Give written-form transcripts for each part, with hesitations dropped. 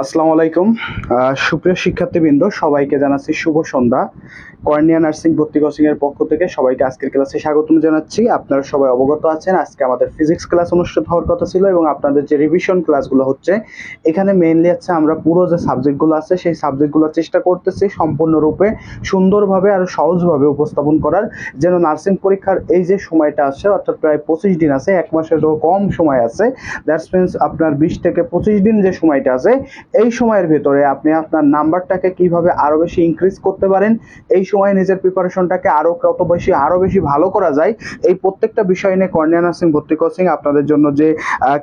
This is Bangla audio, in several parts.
আসসালামু আলাইকুম। সুপ্রিয় শিক্ষার্থীবৃন্দ, সবাইকে জানাচ্ছি শুভ সন্ধ্যা। কর্নিয়া নার্সিং ভর্তি কোচিং এর পক্ষ থেকে সবাইকে আজকের ক্লাসে স্বাগতম জানাচ্ছি। আপনারা সবাই অবগত আছেন আজকে আমাদের ফিজিক্স ক্লাস অনুষ্ঠিত হওয়ার কথা ছিল এবং আপনাদের যে রিভিশন ক্লাসগুলো হচ্ছে এখানে মেইনলি হচ্ছে আমরা পুরো যে সাবজেক্টগুলো আছে সেই সাবজেক্টগুলো চেষ্টা করতেছি সম্পূর্ণরূপে সুন্দরভাবে আর সহজভাবে উপস্থাপন করার, যেন নার্সিং পরীক্ষার এই যে সময়টা আছে অর্থাৎ প্রায় 25 দিন আছে, এক মাসেরও কম সময় আছে। দ্যাটস মিনস আপনার 20 থেকে 25 দিন যে সময়টা আছে এই সময়ের ভেতরে আপনি আপনার নাম্বারটাকে কিভাবে আরো বেশি ইনক্রিজ করতে পারেন, এই সময় নিজের প্রিপারেশনটাকে আরো বেশি ভালো করা যায়, এই প্রত্যেকটা বিষয় নিয়ে কর্নিয়া নার্সিং ভর্তি কোচিং আপনাদের জন্য যে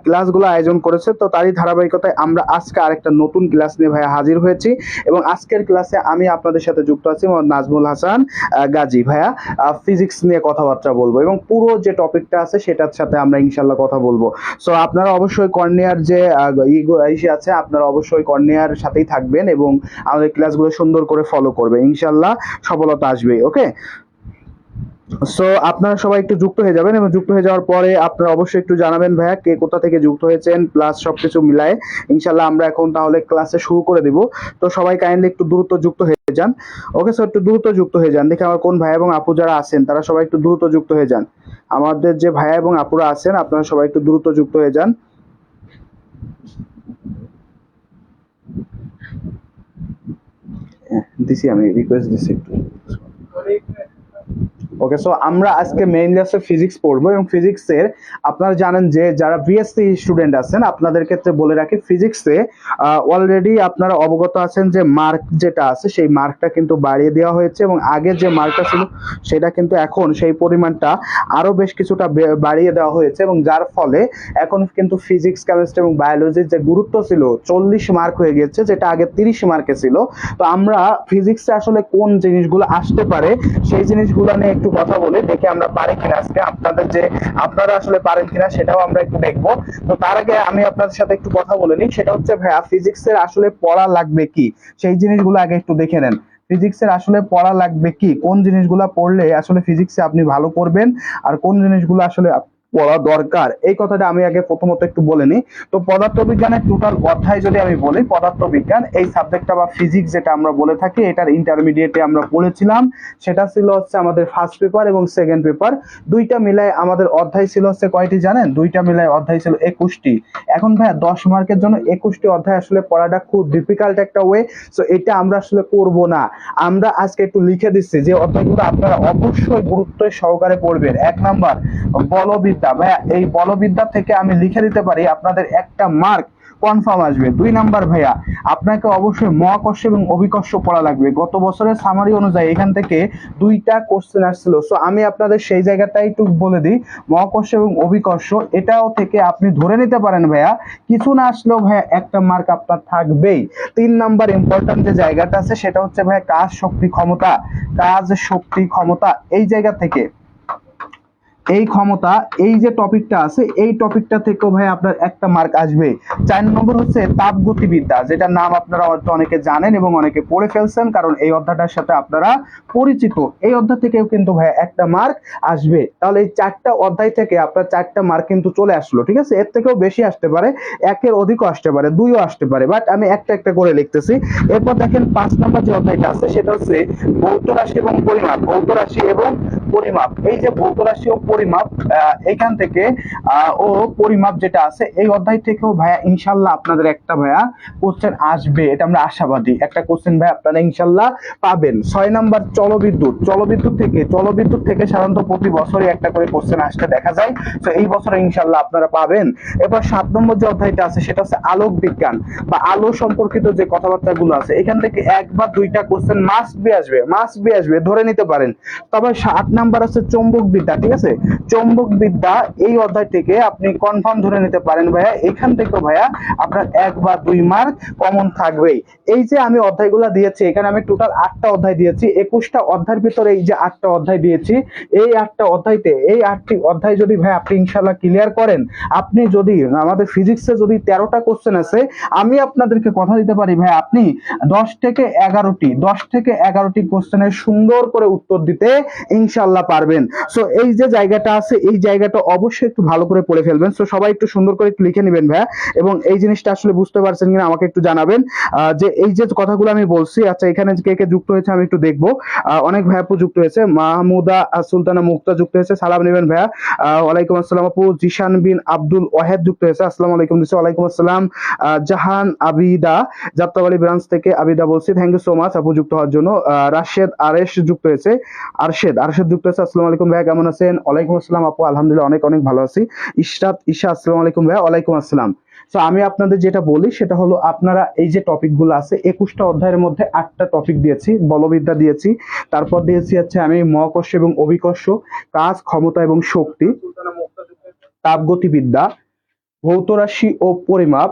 ক্লাসগুলো আয়োজন করেছে, তো তারই ধারাবাহিকতায় আমরা আজকে আরেকটা নতুন ক্লাস নিয়ে ভাইয়া হাজির হয়েছি। এবং আজকের ক্লাসে আমি আপনাদের সাথে যুক্ত আছি নাজমুল হাসান গাজী ভাইয়া। ফিজিক্স নিয়ে কথাবার্তা বলবো এবং পুরো যে টপিকটা আছে সেটার সাথে আমরা ইনশাল্লাহ কথা বলবো। সো আপনারা অবশ্যই কর্নিয়ার যে ইস্যু আছে আপনারা অবশ্যই কর্নিয়ার সাথেই থাকবেন এবং আমাদের ক্লাসগুলো সুন্দর করে ফলো করবেন, ইনশাল্লাহ সফলতা আসবে। ওকে, সো আপনারা সবাই একটু যুক্ত হয়ে যাবেন এবং যুক্ত হয়ে যাওয়ার পরে আপনারা অবশ্যই একটু জানাবেন ভাইয়া কে কোথা থেকে যুক্ত হয়েছেন, প্লাস সবকিছু মিলায়ে ইনশাল্লাহ আমরা এখন তাহলে ক্লাসে শুরু করে দিব। তো সবাই কাইন্ডলি একটু দ্রুত যুক্ত হয়ে যান। ওকে, সো একটু দ্রুত যুক্ত হয়ে যান। দেখি আমার কোন ভাই এবং আপু যারা আছেন তারা সবাই একটু দ্রুত যুক্ত হয়ে যান। আমাদের যে ভাইয়া এবং আপুরা আছেন আপনারা সবাই একটু দ্রুত যুক্ত হয়ে যান। দিছি, আমি রিকোয়েস্ট দিছি একটু। ওকে, সো আমরা আজকে মেইনলি আছে ফিজিক্স পড়বো এবং ফিজিক্সের আপনারা জানেন যে যারা বিএসসি স্টুডেন্ট আছেন আপনাদের ক্ষেত্রে বলে রাখি, ফিজিক্সে অলরেডি আপনারা অবগত আছেন যে মার্ক যেটা আছে সেই মার্কটা কিন্তু বাড়িয়ে দেওয়া হয়েছে এবং আগের যে মার্কটা ছিল সেটা কিন্তু এখন সেই পরিমাণটা আরো বেশ কিছুটা বাড়িয়ে দেওয়া হয়েছে এবং যার ফলে এখন কিন্তু ফিজিক্স, কেমিস্ট্রি এবং বায়োলজির যে গুরুত্ব ছিল 40 মার্ক হয়ে গেছে, যেটা আগে 30 মার্কে ছিল। তো আমরা ফিজিক্সে আসলে কোন জিনিসগুলো আসতে পারে সেই জিনিসগুলো নিয়ে একটু কথা বলি, দেখে আমরা পারি কিনা আজকে আপনারা আসলে পারেন কিনা সেটাও আমরা একটু দেখবো। তো তার আগে আমি আপনাদের সাথে একটু কথা বলে নিই, সেটা হচ্ছে ভাইয়া ফিজিক্সের আসলে পড়া লাগবে কি সেই জিনিসগুলো আগে একটু দেখে নেন। ফিজিক্সের আসলে পড়া লাগবে কি, কোন জিনিসগুলো পড়লে আসলে ফিজিক্সে আপনি ভালো করবেন আর কোন জিনিসগুলো আসলে পড়া দরকার, এই কথাটা আমি আগে প্রথমত একটু বলে নিই। তো পদার্থবিজ্ঞানের টোটাল অধ্যায় যদি আমি বলি, পদার্থবিজ্ঞান এই সাবজেক্টটা বা ফিজিক্স যেটা আমরা বলে থাকি এটার ইন্টারমিডিয়েটে আমরা পড়েছিলাম, সেটা ছিল হচ্ছে আমাদের ফার্স্ট পেপার এবং সেকেন্ড পেপার দুইটা মিলায় আমাদের অধ্যায় ছিল হচ্ছে কয়টি জানেন? দুইটা মিলায় অধ্যায় ছিল 21টি। এখন ভাইয়া 10 মার্কের জন্য 21টি অধ্যায় আসলে পড়াটা খুব ডিফিকাল্ট একটা ওয়ে, সো এটা আমরা আসলে করব না। আমরা আজকে একটু লিখে দিচ্ছি যে অধ্যায়গুলো আপনারা অবশ্যই গুরুত্ব সহকারে পড়বেন। 1 নাম্বার বলবিদ্যা, ভাইয়া এই বলবিদ্যা থেকে আমি লিখে দিতে পারি আপনাদের একটা মার্ক কনফার্ম আসবে। 2 নাম্বার ভাইয়া আপনাকে অবশ্যই মহাকর্ষ এবং অভিকর্ষ পড়া লাগবে। গত বছরের সামারি অনুযায়ী এখান থেকে 2টা কোশ্চেন আসছিল, সো আমি আপনাদের সেই জায়গাটাই একটু বলে দিই। মহাকর্ষ এবং অভিকর্ষ এটাও থেকে আপনি ধরে নিতে পারেন ভাইয়া কিছু না আসলেও ভাইয়া একটা মার্ক আপনার থাকবেই। 3 নাম্বার ইম্পর্টেন্ট যে জায়গাটা আছে সেটা হচ্ছে ভাইয়া কাজ শক্তি ক্ষমতা এই জায়গা থেকে এই ক্ষমতা, এই যে টপিকটা আছে এই টপিকটা থেকেও ভাই আপনার একটা মার্ক আসবে। 4 নম্বর হচ্ছে তাপগতিবিদ্যা, যেটা নাম আপনারা হয়তো অনেকে জানেন এবং অনেকে পড়ে ফেলছেন কারণ এই অধ্যায়টার সাথে আপনারা পরিচিত। এই অধ্যায় থেকেও কিন্তু ভাই একটা মার্ক আসবে। তাহলে এই 4টা অধ্যায় থেকে আপনার 4টা মার্ক কিন্তু চলে আসলো, ঠিক আছে? এর থেকেও বেশি আসতে পারে, একের অধিকও আসতে পারে, 2ও আসতে পারে, বাট আমি একটা একটা করে লিখতেছি। এরপর দেখেন 5 নম্বর যে অধ্যায়টা আছে সেটা হচ্ছে ভৌত রাশি এবং পরিমাপ। এই যে ভৌত রাশি ও পরিমাপ, এখান থেকে ও পরিমাপ যেটা আছে এই অধ্যায় থেকেও ভাইয়া ইনশাল্লাহ আপনাদের একটা ভাইয়া কোশ্চেন আসবে, এটা আমরা আশাবাদী। একটা কোশ্চেন ভাই আপনারা ইনশাল্লাহ পাবেন। 6 নাম্বার চলবিদ্যুৎ থেকে সাধারণত প্রতি বছরই একটা করে কোশ্চেন আসতে দেখা যায়, তো এই বছরে ইনশাল্লাহ আপনারা পাবেন। এবার 7 নম্বর যে অধ্যায়টা আছে সেটা হচ্ছে আলোক বিজ্ঞান বা আলো সম্পর্কিত যে কথাবার্তাগুলো আছে, এখান থেকে 1 বা 2টা কোশ্চেন মাস্ট বি আসবে, ধরে নিতে পারেন। তবে 8 নাম্বার আছে চৌম্বক বিদ্যা, ঠিক আছে? চৌম্বক বিদ্যা এই অধ্যায় থেকে আপনি কনফার্ম ধরে নিতে পারেন ভাইয়া এখান থেকে ভাইয়া আপনার 1 বা 2 মার্ক কমন থাকবেই। এই যে আমি অধ্যায়গুলো দিয়েছি, এখানে আমি টোটাল 8টা অধ্যায় দিয়েছি। 21টা অধ্যায়ের ভিতরে এই যে 8টা অধ্যায় দিয়েছি, এই 8টা অধ্যায়তে এই 8টি অধ্যায় যদি ভাই আপনি ইনশাআল্লাহ ক্লিয়ার করেন, আপনি যদি আমাদের ফিজিক্সে যদি 13টা কোশ্চেন আছে, আমি আপনাদেরকে কথা দিতে পারি ভাই আপনি 10 থেকে 11টি কোশ্চেনের সুন্দর করে উত্তর দিতে ইনশাআল্লাহ ইনশাল্লাহ পারবেন। সো এই যে জায়গাটা আছে এই জায়গাটা অবশ্যই একটু ভালো করে পড়ে ফেলবেন। সো সবাই একটু সুন্দর করে একটু লিখে নেবেন ভাইয়া, এবং এই জিনিসটা আসলে বুঝতে পারছেন কিনা আমাকে একটু জানাবেন। যে এই যে কথাগুলো আমি বলছি, আচ্ছা এখানে কে কে যুক্ত হয়েছে আমি একটু দেখবো। অনেক ভাইয়া আপু যুক্ত হয়েছে, মাহমুদা সুলতানা মুক্তা যুক্ত হয়েছে, সালাম নেবেন ভাইয়া। ওয়ালাইকুম আসসালাম আপু। জিশান বিন আব্দুল ওয়াহেদ যুক্ত হয়েছে, আসসালামু আলাইকুম দিচ্ছে, ওয়ালাইকুম আসসালাম। জাহান আবিদা যাত্রাবাড়ি ব্রাঞ্চ থেকে আবিদা বলছি, থ্যাংক ইউ সো মাচ আপু যুক্ত হওয়ার জন্য। রাশেদ আরেশ যুক্ত হয়েছে, আরশেদ যুক্ত হয়েছে, আসসালামু আলাইকুম ভাইয়া, কেমন আছেন? ওয়ালাইকুম আসসালাম আপু, আলহামদুলিল্লাহ অনেক অনেক ভালো আছি। ইশরাত ঈশা, আসসালামু আলাইকুম ভাইয়া, ওয়ালাইকুম আসসালাম। তো আমি আপনাদের যেটা বলি সেটা হলো, আপনারা এই যে টপিকগুলো আছে 21টা অধ্যায়ের মধ্যে 8টা টপিক দিয়েছি, বলবিদ্যা দিয়েছি, তারপর দিয়েছি হচ্ছে আমি মহাকর্ষ এবং অভিকর্ষ, কাজ, ক্ষমতা এবং শক্তি, তাপগতিবিদ্যা, ভৌত রাশি ও পরিমাপ,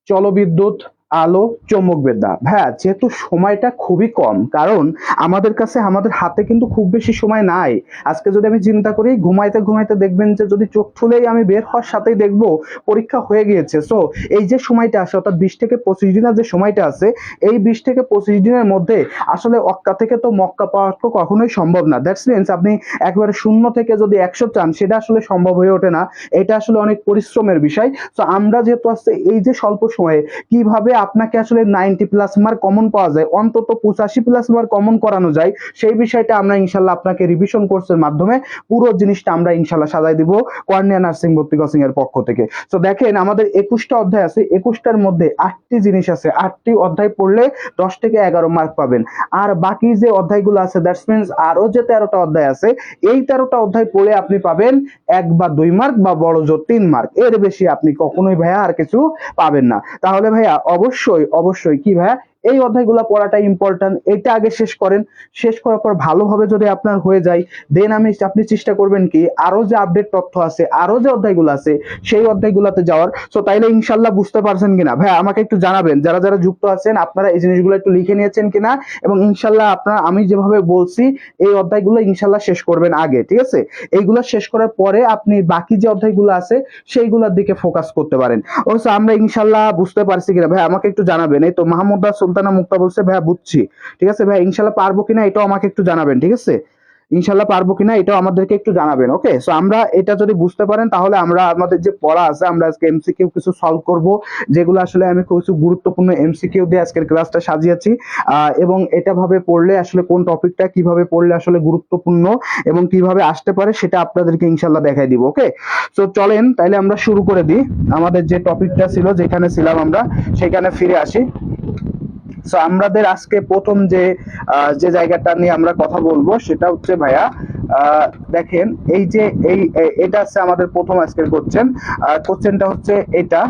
জলবিদ্যুৎ, আলো, চৌম্বকবিদ্যা। ভাইয়া যেহেতু সময়টা খুবই কম, কারণ আমাদের কাছে আমাদের হাতে কিন্তু খুব বেশি সময় নাই। আজকে যদি আমি চিন্তা করি, ঘুমাইতে ঘুমাইতে দেখবেন যে যদি চোখ খুলেই আমি বের হওয়ার সাথেই দেখবো পরীক্ষা হয়ে গিয়েছে। সো এই যে সময়টা আছে, অর্থাৎ 20 থেকে 25 দিনের যে সময়টা আছে, এই 20 থেকে 25 দিনের মধ্যে আসলে অক্কা থেকে তো মক্কা পাওয়া তো কখনোই সম্ভব না। দ্যাটস মিনস আপনি একবারে শূন্য থেকে যদি 100 চান, সেটা আসলে সম্ভব হয়ে ওঠে না। এটা আসলে অনেক পরিশ্রমের বিষয়। তো আমরা যেহেতু আছে এই যে স্বল্প সময়ে কিভাবে আপনাকে আসলে 90+ মার্ক কমন পাওয়া যায়, অন্তত 85+ মার্ক কমন করানো যায়, সেই বিষয়টা আমরা ইনশাল্লাহ আপনাকে রিভিশন কোর্সের মাধ্যমে পুরো জিনিসটা আমরা ইনশাল্লাহ সাজাই দিব কর্নিয়া নার্সিং ভর্তি কোচিং এর পক্ষ থেকে। তো দেখেন আমাদের 21টা অধ্যায় আছে, 21টার মধ্যে 8টি জিনিস আছে, 8টি অধ্যায় পড়লে 10 থেকে 11 মার্ক পাবেন। আর বাকি যে অধ্যায়গুলো আছে, দ্যাটস মিনস আরো যে 13টা অধ্যায় আছে, এই 13টা অধ্যায় পড়ে আপনি পাবেন 1 বা 2 মার্ক বা বড় জোর 3 মার্ক, এর বেশি আপনি কখনোই ভাইয়া আর কিছু পাবেন না। তাহলে ভাইয়া অবশ্যই অবশ্যই কি ভাইয়া এই অধ্যায়গুলো পড়াটা ইম্পর্টেন্ট, এটা আগে শেষ করেন। শেষ করার পর ভালোভাবে যদি আপনার হয়ে যায়, দেন আপনি চেষ্টা করবেন কি আরো যে আপডেট তথ্য আছে, আরো যে অধ্যায়গুলো আছে সেই অধ্যায়গুলোতে যাওয়ার। সো তাইলে ইনশাল্লাহ বুঝতে পারছেন কিনা ভাই আমাকে একটু জানাবেন, যারা যারা যুক্ত আছেন আপনারা এই জিনিসগুলো একটু লিখে নিয়েছেন কিনা, এবং ইনশাল্লাহ আপনারা আমি যেভাবে বলছি এই অধ্যায়গুলো ইনশাল্লাহ শেষ করবেন আগে, ঠিক আছে? এইগুলো শেষ করার পরে আপনি বাকি যে অধ্যায়গুলো আছে সেইগুলোর দিকে ফোকাস করতে পারেন। অবশ্য আমরা ইনশাল্লাহ বুঝতে পারছি কিনা ভাই আমাকে একটু জানাবেন। এই তো মাহমুদা সুলতানা মুক্তা বলছে ভাইয়া বুঝছি, ঠিক আছে ভাই, ইনশাল্লাহ পারবো কিনা এটাও আমাকে একটু জানাবেন, ঠিক আছে? ইনশাল্লাহ পারবো কিনা এটাও আমাদেরকে একটু জানাবেন। ওকে, সো আমরা এটা যদি বুঝতে পারেন তাহলে আমরা আমাদের যে পড়া আছে আমরা আজকে এমসিকিউ কিছু সলভ করব, যেগুলো আসলে আমি কিছু গুরুত্বপূর্ণ এমসিকিউ দিয়ে আজকের ক্লাসটা সাজিয়েছি। এবং এটা ভাবে পড়লে আসলে কোন টপিকটা কিভাবে পড়লে আসলে গুরুত্বপূর্ণ এবং কিভাবে আসতে পারে সেটা আপনাদেরকে ইনশাল্লাহ দেখাই দিব। ওকে, সো চলেন তাইলে আমরা শুরু করে দিই। আমাদের যে টপিকটা ছিল, যেখানে ছিলাম আমরা সেখানে ফিরে আসি। সো আমাদের আজকে প্রথম যে যে জায়গাটা নিয়ে আমরা কথা বলবো সেটা হচ্ছে ভাইয়া, দেখেন এই যে এটা আছে আমাদের প্রথম আজকের কোশ্চেনটা হচ্ছে এটা।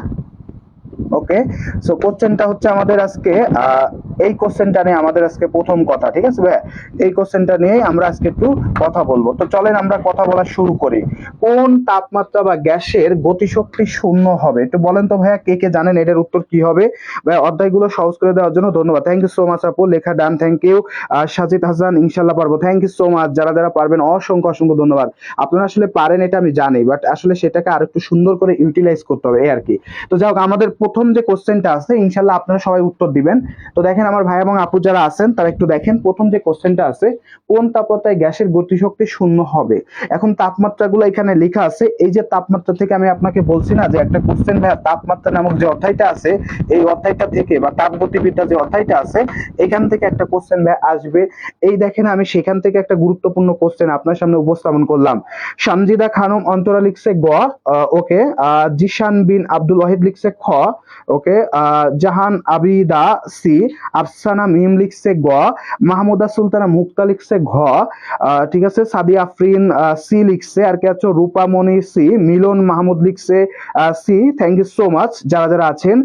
ওকে, সো কোশ্চেনটা হচ্ছে আমাদের আজকে এই কোশ্চেনটা নিয়ে আমাদের আজকে প্রথম কথা, ঠিক আছে ভাইয়া? এই কোশ্চেনটা নিয়ে আমরা আজকে একটু কথা বলবো। তো চলেন আমরা কথা বলা শুরু করি। কোন তাপমাত্রা বা গ্যাসের গতিশক্তি শূন্য হবে? একটু বলেন তো ভাইয়া, কে কে জানেন এটার উত্তর কি হবে? ভাইয়া অধ্যায়গুলো সহজ করে দেওয়ার জন্য ধন্যবাদ, থ্যাংক ইউ সো মাচ আপু, লেখা ডান, থ্যাংক ইউ। সাজিদ হাসান, ইনশাল্লাহ পারবো, থ্যাংক ইউ সো মাচ। যারা যারা পারবেন অসংখ্য অসংখ্য ধন্যবাদ। আপনারা আসলে পারেন এটা আমি জানি, বাট আসলে সেটাকে আর একটু সুন্দর করে ইউটিলাইজ করতে হবে, এই আর কি। তো যাই হোক, আমাদের প্রথম যে কোশ্চেনটা আছে ইনশাল্লাহ আপনারা সবাই উত্তর দিবেন। তো দেখেন আমার ভাই এবং আপু যারা আছেন তারা একটু দেখেন, প্রথম যে কোশ্চেনটা আছে, কোন তাপমাত্রায় গ্যাসের গতিশক্তি শূন্য হবে? এখন তাপমাত্রাগুলো এখানে লেখা আছে। এই যে তাপমাত্রা থেকে আমি আপনাকে বলছি না যে একটা কোশ্চেন ভাইয়া তাপমাত্রা নামক যে অধ্যায়টা আছে এই অধ্যায়টা থেকে বা তাপগতিবিদ্যা যে অধ্যায়টা আছে এখান থেকে একটা কোশ্চেন ভাইয়া আসবে। এই দেখেন আমি সেখান থেকে একটা গুরুত্বপূর্ণ কোশ্চেন আপনার সামনে উপস্থাপন করলাম। সানজিদা খানম অন্তরা লিখছে গ, ওকে। জিশান বিন আব্দুল ওয়াহিদ লিখছে খ, ওকে। জাহান আবিদা সি, আফসানা মিম লিখছে গ, মাহমুদা সুলতানা মুক্তা লিখছে ঘ, ঠিক আছে। সাদিয়া আফরিন সি লিখছে, আর কে আছে রূপামণি সি, মিলন মাহমুদ লিখছে C, thank you so much যারা যারা আছেন।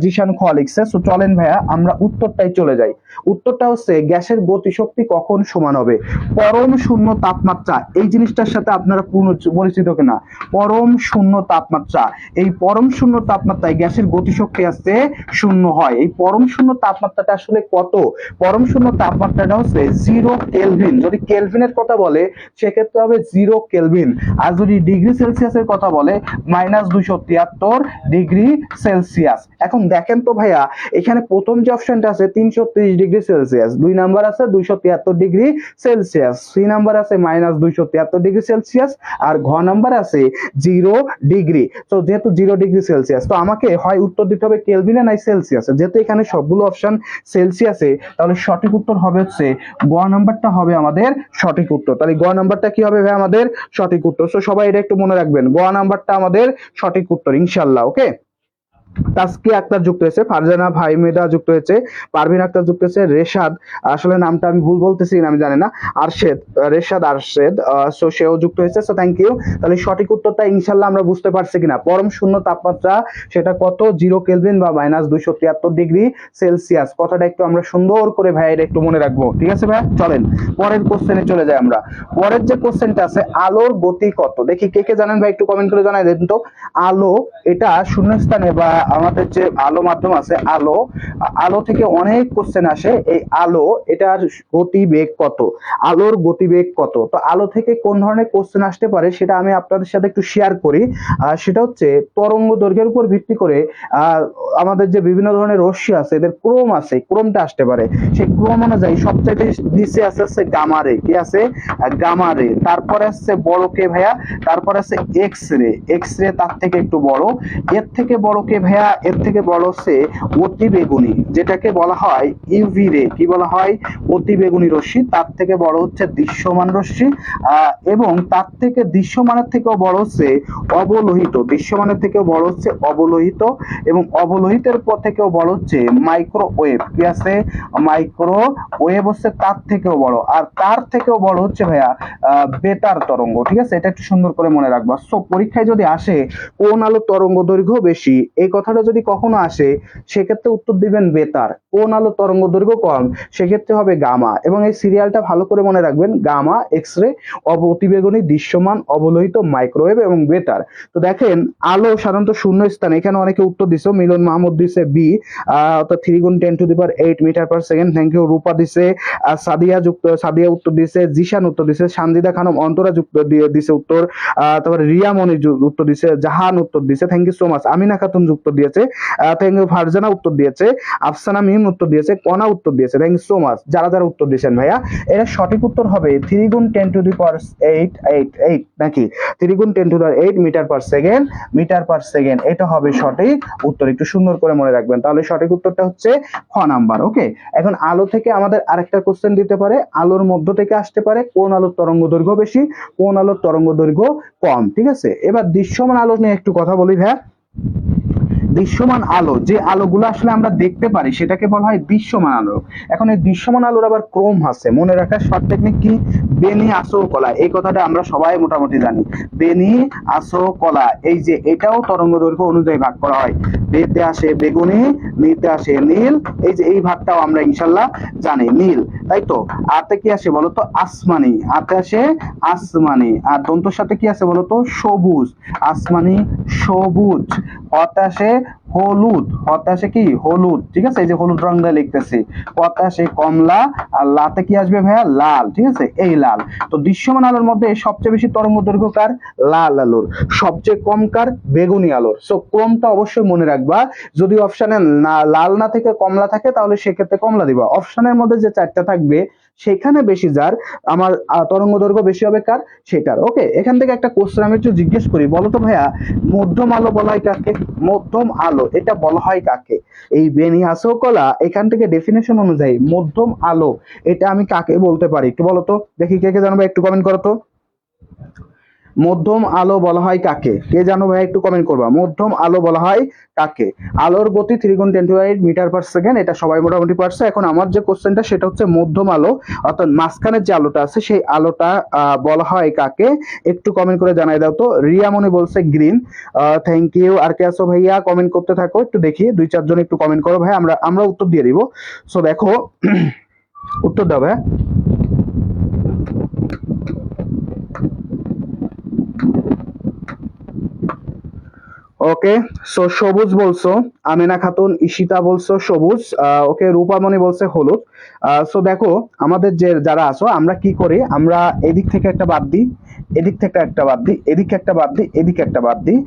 জিশান খ লিখছে। সো চলেন ভাইয়া আমরা উত্তরটাই চলে যাই। উত্তরটা হচ্ছে গ্যাসের গতিশক্তি কখন সমান হবে? পরম শূন্য তাপমাত্রা, এই জিনিসটার সাথে আপনারা পরিচিত কিনা? পরম শূন্য তাপমাত্রা, এই পরম শূন্য তাপমাত্রায় গ্যাসের গতিশক্তি আসতে শূন্য হয়। এই পরম শূন্য তাপমাত্রাটা আসলে কত? পরম শূন্য তাপমাত্রাটা হচ্ছে 0 কেলভিন। যদি কেলভিনের কথা বলে সেক্ষেত্রে হবে 0 কেলভিন, আর যদি ডিগ্রি সেলসিয়াসের কথা বলে -273 ডিগ্রি সেলসিয়াস। এখন দেখেন তো ভাইয়া, এখানে প্রথম যে অপশনটা আছে 330 ডিগ্রি সেলসিয়াস, 2 নাম্বার আছে 273 ডিগ্রি সেলসিয়াস, সি নাম্বার আছে -273 ডিগ্রি সেলসিয়াস, আর ঘ নাম্বার আছে 0 ডিগ্রি। তো যেহেতু 0 ডিগ্রি সেলসিয়াস, তো আমাকে হয় উত্তর দিতে হবে কেলভিনে নাই সেলসিয়াসে। যেহেতু এখানে সবগুলো অপশন সেলসিয়াসে, তাহলে সঠিক উত্তর হবে হচ্ছে গ নাম্বারটা হবে আমাদের সঠিক উত্তর। তাহলে গ নাম্বারটা কি হবে ভাই আমাদের সঠিক উত্তর। সো সবাই এটা একটু মনে রাখবেন, গ নাম্বারটা আমাদের সঠিক উত্তর ইনশাআল্লাহ। ওকে, তাসকিয়া আক্তার যুক্ত হয়েছে, ফারজানা ভাইমেদা যুক্ত হয়েছে, পারভিন আক্তার যুক্ত হয়েছে, রেশাদ, আসলে নামটা আমি ভুল বলতেছি কিনা আমি জানি না, আরশেদ, রেশাদ আরশেদ, সো সেও যুক্ত হয়েছে। So thank you. তাহলে সঠিক উত্তরটা ইনশাআল্লাহ আমরা বুঝতে পারছি কিনা, পরম শূন্য তাপমাত্রা সেটা কত, 0 কেলভিন বা -273 ডিগ্রি সেলসিয়াস। কথাটা একটু আমরা সুন্দর করে ভাই এটা একটু মনে রাখবো, ঠিক আছে ভাই? চলেন পরের কোশ্চেনে চলে যাই আমরা। পরের যে কোশ্চেনটা আছে, আলোর গতি কত, দেখি কে কে জানেন ভাই একটু কমেন্ট করে জানাই দেন তো। আলো এটা শূন্যস্থানে বা আমাদের যে আলো মাধ্যম আছে, আলো থেকে অনেক কোশ্চেন আসে, এই আলো এটার গতিবেগ কত, আলোর গতিবেগ কত। তো আলো থেকে কোন ধরনের কোশ্চেন আসতে পারে সেটা আমি আপনাদের সাথে একটু শেয়ার করি। সেটা হচ্ছে তরঙ্গ দৈর্ঘ্যের উপর ভিত্তি করে আমাদের যে বিভিন্ন ধরনের রশ্মি আছে এদের ক্রম আছে, ক্রমটা আসতে পারে। সেই ক্রম অনুযায়ী সবচাইতে নিচে আছে গামা রে, কি আছে গামা রে, তারপরে আসছে বড় কে ভাইয়া, তারপর আছে এক্স রে, এক্স রে তার থেকে একটু বড়, এর থেকে বড় কে ভাইয়া, এর থেকে বড় হচ্ছে অতি বেগুনি, যেটাকে বলা হয় ইউভি রে, কি বলা হয় অতি বেগুনি রশ্মি, তার থেকে বড় হচ্ছে দৃশ্যমান রশ্মি, এবং তার থেকে দৃশ্যমানের থেকেও বড় হচ্ছে অবলোহিত, দৃশ্যমানের থেকেও বড় হচ্ছে অবলোহিত, এবং অবলোহিতের পর থেকেও বড় হচ্ছে মাইক্রোওয়েভ, কি আছে মাইক্রোওয়েভ হচ্ছে তার থেকেও বড়, আর তার থেকেও বড় হচ্ছে ভাইয়া বেতার তরঙ্গ, ঠিক আছে? এটা একটু সুন্দর করে মনে রাখবা। সো পরীক্ষায় যদি আসে কোন আলো তরঙ্গ দৈর্ঘ্য বেশি, এই কথাটা যদি কখনো আসে সেক্ষেত্রে উত্তর দিবেন বেতার। কোন আলো তরঙ্গ দৈর্ঘ্য কম, সেক্ষেত্রে হবে গামা। এবং এই সিরিয়ালটা ভালো করে মনে রাখবেন, গামা, এক্স রে, অতিবেগুনি, দৃশ্যমান, অবলোহিত, মাইক্রোওয়েভ এবং বেতার। তো দেখেন আলো সাধারণত শূন্য স্থানে, এখানে অনেকে উত্তর দিছে, মিলন মাহমুদ দিছে বি, অর্থাৎ 3 × 10⁸ metre per second, thank you. Rupa দিছে, সাদিয়া উত্তর দিছে, জিশান উত্তর দিছে, সানজিদা খানম অন্তরা যুক্ত দিয়ে দিছে উত্তর, তারপরে রিয়া মনি উত্তর দিছে, জাহান উত্তর দিছে, thank you so much. Amina Khatun যুক্ত দিয়েছে, থ্যাংক ইউ। ফারজানা উত্তর দিয়েছে, আফসানা মিম উত্তর দিয়েছে, কণা উত্তর দিয়েছে, থ্যাংক ইউ সো মাচ যারা যারা উত্তর দিয়েছেন ভাইয়া। এর সঠিক উত্তর হবে 3 × 10⁸ নাকি 3 × 10⁸ মিটার পার সেকেন্ড, এটা হবে সঠিক উত্তর। একটু সুন্দর করে মনে রাখবেন, তাহলে সঠিক উত্তরটা হচ্ছে খ নাম্বার। ওকে, এখন আলো থেকে আমাদের আরেকটা কোশ্চেন দিতে পারে, আলোর মধ্য থেকে আসতে পারে কোন আলোর তরঙ্গ দৈর্ঘ্য বেশি, কোন আলোর তরঙ্গ দৈর্ঘ্য কম, ঠিক আছে? এবার দৃশ্যমান আলো নিয়ে একটু কথা বলি ভাইয়া। দৃশ্যমান আলো, যে আলোগুলো আসলে আমরা দেখতে পারি সেটাকে বলা হয় দৃশ্যমান আলো। এখন এই দৃশ্যমান আলোর আবার ক্রম আছে, মনে রাখার শর্ট টেকনিক কি, বেনি আসো কলা, এই কথাটা আমরা সবাই মোটামুটি জানি, বেনি আসো কলা, এই যে এটাও তরঙ্গ দৈর্ঘ্য অনুযায়ী ভাগ করা হয়, বেতে আসে বেগুনি, নিতে আসে নীল, এই যে এই ভাগটাও আমরা ইনশাল্লাহ জানি, নীল, তাই তো? আতে কি আসে বলতো আসমানি, আতে আসে আসমানি, আর দন্তর সাথে কি আছে বলতো সবুজ, আসমানি সবুজ, হতে আসে হলুদ, হতে আসে কি হলুদ, ঠিক আছে? এই যে হলুদ রং দিয়ে লিখতেছি, হতে আসে কমলা, আর লাতে কি আসবে ভাইয়া লাল, ঠিক আছে? এই লাল। তো দৃশ্যমান আলোর মধ্যে সবচেয়ে বেশি তরঙ্গ দৈর্ঘ্য কার, লাল আলোর, সবচেয়ে কম কার, বেগুনি আলোর। সো ক্রমটা অবশ্যই মনে রাখবা, যদি অপশনে না লাল না থেকে কমলা থাকে তাহলে সেক্ষেত্রে কমলা দিবা, অপশনের মধ্যে যে 4টা থাকবে সেখানে বেশি যার আমার তরঙ্গ দৈর্ঘ্য বেশি হবে কার, সেটার। ওকে, এখান থেকে একটা কোশ্চেন আমি একটু জিজ্ঞেস করি, বলো তো ভাইয়া মধ্যম আলো বলা হয় কাকে, মধ্যম আলো এটা বলা হয় কাকে? এই বেনি আসো কলা এখান থেকে ডেফিনেশন অনুযায়ী মধ্যম আলো এটা আমি কাকে বলতে পারি, একটু বলো তো দেখি, কে কে জানো ভাই একটু কমেন্ট করো তো। মধ্যম আলো বলা হয় কাকে, কে জানো ভাই একটু কমেন্ট করবা, মধ্যম আলো বলা হয় কাকে? আলোর গতি 3 × 10⁸ মিটার পার সেকেন্ড, এটা সবাই মোটামুটি পারছে। এখন আমার যে কোশ্চেনটা সেটা হচ্ছে মধ্যম আলো, অর্থাৎ মাঝখানের যে আলোটা আছে সেই আলোটা বলা হয় কাকে, একটু কমেন্ট করে জানাই দাও তো। রিয়া মনি বলছে গ্রিন, থ্যাংক ইউ। আর কে আছো ভাইয়া, কমেন্ট করতে থাকো, একটু দেখি 2-4 জন একটু কমেন্ট করো ভাই, আমরা উত্তর দিয়ে দিব। সো দেখো উত্তর দাও ভাই। ওকে, সো সবুজ বলছো, আমিনা খাতুন, ঈশিতা বলছো সবুজ, ওকে, রূপামণি বলছে হলুদ। সো দেখো আমাদের যে যারা আছো আমরা কি করি, আমরা এদিক থেকে একটা বাদ দিই, এদিক থেকে একটা বাদ দিই, এদিকে একটা বাদ দিই, এদিকে একটা বাদ দিই,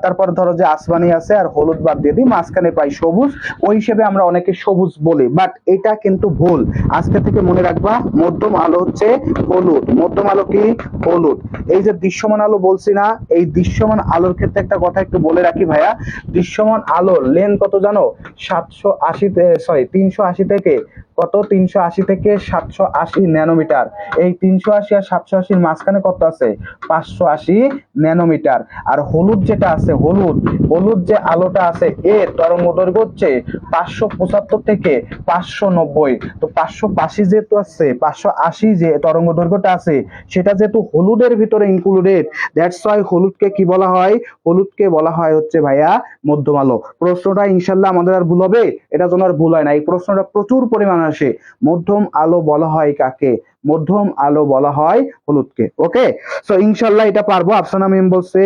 তারপর ধরো যে আসমানি আছে আর হলুদ বাদ দিয়ে দিই, মাঝখানে পাই সবুজ, ওই হিসেবে আমরা অনেকে সবুজ বলি, বাট এটা কিন্তু ভুল। আজকে থেকে মনে রাখবা মধ্যম আলো হচ্ছে হলুদ, মধ্যম আলো কি হলুদ। এই যে দৃশ্যমান আলো বলছি না, এই দৃশ্যমান আলোর ক্ষেত্রে একটা কথা একটু বলে রাখি ভাইয়া, দৃশ্যমান আলোর লেন্থ কত জানো? 780 সরি 380 থেকে কত, 380 থেকে 780 ন্যানোমিটার। এই 380 আর 780 মাঝখানে কত আছে? 580 ন্যানোমিটার। আর হলুদ যেটা আছে, হলুদ হলুদ যে আলোটা আছে এর তরঙ্গ দৈর্ঘ্য হচ্ছে 575 থেকে 590। তো 580 যেহেতু আছে, 580 যে তরঙ্গ দৈর্ঘ্যটা আছে সেটা যেহেতু হলুদের ভিতরে ইনক্লুডেড, দ্যাটস ওয়াই হলুদকে কি বলা হয়? হলুদকে বলা হয় হচ্ছে ভাইয়া মধ্যম আলো। প্রশ্নটা ইনশাল্লাহ আমাদের আর ভুল হবে, এটা যেন আর ভুল হয় না, এই প্রশ্নটা প্রচুর পরিমাণ আসে। মধ্যম আলো বলা হয় কাকে? মধ্যম আলো বলা হয় হলুদকে। ওকে, সো ইনশাল্লাহ এটা পারবো। আফসানা মিম বলছে,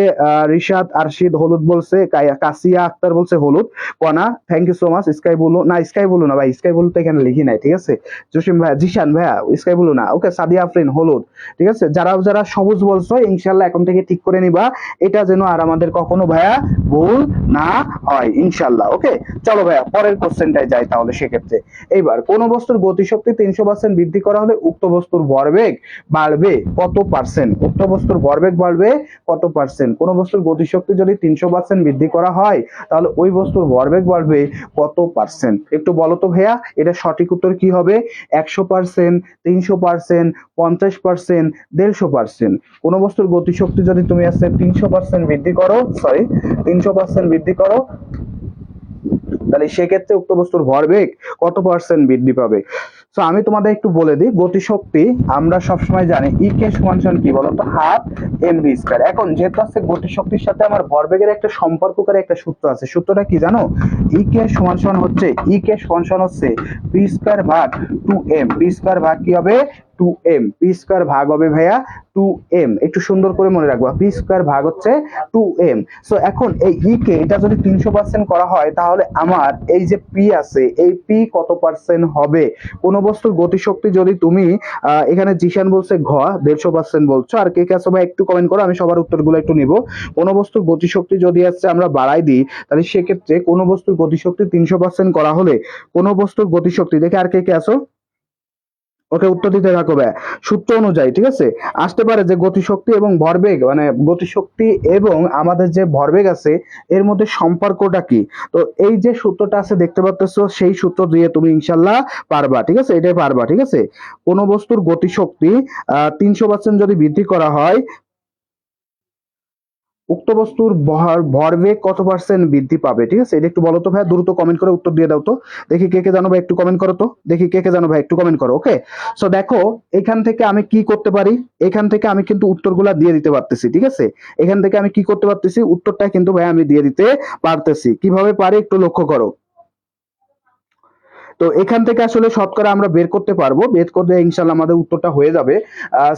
রিশাদ আরশিদ হলুদ বলছে, কাসিয়া আক্তার বলছে হলুদ। Kona thank you so much. Sky blue না, স্কাই ব্লু না ভাই, স্কাই ব্লু তো এখানে লিখি নাই, ঠিক আছে। জসিম ভাইয়া, জিশান ভাইয়া স্কাই ব্লু না, ওকে। সাদিয়া আফরিন হলুদ, ঠিক আছে। যারা যারা সবুজ বলছো ইনশাল্লাহ এখন থেকে ঠিক করে নিবা, এটা যেন আর আমাদের কখনো ভাইয়া ভুল না হয় ইনশাল্লাহ। ওকে, চলো ভাইয়া পরের কোশ্চেনটায় যাই তাহলে সেক্ষেত্রে। এইবার কোন বস্তুর গতিশক্তি 300% বৃদ্ধি করা হলে উক্ত বস্তুর ভরবেগ বাড়বে কত পার্সেন্ট? উক্ত বস্তুর ভরবেগ বাড়বে কত পার্সেন্ট? কোন বস্তুর গতিশক্তি যদি 300% বৃদ্ধি করা হয় তাহলে ওই বস্তুর ভরবেগ বাড়বে কত পার্সেন্ট? একটু বলো তো ভাইয়া, এটা সঠিক উত্তর কি হবে? 100%, 300%, 50%, 150%। কোন বস্তুর গতিশক্তি যদি তুমি আছে 300% বৃদ্ধি করো, সরি 300% বৃদ্ধি করো, তাহলে সেক্ষেত্রে উক্ত বস্তুর ভরবেগ কত পার্সেন্ট বৃদ্ধি পাবে? তো আমি তোমাদের একটু বলে দিই, গতিশক্তি আমরা সবসময় জানি ই কে সমান সমান কি বলতো? Half m v square. এখন যেহেতু আছে গতিশক্তির সাথে আমার ভরবেগের একটা সম্পর্ককারী একটা সূত্র আছে, সূত্রটা কি জানো? ই কে সমান সমান হচ্ছে, ই কে সমান সমান হচ্ছে পি স্কয়ার ভাগ 2m। পি স্কয়ার ভাগ কি হবে? 2m। পি স্কয়ার ভাগ হবে ভাইয়া 2m। একটু সুন্দর করে মনে রাখবা, পি স্কয়ার ভাগ হচ্ছে 2m। সো এখন এই ই কে এটা যদি 300% করা হয় তাহলে আমার এই যে পি আছে এই পি কত পার্সেন্ট হবে? কোন বস্তুর গতিশক্তি যদি তুমি এখানে জিশান বলছে ঘ 150% বলছো, আর কে কে আছে ভাই একটু কমেন্ট করো, আমি সবার উত্তরগুলো একটু নিব। কোন বস্তুর গতিশক্তি যদি আছে আমরা বাড়াই দিই তাহলে সেক্ষেত্রে কোন বস্তুর গতিশক্তি 300% করা হলে কোন বস্তুর গতিশক্তি, দেখে আর কে কে আছো, ওকে উত্তর দিতে থাকো ভাই। সূত্র অনুযায়ী ঠিক আছে আসতে পারে যে গতিশক্তি এবং ভরবেগ, মানে গতিশক্তি এবং আমাদের যে ভরবেগ আছে এর মধ্যে সম্পর্কটা কি? তো এই যে সূত্রটা আছে দেখতে পাচ্ছ, সেই সূত্র দিয়ে তুমি ইনশাল্লাহ পারবা, ঠিক আছে, এটাই পারবা, ঠিক আছে। কোন বস্তুর গতিশক্তি 300% যদি বৃদ্ধি করা হয় উক্ত বস্তুর ভরবেগ কত পার্সেন্ট বৃদ্ধি পাবে? ঠিক আছে, এটা একটু বলো তো ভাই, দ্রুত কমেন্ট করে উত্তর দিয়ে দাও তো, দেখি কে কে জানো ভাই, একটু কমেন্ট করো তো, দেখি কে কে জানো ভাই, একটু কমেন্ট করো। ওকে, সো দেখো এখান থেকে আমি কি করতে পারি, এখান থেকে আমি কিন্তু উত্তরগুলা দিয়ে দিতে পারতেছি, ঠিক আছে। এখান থেকে আমি কি করতে পারতেছি, উত্তরটা কিন্তু ভাই আমি দিয়ে দিতে পারতেছি। কিভাবে পারি একটু লক্ষ্য করো। তো এখান থেকে আসলে শতকরা আমরা বের করতে পারবো, বের করলে ইনশাল্লাহ আমাদের উত্তরটা হয়ে যাবে।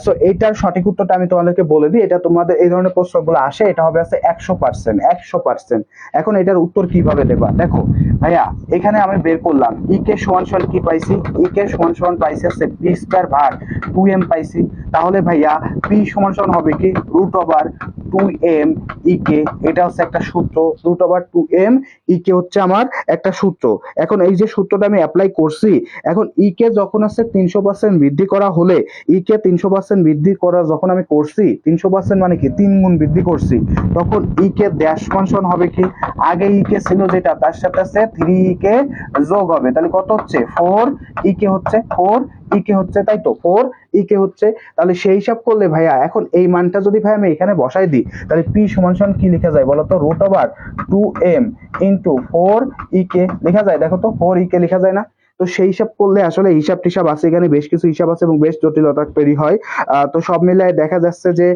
সো এইটার সঠিক উত্তরটা আমি তোমাদেরকে বলে দিই, এটা তোমাদের এই ধরনের প্রশ্নগুলো আসে, এটা হবে আছে 100%, 100%। এখন এটার উত্তর কিভাবে দেবা? দেখো ভাইয়া, এখানে আমি বের করলাম ই কে সমান সমান কি পাইছি, ই কে সমান সমান পাইছি আছে পি স্কয়ার ভাগ 2m পাইছি। তাহলে ভাইয়া পি সমান সমান হবে কি রুট ওভার 2m ই কে, এটা হচ্ছে একটা সূত্র, রুট ওভার 2m ই কে হচ্ছে আমার একটা সূত্র। এখন এই যে সূত্রটা আমি অ্যাপ্লাই করছি, এখন ই কে যখন আছে 300% বৃদ্ধি করা হলে, ই কে 300% বৃদ্ধি করা যখন আমি করছি, 300% মানে কি 3 গুণ বৃদ্ধি করছি, তখন ই কে ড্যাশ ফাংশন হবে কি, আগে ই কে ছিল যেটা তার সাথে আছে 3 ই কে যোগ হবে, তাহলে কত হচ্ছে 4 ই কে হচ্ছে 4 ই কে হচ্ছে, তাই তো 4 ই কে হচ্ছে। তাহলে সেই হিসাব করলে ভাইয়া এখন এই মানটা যদি ভাই আমি এখানে বসাই দিই তাহলে পি সমান সমান কি লেখা যায় বলো তো? রুট ওভার 2m ইনটু 4 ই কে লেখা যায়, দেখো তো 4 ই কে লেখা যায় না? তো সেই হিসাব করলে আসলে হিসাব টিসাব আছে, এখানে বেশ কিছু হিসাব আছে এবং বেশ জটিলতা তৈরি হয়। তো সব মিলায় দেখা যাচ্ছে যে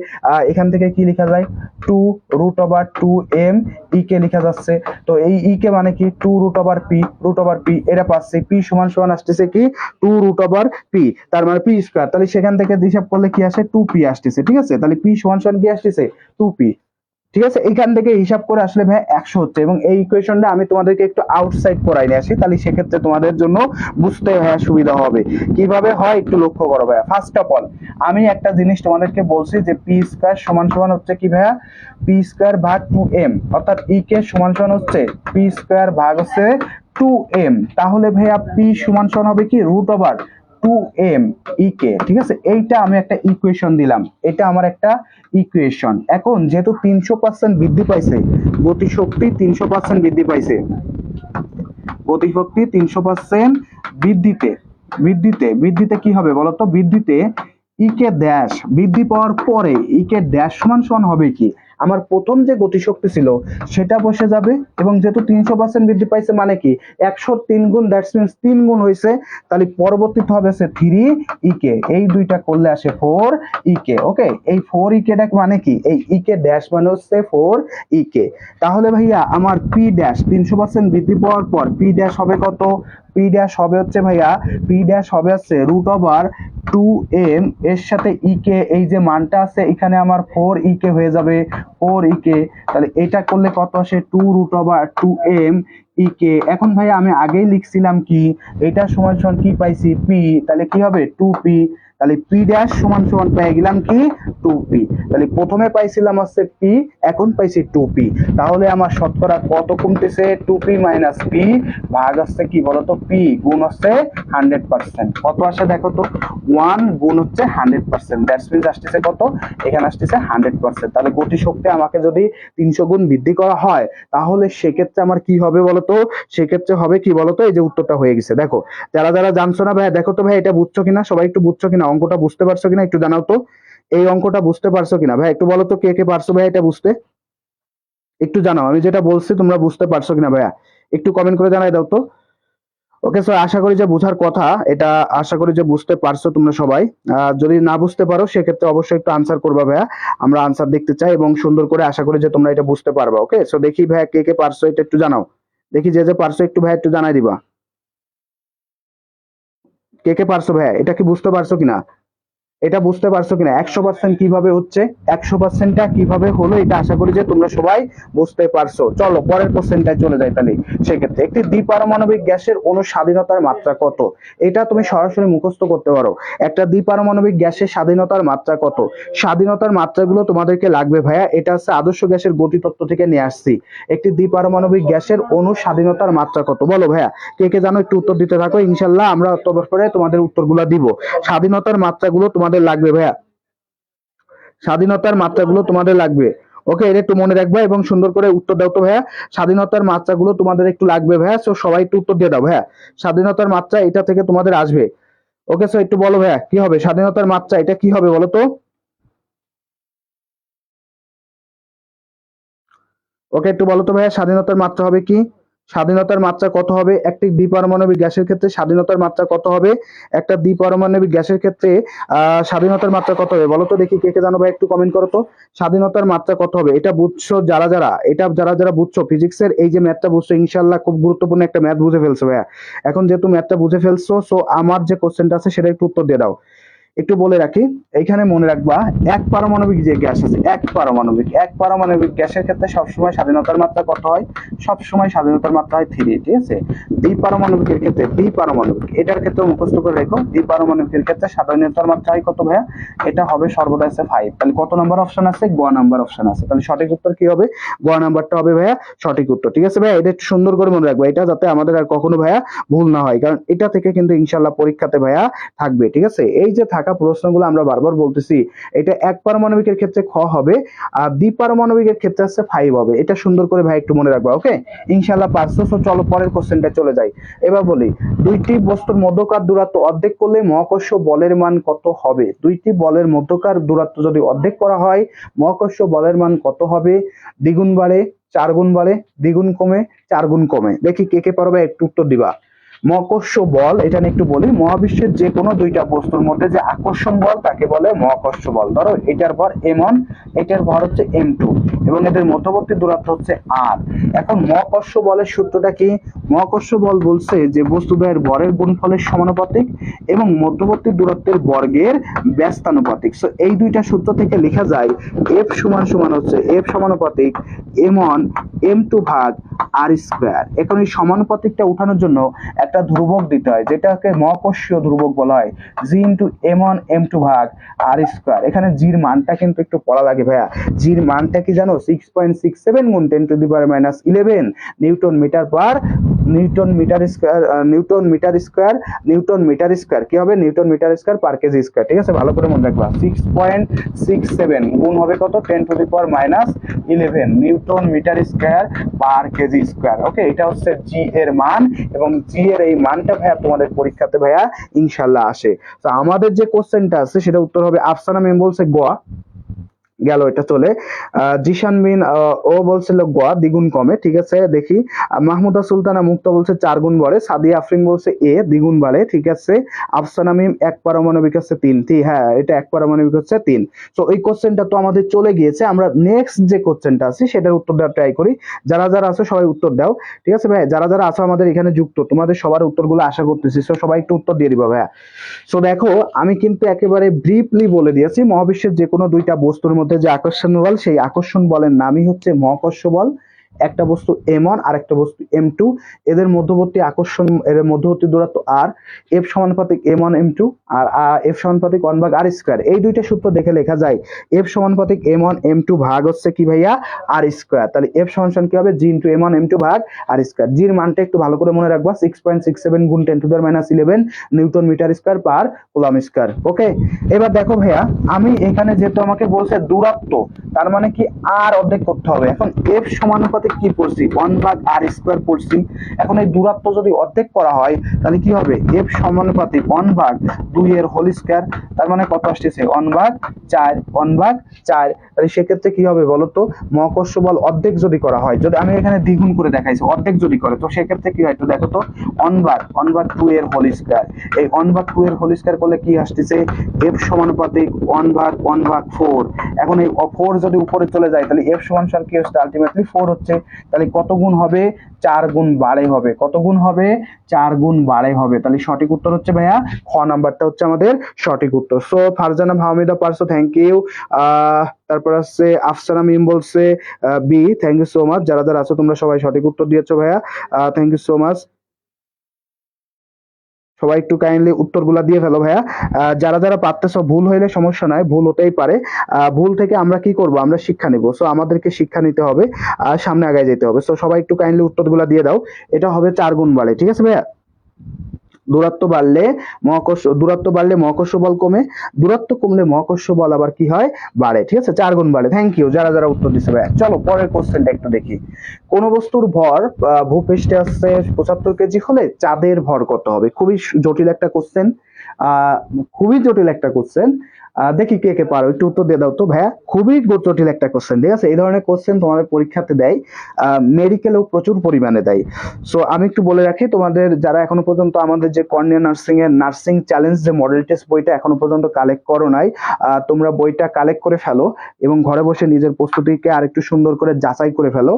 এখান থেকে কি লেখা যায় 2 রুট ওভার 2m ই কে লেখা যাচ্ছে। তো এই ই কে মানে কি 2 রুট ওভার পি, এটা পাচ্ছি পি সমান সমান আসতেছে কি 2 রুট ওভার পি, তার মানে পি স্কয়ার। তাহলে সেখান থেকে হিসাব করলে কি আসে 2p আসতেছে, ঠিক আছে। তাহলে পি সমান সমান কি আসতেছে 2p। ঠিক আছে, এইখান থেকে হিসাব করে আসলে ভাই 100 হচ্ছে, এবং এই ইকুয়েশনটা আমি তোমাদেরকে একটু আউটসাইড করাই নিয়ে আসি, তাহলে সেক্ষেত্রে তোমাদের জন্য বুঝতে ভাইয়া সুবিধা হবে। কিভাবে হয় একটু লক্ষ্য করো ভাইয়া। ফার্স্ট অফ অল আমি একটা জিনিস তোমাদেরকে বলছি যে পি স্কয়ার সমান সমান হচ্ছে কি ভাইয়া, পি স্কয়ার ভাগ 2m, অর্থাৎ ই কে সমান সমান হচ্ছে পি স্কয়ার ভাগ হচ্ছে 2m। তাহলে ভাইয়া পি সমান সমান হবে কি √2m ই কে। ঠিক আছে, এইটা আমি একটা ইকুয়েশন দিলাম, এটা আমার একটা ইকুয়েশন। এখন যেহেতু 300% বৃদ্ধি পাইছে, গতিশক্তি 300% বৃদ্ধি পাইছে, গতিশক্তি 300% বৃদ্ধিতে বৃদ্ধিতে বৃদ্ধিতে কি হবে বলতো, বৃদ্ধিতে ই কে ড্যাশ বৃদ্ধি পাওয়ার পরে ই কে ড্যাশ সমান সমান হবে কি, আমার প্রথম যে গতিশক্তি ছিল সেটা বসে যাবে, এবং যেহেতু 300% বৃদ্ধি পাইছে মানে কি 103 গুণ, দ্যাটস মিনস 3 গুণ হয়েছে, তাহলে পরবর্তীতে হবে সে 3 ই কে, এই দুইটা করলে আসে 4 ই কে। ওকে, এই 4 ই কে মানে কি, এই ই কে ড্যাশ মানে হচ্ছে 4 ই কে। তাহলে ভাইয়া আমার পি ড্যাশ 300% বৃদ্ধি পাওয়ার পর পি ড্যাশ হবে কত, পি ড্যাশ হবে হচ্ছে ভাইয়া, পি ড্যাশ হবে হচ্ছে √2m এর সাথে ই কে, এই যে মানটা আছে এখানে আমার 4 ই কে হয়ে যাবে, 4 ই কে। তাহলে এটা করলে কত আসে 2√2m ই কে। এখন ভাই আমি আগেই লিখছিলাম কি, এটা সমান সমান কি পাইছি পি, তাহলে কি হবে 2p। তাহলে পি ড্যাশ সমান সমান পেয়ে গেলাম কি 2p। তাহলে প্রথমে পাইছিলাম হচ্ছে পি, এখন পাইছি 2p। তাহলে আমার শতকরা কত কমতেছে, 2p মাইনাস পি ভাগ হচ্ছে কি বলতো পি গুণ হচ্ছে 100%। কত আসে দেখো তো, 1 গুণ হচ্ছে 100%, দ্যাটস মিনস আসতেছে কত, এখানে আসতেছে 100%। তাহলে গতিশক্তি আমাকে যদি 300 গুণ বৃদ্ধি করা হয়, তাহলে সেক্ষেত্রে আমার কি হবে বলতো, সেক্ষেত্রে হবে কি বলতো, এই যে উত্তরটা হয়ে গেছে। দেখো যারা যারা জানছো না ভাই, দেখো তো ভাই এটা বুঝছো কিনা, সবাই একটু বুঝছো কিনা, অঙ্কটা বুঝতে পারছো কিনা একটু জানাও তো, এই অঙ্কটা বুঝতে পারছো কিনা ভাই একটু বলো তো, কে কে পারছো ভাই এটা বুঝতে, একটু জানাও, আমি যেটা বলছি তোমরা বুঝতে পারছো কিনা ভাইয়া, একটু কমেন্ট করে জানাই দাও তো। ওকে স্যার, আশা করি যে বোঝার কথা এটা, আশা করি যে বুঝতে পারছো তোমরা সবাই। যদি না বুঝতে পারো সেক্ষেত্রে অবশ্যই একটু আনসার করবা ভাইয়া, আমরা আনসার দেখতে চাই, এবং সুন্দর করে আশা করি যে তোমরা এটা বুঝতে পারবা। ওকে, সো দেখি ভাইয়া কে কে পারছো এটা একটু জানাও, দেখি যে যে পারছো একটু ভাইয়া একটু জানাই দিবা, কে কে পারছো ভাইয়া, এটা কি বুঝতে পারছো কিনা, এটা বুঝতে পারছো কিনা, 100% কিভাবে হচ্ছে, 100%টা কিভাবে হলো, এটা আশা করি যে তোমরা সবাই বুঝতে পারছো। চলো পরের কোশ্চেনটায় চলে যাই। তাহলে সেক্ষেত্রে একটি দ্বিপারমাণবিক গ্যাসের অণু স্বাধীনতার মাত্রা কত, এটা তুমি সরাসরি মুখস্থ করতে পারো। একটা দ্বিপারমাণবিক গ্যাসের স্বাধীনতার মাত্রা কত, স্বাধীনতার মাত্রাগুলো তোমাদেরকে লাগবে ভাইয়া, এটা হচ্ছে আদর্শ গ্যাসের গতিতত্ত্ব থেকে নিয়ে আসছি। একটি দ্বিপারমাণবিক গ্যাসের অণু স্বাধীনতার মাত্রা কত বলো ভাইয়া, কে কে জানো একটু উত্তর দিতে থাকো, ইনশাল্লাহ আমরা অক্টোবর পরে তোমাদের উত্তরগুলো দিব। স্বাধীনতার মাত্রাগুলো তোমাদের লাগবে ভাইয়া, স্বাধীনতার মাত্রাগুলো তোমাদের লাগবে। ওকে, এটা একটু মনে রাখবা এবং সুন্দর করে উত্তর দাও তো ভাইয়া, স্বাধীনতার মাত্রাগুলো তোমাদের একটু লাগবে ভাইয়া, সো সবাই একটু উত্তর দিয়ে দাও ভাইয়া, স্বাধীনতার মাত্রা এটা থেকে তোমাদের আসবে। ওকে, সো একটু বলো ভাইয়া কি হবে স্বাধীনতার মাত্রা, এটা কি হবে বলো তো। ওকে, একটু বলো তো ভাইয়া স্বাধীনতার মাত্রা হবে কি, স্বাধীনতার মাত্রা কত হবে একটি দ্বিপারমাণবিক গ্যাসের ক্ষেত্রে, স্বাধীনতার মাত্রা কত হবে একটা দ্বিপারমাণবিক গ্যাসের ক্ষেত্রে, স্বাধীনতার মাত্রা কত হবে বলো তো, দেখি কে কে জানো ভাই একটু কমেন্ট করো তো, স্বাধীনতার মাত্রা কত হবে, এটা বুঝছো যারা যারা, এটা যারা যারা বুঝছো ফিজিক্সের এই যে ম্যাথটা বুঝছো, ইনশাল্লাহ খুব গুরুত্বপূর্ণ একটা ম্যাথ বুঝে ফেলছো ভাইয়া। এখন যেহেতু ম্যাথটা বুঝে ফেলছো, সো আমার যে কোশ্চেনটা আছে সেটা একটু উত্তর দিয়ে দাও। একটু বলে রাখি, এইখানে মনে রাখবা এক পারমাণবিক যে গ্যাস আছে, এক পারমাণবিক গ্যাসের ক্ষেত্রে সবসময় স্বাধীনতার মাত্রা কত হয়, সবসময় স্বাধীনতার মাত্রা হয় 3। ঠিক আছে, দ্বিপারমাণবিকের ক্ষেত্রে, দ্বিপারমাণবিক এটার ক্ষেত্রে মুখস্থ করে রেখো, দ্বিপারমাণবিকের ক্ষেত্রে স্বাধীনতার মাত্রা হয় কত ভাইয়া, এটা হবে সর্বদা আছে 5। তাহলে কত নাম্বার অপশন আছে, গ নাম্বার অপশন আছে, তাহলে সঠিক উত্তর কি হবে, গ নাম্বারটা হবে ভাইয়া সঠিক উত্তর। ঠিক আছে ভাইয়া, এটা একটু সুন্দর করে মনে রাখবা, এটা যাতে আমাদের আর কখনো ভাইয়া ভুল না হয়, কারণ এটা থেকে কিন্তু ইনশাল্লাহ পরীক্ষাতে ভাইয়া থাকবে। ঠিক আছে, এই যে থাকা প্রশ্নগুলো আমরা বারবার বলতেছি, এটা এক পারমাণবিকের ক্ষেত্রে খ হবে, আর দ্বিপারমাণবিকের ক্ষেত্রে হচ্ছে 5 হবে, এটা সুন্দর করে ভাই একটু মনে রাখবা। ওকে, ইনশাআল্লাহ পারছো। সো চলো পরের কোশ্চেনটা চলে যাই। এবার বলি, দুইটি বস্তুর মধ্যকার দূরত্ব অর্ধেক করলে মহাকর্ষ বলের মান কত হবে, দুইটি বলের মধ্যকার দূরত্ব যদি অর্ধেক করা হয় মহাকর্ষ বলের মান কত হবে, দ্বিগুণ বাড়ে, 4 গুণ বাড়ে, দ্বিগুণ কমে, 4 গুণ কমে, দেখি কে কে পারবে একটু উত্তর দিবা। মহাকর্ষ বল, এটা নিয়ে একটু বলি। মহাবিশ্বের যে কোনো দুইটা বস্তুর মধ্যে যে আকর্ষণ বল তাকে বলে মহাকর্ষ বল। ধরো এটার ভর m1, এটার ভর হচ্ছে m2 এবং এদের মধ্যবর্তী দূরত্ব হচ্ছে r। এখন মহাকর্ষ বলের সূত্রটা কি? মহাকর্ষ বল বলছে যে বস্তুদ্বয়ের ভরের গুণফলের সমানুপাতিক এবং মধ্যবর্তী দূরত্বের বর্গের ব্যস্তানুপাতিক। সো এই দুইটা সূত্র থেকে লেখা যায় F সমান সমান হচ্ছে F সমানুপাতিক m1 m2 ভাগ r স্কয়ার। এখন এই সমানুপাতিকটা উঠানোর জন্য একটা ধ্রুবক দিতে হয়, যেটাকে মহাকর্ষীয় ধ্রুবক বলা হয়, g ইন্টু m1 m2 ভাগ r স্কয়ার। এখানে g এর মানটা কিন্তু একটু পড়া লাগে ভাইয়া। g এর মানটা কি জানো? 6.67 গুণ 10 to the power minus 11 newton metre per newton metre square newton metre square newton metre square কি হবে? Newton metre square per KG square. ঠিক আছে, ভালো করে মনে রাখবা। 6.67 গুণ হবে কত? 10 to the power minus 11 newton metre square per KG square. Okay, এটা হচ্ছে জি এর মান এবং জি এর এই মানটা ভাইয়া তোমাদের পরীক্ষাতে ভাইয়া ইনশাআল্লাহ আসে। তো আমাদের যে কোশ্চেনটা আছে সেটা উত্তর হবে আফসানা মেম বলছে গ গেল, এটা চলে। জিশান বিন ও বলছিল গ দ্বিগুণ কমে। ঠিক আছে, দেখি। মাহমুদা সুলতানা মুক্তা বলছে 4 গুণ বাড়ে। সাদিয়া আফরিন বলছে এ দ্বিগুণ বাড়ে। ঠিক আছে, আফসানা মিম 1 পারমাণবিক হচ্ছে 3। হ্যাঁ, এটা 1 পারমাণবিক হচ্ছে 3। তো এই কোশ্চেনটা তো আমাদের চলে গিয়েছে। আমরা নেক্সট যে কোশ্চেনটা আছে সেটার উত্তর দেওয়ার ট্রাই করি। যারা যারা আছো সবাই উত্তর দাও। ঠিক আছে ভাই, যারা যারা আছো আমাদের এখানে যুক্ত, তোমাদের সবার উত্তরগুলো আশা করতেছি। সো সবাই একটু উত্তর দিয়ে দিবা ভাইয়া। সো দেখো, আমি কিন্তু একেবারে ব্রিফলি বলে দিয়েছি মহাবিশ্বের যে কোনো দুইটা বস্তুর মধ্যে যে আকর্ষণ বল, সেই আকর্ষণ বলের নামই হচ্ছে মহাকর্ষ বল। একটা বস্তু m1 আর একটা বস্তু m2, এদের মধ্যবর্তী আকর্ষণ, এদের মধ্যবর্তী দূরত্ব r। f সমানুপাতিক m1 m2 আর f সমানুপাতিক 1 ভাগ r স্কয়ার। এই দুইটা সূত্র দেখে লেখা যায় f সমানুপাতিক m1 m2 ভাগ হচ্ছে কি ভাইয়া? r square. তাহলে f সমান কি হবে? g ইনটু m1 m2 ভাগ r স্কয়ার। g এর মানটা একটু ভালো করে মনে রাখবা, 6.67 গুণ 10 to the minus 11 newton metre square per coulomb square. Okay, এবার দেখো ভাইয়া, আমি এখানে যেহেতু আমাকে বলছে দূরত্ব, তার মানে কি r অর্ধেক করতে হবে। এখন f সমানুপাতিক কি পড়ছি? 1 ভাগ r স্কয়ার পড়ছি। এখন এই দূরত্ব যদি অর্ধেক করা হয় তাহলে কি হবে? f সমানুপাতিক 1 ভাগ 2 এর হোল স্কয়ার। তার মানে কত আসছে? 1 ভাগ 4, 1 ভাগ 4। তাহলে সেক্ষেত্রে কি হবে বলো তো? মহাকর্ষ বল অর্ধেক যদি করা হয়, যদি আমি এখানে দ্বিগুণ করে দেখাইছি, অর্ধেক যদি করে, তো সেক্ষেত্রে কি হয় তো দেখো তো, 1 ভাগ 2 এর হোল স্কয়ার। এই 1 ভাগ 2 এর হোল স্কয়ার করলে কি আসছে? f সমানুপাতিক 1 ভাগ 4। এখন এই 4 যদি উপরে চলে যায় তাহলে f সমান কি হচ্ছে? আলটিমেটলি 4 হচ্ছে। তাহলে কত গুণ হবে? 4 গুণ বাড়ে হবে। কত গুণ হবে? 4 গুণ বাড়ে হবে। তাহলে সঠিক উত্তর হচ্ছে ভাইয়া খ নাম্বারটা হচ্ছে আমাদের সঠিক উত্তর। সো ফারজানা মাহমুদা পারসো, থ্যাংক ইউ। তারপর আছে আফসানা মিম বলছে B, thank you so much. যারা যারা আছো তোমরা সবাই সঠিক উত্তর দিয়েছো ভাইয়া, থ্যাংক ইউ সো মাচ। সবাই একটু কাইন্ডলি উত্তরগুলা দিয়ে ফেলো ভাইয়া। যারা যারা পারতেছো, ভুল হইলে সমস্যা নাই, ভুল হতেই পারে। ভুল থেকে আমরা কি করব? আমরা শিক্ষা নিব। সো আমাদেরকে শিক্ষা নিতে হবে, সামনে আগায় যেতে হবে। সো সবাই একটু কাইন্ডলি উত্তরগুলা দিয়ে দাও। এটা হবে 4 গুণ বাড়ে। ঠিক আছে ভাইয়া? দূরত্ব বাড়লে মহাকর্ষ বল কমে, দূরত্ব কমলে মহাকর্ষ বল আবার কি হয়? বাড়ে। ঠিক আছে, 4 গুণ বাড়ে। থ্যাংক ইউ যারা যারা উত্তর দিচ্ছে ভাইয়া। চলো পরের কোশ্চেনটা একটু দেখি। কোন বস্তুর ভর ভূপৃষ্ঠে আছে 75 কেজি হলে চাঁদের ভর কত হবে? খুবই জটিল একটা কোশ্চেন, খুবই জটিল একটা কোশ্চেন। দেখি কে কে পারো, একটু উত্তর দিয়ে দাও তো ভাইয়া। খুবই জটিল একটা কোশ্চেন। ঠিক আছে, এই ধরনের কোশ্চেন তোমাদের পরীক্ষাতে দেয়, মেডিকেলেও প্রচুর পরিমাণে দেয়। সো আমি একটু বলে রাখি, তোমাদের যারা এখনো পর্যন্ত আমাদের যে কর্নিয়া নার্সিং এর নার্সিং চ্যালেঞ্জ যে মডেল টেস্ট বইটা এখনো পর্যন্ত কালেক্ট করো নাই, তোমরা বইটা কালেক্ট করে ফেলো এবং ঘরে বসে নিজের প্রস্তুতিকে আরেকটু সুন্দর করে যাচাই করে ফেলো।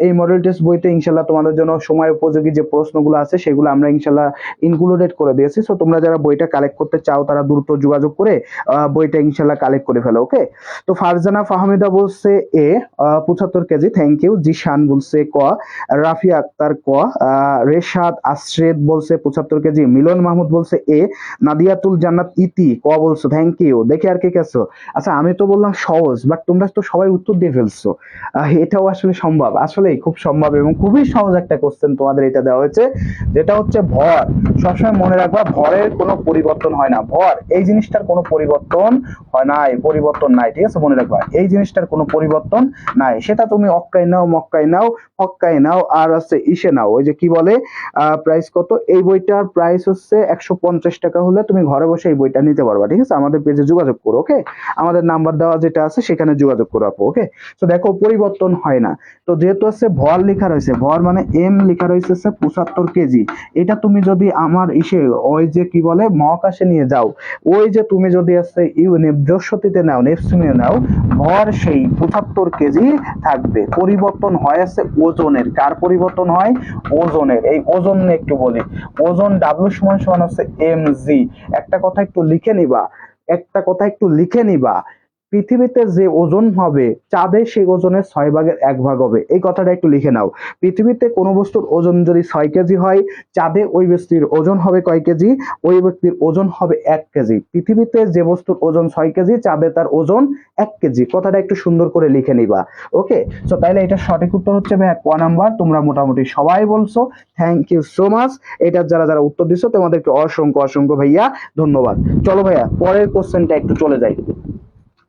এই মডেল টেস্ট বইতে ইনশাল্লাহ তোমাদের জন্য সময় উপযোগী যে প্রশ্নগুলো আছে সেগুলো আমরা ইনশাল্লাহ ইনক্লুডেড করে দিয়েছি। সো তোমরা যারা বইটা কালেক্ট করতে চাও তারা দ্রুত যোগাযোগ করে বইটা ইনশাল্লাহ কালেক্ট করে ফেলো। ওকে, তো ফারজানা ফাহমিদা বলছে এ 75 কেজি, থ্যাংক ইউ। জিশান বলছে ক, রাফি আক্তার ক, রেশাদ আশরেদ বলছে 75 কেজি, মিলন মাহমুদ বলছে এ, নাদিয়াতুল জান্নাত ইতি ক বলছো, থ্যাংক ইউ। দেখি আর কে কেছো। আচ্ছা, আমি তো বললাম সহজ, বাট তোমরা তো সবাই উত্তর দিয়ে ফেলছো। এটাও আসলে সম্ভব, আসলেই খুব সম্ভব এবং খুবই সহজ একটা কোশ্চেন তোমাদের এটা দেওয়া হয়েছে, যেটা হচ্ছে ভর। সবসময় মনে রাখবা, ভরের কোনো পরিবর্তন হয় না। ভর এই জিনিসটার কোনো পরিবর্তন পরিবর্তন হয় নাই, পরিবর্তন নাই, ঠিক আছে মনে রাখবা এই জিনিসটার কোনো পরিবর্তন নাই। সেটা তুমি অক্কায় নাও, মক্কায় নাও, হক্কায় নাও, আর আছে ইসে নাও, ওই যে কি বলে প্রাইস কত, এই বইটার প্রাইস হচ্ছে 150 টাকা হলে তুমি ঘরে বসে এই বইটা নিতে পারবা, ঠিক আছে। আমাদের পেজে যোগাযোগ করো, ওকে, আমাদের নাম্বার দেওয়া যেটা আছে সেখানে যোগাযোগ করো আপু, ওকে। তো দেখো পরিবর্তন হয় না, তো যেহেতু আছে ভর লেখা রয়েছে, ভর মানে এম লেখা রয়েছে 75 কেজি, এটা তুমি যদি আমার ইসে ওই যে কি বলে মহাকাশে নিয়ে যাও, ওই যে তুমি যদি আছে বৃহস্পতিতে নাও, নেপচুনে নাও, ভর সেই 75 কেজি থাকবে। পরিবর্তন হয় আছে ওজনের, কার পরিবর্তন হয়, ওজনের। এই ওজন নিয়ে একটু বলি, ওজন ডাব্লিউ সমান সমান হচ্ছে mg। একটা কথা একটু লিখে নিবা, একটা কথা একটু লিখে নিবা, পৃথিবীতে যে ওজন হবে চাঁদে সেই ওজনের 6/1 হবে, এই কথাটা একটু লিখে নাও। পৃথিবীতে কোনো বস্তুর ওজন যদি 6 কেজি হয়, চাঁদে ওই ব্যক্তির ওজন হবে কয় কেজি, ওই ব্যক্তির ওজন হবে 1 কেজি। পৃথিবীতে যে বস্তুর ওজন 6 কেজি, চাঁদে তার ওজন 1 কেজি, কথাটা একটু সুন্দর করে লিখে নিবা, ওকে। সো তাইলে এটা সঠিক উত্তর হচ্ছে ভাইয়া ক নাম্বার, তোমরা মোটামুটি সবাই বলছো, থ্যাংক ইউ সো মাচ। এটার যারা যারা উত্তর দিছো তোমাদেরকে অসংখ্য অসংখ্য ভাইয়া ধন্যবাদ। চলো ভাইয়া পরের কোশ্চেনটা একটু চলে যাই।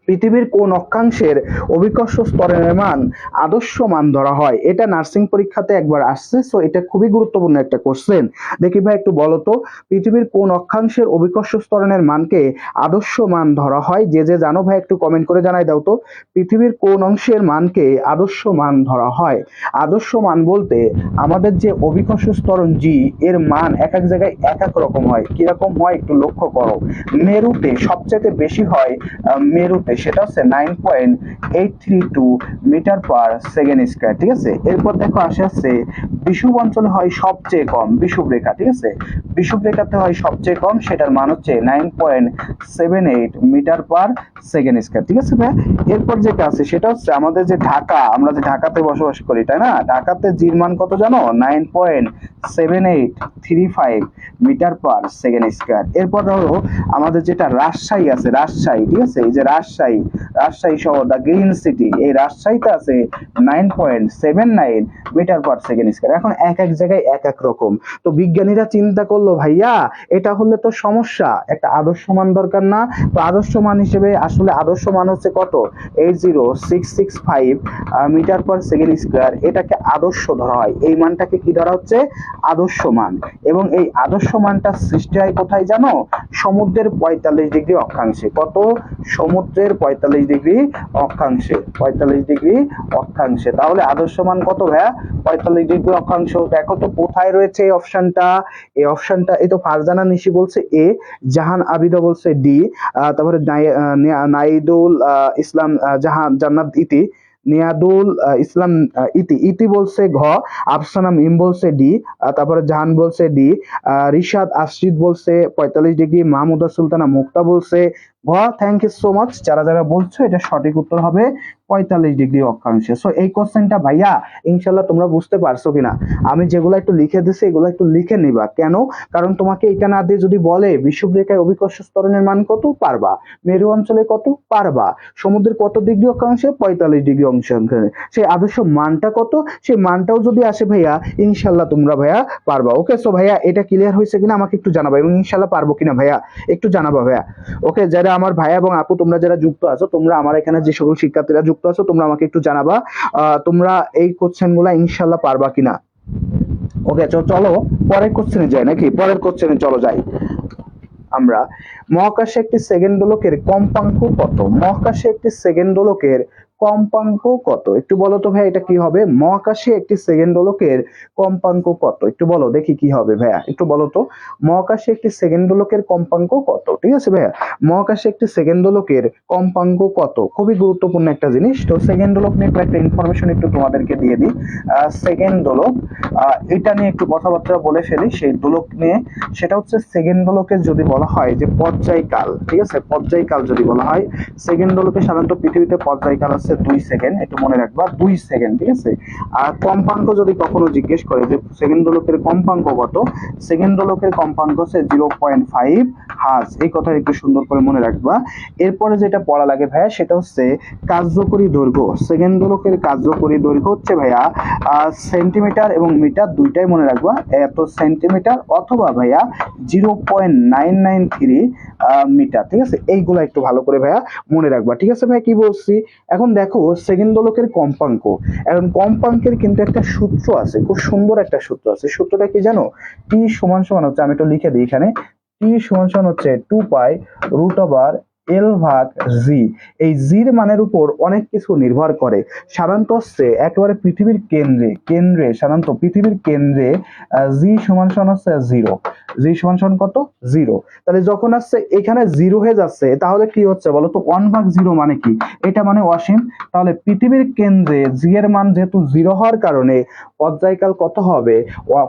পৃথিবীর কোন অক্ষাংশের অভিকর্ষ স্তরের মান আদর্শ মান ধরা হয়? এটা নার্সিং পরীক্ষাতে একবার আসছে, সো এটা খুবই গুরুত্বপূর্ণ একটা কোশ্চেন। দেখি ভাই একটু বলো তো, পৃথিবীর কোন অক্ষাংশের অভিকর্ষ স্তরণের মানকে আদর্শ মান ধরা হয়? যে যে জানো ভাই একটু কমেন্ট করে জানাই দাও তো, পৃথিবীর কোন অংশের মানকে আদর্শ মান ধরা হয়? আদর্শ মান বলতে আমাদের যে অভিকর্ষ স্তরণ জি এর মান এক এক জায়গায় এক এক রকম হয়। কিরকম হয় একটু লক্ষ্য করো। মেরুতে সবচেয়ে বেশি হয়, মেরুতে সেটা হচ্ছে 9.832 মিটার পার সেকেন্ড স্কয়ার, ঠিক আছে। এরপর দেখো আসছে বিষুব অঞ্চলে হয় সবচেয়ে কম, বিষুব রেখা, ঠিক আছে, বিষুব রেখাতে হয় সবচেয়ে কম, সেটার মান হচ্ছে 9.78 মিটার পার সেকেন্ড স্কয়ার, ঠিক আছে ভাই। এরপর যেটা আছে সেটা হচ্ছে আমাদের যে ঢাকা, আমরা যে ঢাকাতে বসবাস করি তাই না, ঢাকাতে জির মান কত জানো, 9.7835 মিটার পার সেকেন্ড স্কয়ার। এরপর ধরো আমাদের যেটা রাজশাহী আছে, রাজশাহী, ঠিক আছে, এই যে রাজশাহী, রাজশাহী শহর দা গ্রিন সিটি, এই রাজশাহীতে আছে 9.79 মিটার পার সেকেন্ড স্কয়ার। এখন এক এক জায়গায় এক এক রকম, তো বিজ্ঞানীরা চিন্তা করলো ভাইয়া এটা হলে তো সমস্যা, একটা আদর্শ মান দরকার না? তো আদর্শ মান হিসেবে আসলে আদর্শ মান হচ্ছে কত, 80665 মিটার পার সেকেন্ড স্কয়ার, এটাকে আদর্শ ধরা হয়। এই মানটাকে কি ধরা হচ্ছে, আদর্শ মান। এবং এই আদর্শ মানটা সৃষ্টি হয় কোথায় জানো, সমুদ্রের 45 ডিগ্রি অক্ষাংশে। কত, সমুদ্রের 45 ডিগ্রি অক্ষাংশে, 45 ডিগ্রি অক্ষাংশে। তাহলে আদর্শ মান কত ভাইয়া, 45 ডিগ্রি অক্ষাংশ। দেখো তো কোথায় রয়েছে এই অপশনটা, এই অপশনটা এই তো ফারজানা নিশি বলছে এ, জাহান আবিদা বলছে ডি, তারপরে নাইদুল ইসলাম জাহান জান্নাত ইতি, নিয়াদুল ইসলাম ইতি, ইতি বলছে ঘ, আফসানা মিম বলছে ডি, তারপরে জাহান বলছে ডি, রিশাদ আশরিদ বলছে 45 ডিগ্রি, মাহমুদা সুলতানা মুক্তা বলছে ঘ। থ্যাংক ইউ সো মাচ, যারা যারা বলছো এটা সঠিক উত্তর হবে 45 ডিগ্রি অক্ষাংশে। সো এই কোশ্চেনটা ভাইয়া ইনশাল্লাহ তোমরা বুঝতে পারছো কিনা, আমি যেগুলো একটু লিখে দিছি এগুলো একটু লিখে নিবা, কেন, কারণ তোমাকে এটা না দিয়ে যদি বলে বিষুবরেখায় অভিকর্ষ স্তরণের মান কত, পারবা, মেরু অঞ্চলে কত, পারবা, সমুদ্রের কত ডিগ্রি অক্ষাংশে, 45 ডিগ্রি অক্ষাংশে, সেই আদর্শ মানটা কত, সেই মানটাও যদি আসে ভাইয়া ইনশাল্লাহ তোমরা ভাইয়া পারবা। ওকে, সো ভাইয়া এটা ক্লিয়ার হয়েছে কিনা আমাকে একটু জানাবা, এবং ইনশাল্লাহ পারবো কিনা ভাইয়া একটু জানাবা ভাইয়া। ওকে, যারা আমার ভাইয়া এবং আপু তোমরা যারা যুক্ত আছো, তোমরা আমার এখানে যে সকল শিক্ষার্থীরা যুক্ত আছো তোমরা আমাকে একটু জানাবা তোমরা এই কোশ্চেন গুলা ইনশাল্লাহ পারবা কিনা। ওকে, চলো পরের কোশ্চেনে যাই নাকি, পরের কোশ্চেনে চলো যাই আমরা। মহাকাশে একটি সেকেন্ড দোলকের কম্পাঙ্ক কত? মহাকাশে একটি সেকেন্ড দোলকের কম্পাঙ্ক কত? একটু বলো তো ভাই এটা কি হবে, মহাকাশে একটি সেকেন্ড দোলকের কম্পাঙ্ক কত? একটু বলো দেখি কি হবে ভাইয়া, একটু বলো তো, মহাকাশে একটি সেকেন্ড দোলকের কম্পাঙ্ক কত? ঠিক আছে ভাইয়া, মহাকাশে একটি সেকেন্ড দোলকের কম্পাঙ্ক কত, খুবই গুরুত্বপূর্ণ একটা জিনিস। তো সেকেন্ড দোলক নিয়ে একটা ইনফরমেশন একটু তোমাদেরকে দিয়ে দিই। সেকেন্ড দোলক, এটা নিয়ে একটু কথাবার্তা বলে ফেলি সেই দোলক নিয়ে। সেটা হচ্ছে সেকেন্ড দোলকের যদি বলা হয় যে পর্যায়কাল, ঠিক আছে, পর্যায়কাল যদি বলা হয়, সেকেন্ড দোলকে সাধারণত পৃথিবীতে পর্যায়কাল আছে হচ্ছে 2 সেকেন্ড, একটু মনে রাখবা 2 সেকেন্ড, ঠিক আছে। আর কম্পাঙ্ক যদি কখনো জিজ্ঞেস করে যে সেকেন্ড দোলকের কম্পাঙ্ক কত, সেকেন্ড দোলকের কম্পাঙ্ক হচ্ছে 0.5 হার্জ, এই কথা একটু সুন্দর করে মনে রাখবা। এরপরে যেটা পড়া লাগে ভাইয়া সেটা হচ্ছে কার্যকরী দৈর্ঘ্য। সেকেন্ড দোলকের কার্যকরী দৈর্ঘ্য হচ্ছে ভাইয়া সেন্টিমিটার এবং মিটার দুইটাই মনে রাখবা, এত সেন্টিমিটার অথবা ভাইয়া 0.993 মিটার, ঠিক আছে। এইগুলো একটু ভালো করে ভাইয়া মনে রাখবা, ঠিক আছে ভাই। কি বলছি এখন দেখো সেকেন্ড দোলকের কম্পাঙ্ক, এখন কম্পাঙ্কের কিন্তু একটা সূত্র আছে, খুব সুন্দর একটা সূত্র আছে। সূত্রটা কি জানো? টি সমান সমান হচ্ছে, আমি একটু লিখে দিই এখানে, টি সমান সমান হচ্ছে 2π√L/জি। এই জির মানের উপর অনেক কিছু নির্ভর করে। সাধারণত হচ্ছে একেবারে পৃথিবীর কেন্দ্রে কেন্দ্রে সাধারণত পৃথিবীর কেন্দ্রে জি সমান সমান হচ্ছে 0। জি সমান সমান কত? 0। তাহলে যখন আসছে এখানে 0 হয়ে যাচ্ছে তাহলে কি হচ্ছে বলো তো? 1/0 মানে কি? এটা মানে অসীম। তাহলে পৃথিবীর কেন্দ্রে জি এর মান যেহেতু 0 হওয়ার কারণে পর্যায়কাল কত হবে?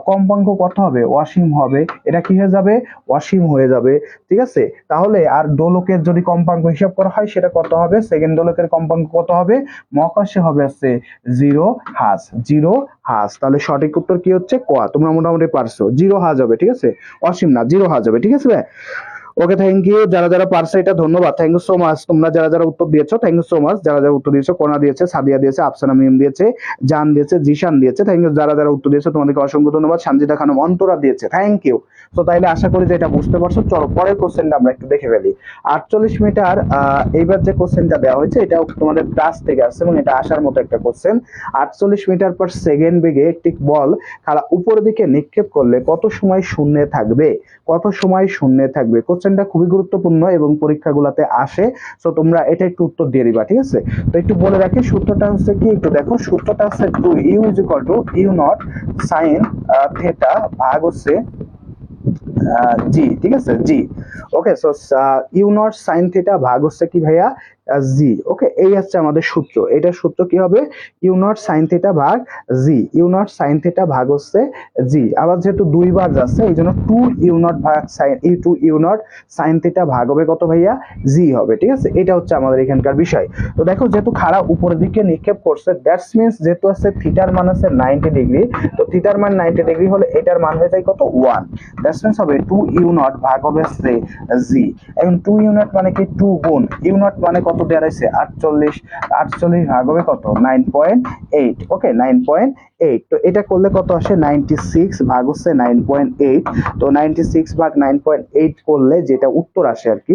কম্পাঙ্ক কত হবে? অসীম হবে। এটা কি হয়ে যাবে? অসীম হয়ে যাবে, ঠিক আছে। তাহলে আর দোলকের যদি কম্পাঙ্ক হিসাব করা হয় সেটা কত হবে? সেকেন্ড দোলকের কম্পাঙ্ক কত হবে? মহাকর্ষে হবে হচ্ছে 0 হার্জ, 0 হার্জ। তাহলে সঠিক উত্তর কি হচ্ছে? ক। তোমরা মোটামুটি পারছো, 0 হার্জ হবে, ঠিক আছে। অসীম না, 0 হার্জ হবে, ঠিক আছে ভাই। ওকে, থ্যাংক ইউ যারা যারা পারছে, এটা ধন্যবাদ, থ্যাংক ইউ সো মাচ। তোমরা যারা যারা উত্তর দিয়েছো থ্যাংক ইউ সো মাচ। যারা যারা উত্তর দিয়েছো, কোনা দিয়েছে, সাদিয়া দিয়েছে, আফসানা মিম দিয়েছে, জান দিয়েছে, জিশান দিয়েছে, থ্যাংক ইউ। যারা যারা উত্তর দিয়েছো তোমাদেরকে অসংখ্য ধন্যবাদ। সঞ্জিতা খানম অন্তরা দিয়েছে, থ্যাংক ইউ। তো তাইলে আশা করি যে এটা বুঝতে পারছো। চলো পরের কোশ্চেনটা আমরা একটু দেখে ফেলি। 48 মিটার, এইবার যে কোশ্চেনটা দেওয়া হয়েছে এটা তোমাদের ক্লাস থেকে আসছে এবং এটা আসার মতো একটা কোশ্চেন। 48 মিটার পার সেকেন্ড বেগে একটি বল খেলা উপরের দিকে নিক্ষেপ করলে কত সময় শূন্যে থাকবে? কত সময় শূন্যে থাকবে? কোশ্চেনটা খুবই গুরুত্বপূর্ণ এবং পরীক্ষাগুলোতে আসে। সো তোমরা এটা একটু উত্তর দিয়ে দিবা, ঠিক আছে। তো একটু বলে রাখি সূত্রটা হচ্ছে কি, একটু দেখো। সূত্রটা হচ্ছে 2u = u not sine theta ভাগ হচ্ছে জি, ঠিক আছে, জি। Okay, so u naught sine theta ভাগ হচ্ছে কি ভাইয়া? জি। ওকে, এই হচ্ছে আমাদের সূত্র। এটার সূত্র কি হবে? ইউ নট সাইন থিটা ভাগ জি। ইউ নট সাইন থিটা ভাগ হচ্ছে জি। আবার যেহেতু দুইবার যাচ্ছে এই জন্য 2u নট ভাগ sine u naught sine theta ভাগ হবে কত ভাইয়া? জি হবে, ঠিক আছে। এটা হচ্ছে আমাদের এখানকার বিষয়। তো দেখো যেহেতু খাড়া উপরের দিকে নিক্ষেপ করছে, দ্যাটস মিন্স যেহেতু আছে থিটার মান আছে 90 ডিগ্রি, তো থিটার মান 90 ডিগ্রি হলে এটার মান হয়ে যায় কত? 1। দ্যাটস মিন্স হবে 2u নট ভাগ হবে জি। এখন 2u নট মানে কি? 2 গুণ ইউ নট মানে কত দেয়া রয়েছে? 48। 48 ভাগ হবে কত? 9.8। ওকে, 9.8। তো এটা করলে কত আসে? 96 ভাগ হচ্ছে 9.8। তো 96 ভাগ 9.8 করলে যেটা উত্তর আসে আর কি,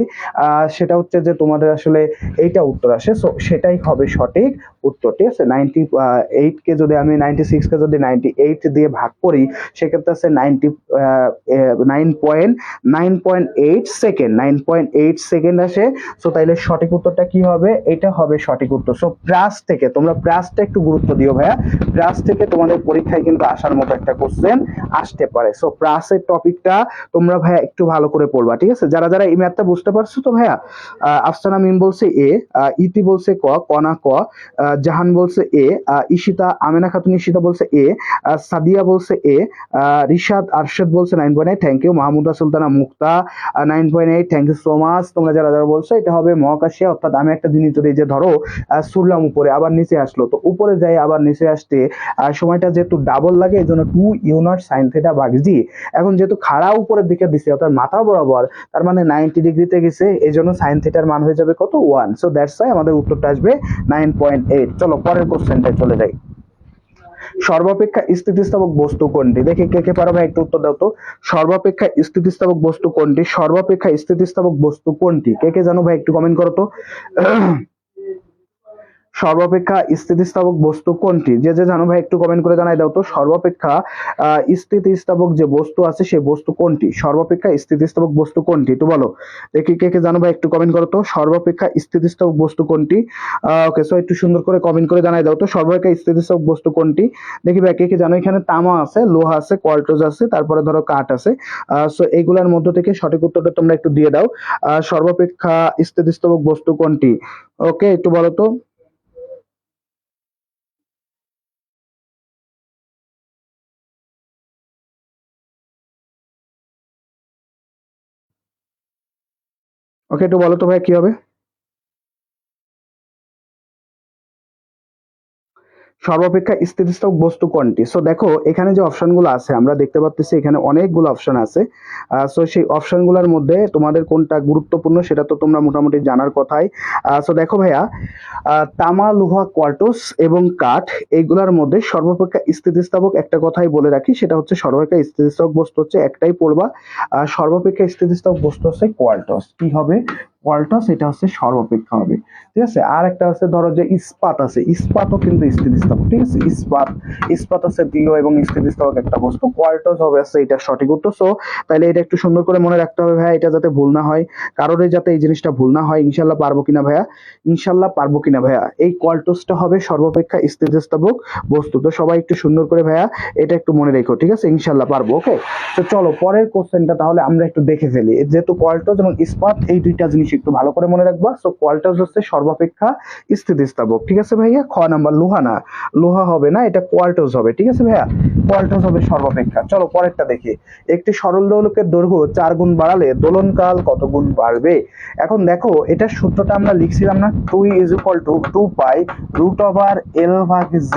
সেটা হচ্ছে যে তোমাদের আসলে এইটা উত্তর আসে। সো সেটাই হবে সঠিক উত্তর, ঠিক আছে। 98 কে যদি আমি 96 কে যদি 98 দিয়ে ভাগ করি সেক্ষেত্রে আছে 9.8 সেকেন্ড, 9.8 সেকেন্ড আসে। সো তাইলে সঠিক উত্তরটা কি হবে? এটা হবে সঠিক উত্তর। সো প্রাস থেকে তোমরা প্রাসটা একটু গুরুত্ব দিও ভাইয়া। প্রাস থেকে তোমাদের পরীক্ষায় কিন্তু আসার মতো একটা কোশ্চেন আসতে পারে। সো প্রাসের টপিকটা তোমরা ভাইয়া একটু ভালো করে পড়বা, ঠিক আছে। যারা যারা এই ম্যাথটা বুঝতে পারছো তো ভাইয়া, আফসানা মিম বলছে এ, ইতি বলছে ক, কনা ক, জাহান বলছে এ, ঈশিতা আমেনা খাতুন ঈশিতা বলছে এ, সাদিয়া বলছে এ, রিশাদ আরশাদ বলছে 9.8, thank you. Mahmuda Sultana Mukta 9.8, thank you so much. তোমরা যারা যারা বলছো এটা হবে মহাকাশে, অর্থাৎ আমি একটা জিনিস যদি যে ধরো ছুড়লাম উপরে আবার নিচে আসলো, তো উপরে যাই আবার নিচে আসতে সময়টা যেহেতু ডাবল লাগে এই জন্য 2u নট সাইন থিটা ভাগ জি। এখন যেহেতু খাড়া উপরের দিকে দিছে অর্থাৎ মাথা বরাবর, তার মানে 90 ডিগ্রিতে গেছে, এই জন্য সাইন থিটার মান হয়ে যাবে কত? 1। সো দ্যাটস ওয়াই আমাদের উত্তরটা আসবে 9.8। চলো পরের কোশ্চেনটায় চলে যাই। সর্বাপেক্ষা স্থিতিস্থাপক বস্তু কোনটি? দেখি কে কে পারো ভাই, একটু উত্তর দাও তো। সর্বাপেক্ষা স্থিতিস্থাপক বস্তু কোনটি? সর্বাপেক্ষা স্থিতিস্থাপক বস্তু কোনটি? কে কে জানো ভাই, একটু কমেন্ট করো তো। সর্বাপেক্ষা স্থিতিস্থাপক বস্তু কোনটি? যে যে জানো ভাই একটু কমেন্ট করে জানাই দাও তো। সর্বাপেক্ষা স্থিতিস্থাপক যে বস্তু আছে সেই বস্তু কোনটি? সর্বাপেক্ষা স্থিতিস্থাপক বস্তু কোনটি একটু বলো। দেখি কে কে জানো ভাই, একটু কমেন্ট করো তো। সর্বাপেক্ষা স্থিতিস্থাপক বস্তু কোনটি? ওকে, সো একটু সুন্দর করে কমেন্ট করে জানাই দাও তো সর্বাপেক্ষা স্থিতিস্থাপক বস্তু কোনটি। দেখি ভাই কে কে জানো। এখানে তামা আছে, লোহা আছে, কোয়ার্টজ আছে, তারপরে ধরো কাঠ আছে। সো এইগুলোর মধ্য থেকে সঠিক উত্তরটা তোমরা একটু দিয়ে দাও। সর্বাপেক্ষা স্থিতিস্থাপক বস্তু কোনটি? ওকে, একটু বলো তো। ওকে, একটু বলো তো ভাই কি হবে। সর্বাপেক্ষা স্থিতিস্থাপক বস্তু কোনটি? সো দেখো এখানে যে অপশনগুলো আছে আমরা দেখতে পাচ্ছি এখানে অনেকগুলো অপশন আছে। সো সেই অপশনগুলোর মধ্যে তোমাদের কোনটা গুরুত্বপূর্ণ সেটা তো তোমরা মোটামুটি জানার কথাই। সো দেখো ভাইয়া, তামা, লোহা, কোয়ার্টজ এবং কাঠ, এইগুলোর মধ্যে সর্বাপেক্ষা স্থিতিস্থাপক একটা কথাই বলে রাখি, সেটা হচ্ছে সর্বাপেক্ষা স্থিতিস্থাপক বস্তু হচ্ছে একটাই পড়বা। সর্বাপেক্ষা স্থিতিস্থাপক বস্তু হচ্ছে কোয়ার্টজ। কি হবে? কোয়ার্টজ, এটা হচ্ছে সর্বাপেক্ষা হবে। ঠিক আছে। আর একটা আছে ধরো যে ইস্পাত আছে, ইস্পাতও কিন্তু স্থিতিস্থাপক। ঠিক আছে, ইস্পাত, ইস্পাত আছে দৃঢ় এবং স্থিতিস্থাপক একটা বস্তু। কোয়ার্টজ হবে আছে এটা সঠিক উত্তর। সো তাহলে এটা একটু সুন্দর করে মনে রাখতে হবে ভাইয়া, এটা যাতে ভুল না হয়, কারোরই যাতে এই জিনিসটা ভুল না হয়। ইনশাল্লাহ পারবো কিনা ভাইয়া? ইনশাল্লাহ পারবো কিনা ভাইয়া? এই কোয়ার্টজটা হবে সর্বাপেক্ষা স্থিতিস্থাপক বস্তু। তো সবাই একটু সুন্দর করে ভাইয়া এটা একটু মনে রেখো। ঠিক আছে, ইনশাল্লাহ পারবো। ওকে, তো চলো পরের কোশ্চেনটা তাহলে আমরা একটু দেখে ফেলি। যেহেতু কোয়ার্টজ এবং ইস্পাত এই দুইটা জিনিস একটু ভালো করে মনে রাখবা। সো কোয়ার্টজ হচ্ছে সর্বাপেক্ষা স্থিতিস্থাপক। ঠিক আছে ভাইয়া। খ নাম্বার, লোহা না, লোহা হবে না, এটা কোয়ার্টজ হবে। ঠিক আছে ভাইয়া, কোয়ার্টজ হবে সর্বাপেক্ষা। চলো পরেরটা দেখি। একটি সরল দোলকের দৈর্ঘ্য 4 গুণ বাড়ালে দোলনকাল কত গুণ বাড়বে? এখন দেখো এটার সূত্রটা আমরা লিখছিলাম না, 2 = 2 পাই √L ভাগ g।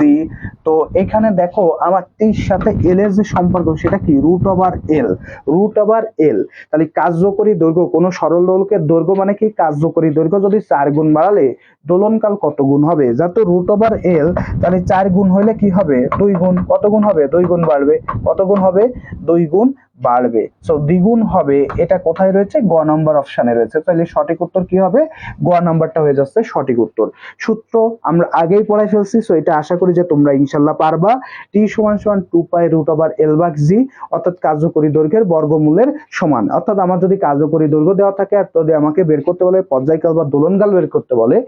তো এখানে দেখো আমার টির সাথে এল এর যে সম্পর্ক সেটা কি? √L, √L। তাহলে কার্যকরী দৈর্ঘ্য, কোন সরল দোলকের দৈর্ঘ্য মানে কি? কার্যকরী দৈর্ঘ্য যদি 4 গুণ বাড়ালে দোলনকাল কত গুণ হবে? যাতে √L, তাহলে 4 গুণ হইলে কি হবে? 2 গুণ। কত গুণ হবে? 2 গুণ বাড়বে। কত গুণ হবে? 2 গুণ বাড়বে। সো দ্বিগুণ হবে, এটা কোথায় রয়েছে? গ নাম্বার অপশনে রয়েছে। তাহলে সঠিক উত্তর কি হবে? গ নাম্বারটা হয়ে যাচ্ছে সঠিক উত্তর। সূত্র আমরা আগেই পড়াই ফেলছি, সো এটা আশা করি যে তোমরা ইনশাল্লাহ পারবা। টি = 2 পাই √L ভাগ g, অর্থাৎ কার্যকরী দৈর্ঘ্যের বর্গমূলের সমান। অর্থাৎ আমার যদি কার্যকরী দৈর্ঘ্য দেওয়া থাকে আর যদি আমাকে বের করতে বলে পর্যায়কাল বা দোলনকাল বের করতে বলে,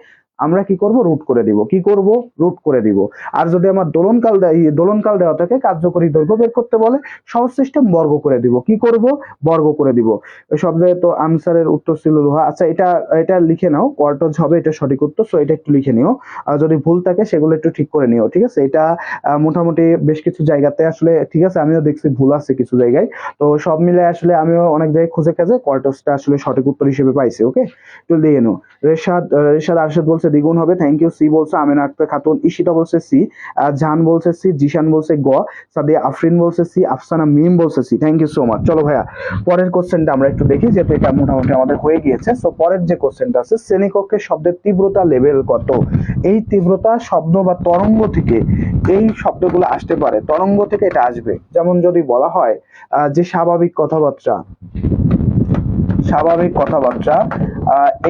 আমরা কি করব? রুট করে দিব। কি করব? রুট করে দিব। আর যদি আমার দোলনকাল দেওয়া থাকে, কার্যকরী দৈর্ঘ্য বের করতে বলে, সহজ সিস্টেম বর্গ করে দিব। কি করব? বর্গ করে দিব। সব জায়গায় তো আনসারের উত্তর ছিল লোহা। আচ্ছা, এটা এটা লিখে নাও, কোয়ার্টজ হবে এটা সঠিক উত্তর। সো এটা একটু লিখে নিও, আর যদি ভুল থাকে সেগুলো একটু ঠিক করে নিও। ঠিক আছে, এটা মোটামুটি বেশ কিছু জায়গাতে আসলে, ঠিক আছে, আমিও দেখছি ভুল আছে কিছু জায়গায়। তো সব মিলে আসলে আমিও অনেক জায়গায় খুঁজে খুঁজে কোয়ার্টজটা আসলে সঠিক উত্তর হিসেবে পাইছি। ওকে, একটু দিয়ে নাও। রেশাদ আরশাদ বলছে দ্বিগুণ হবে, থ্যাংক ইউ। সি বলছে আমিনা আক্তার খাতুন। ঈশিতা বলছে সি। জান বলছে সি। জিশান বলছে গ। সাদিয়া আফরিন বলছে সি। আফসানা মিম বলছে C. Thank you so much. চলো ভাইয়া পরের কোশ্চেনটা আমরা একটু দেখি, যেহেতু এটা মোটামুটি আমাদের হয়ে গিয়েছে। সো পরের যে কোশ্চেনটা আছে, শ্রেণীকক্ষের শব্দের তীব্রতা লেভেল কত? এই তীব্রতা শব্দ বা তরঙ্গ থেকে এই শব্দগুলো আসতে পারে, তরঙ্গ থেকে এটা আসবে। যেমন যদি বলা হয় যে স্বাভাবিক কথাবার্তা, স্বাভাবিক কথাবার্তা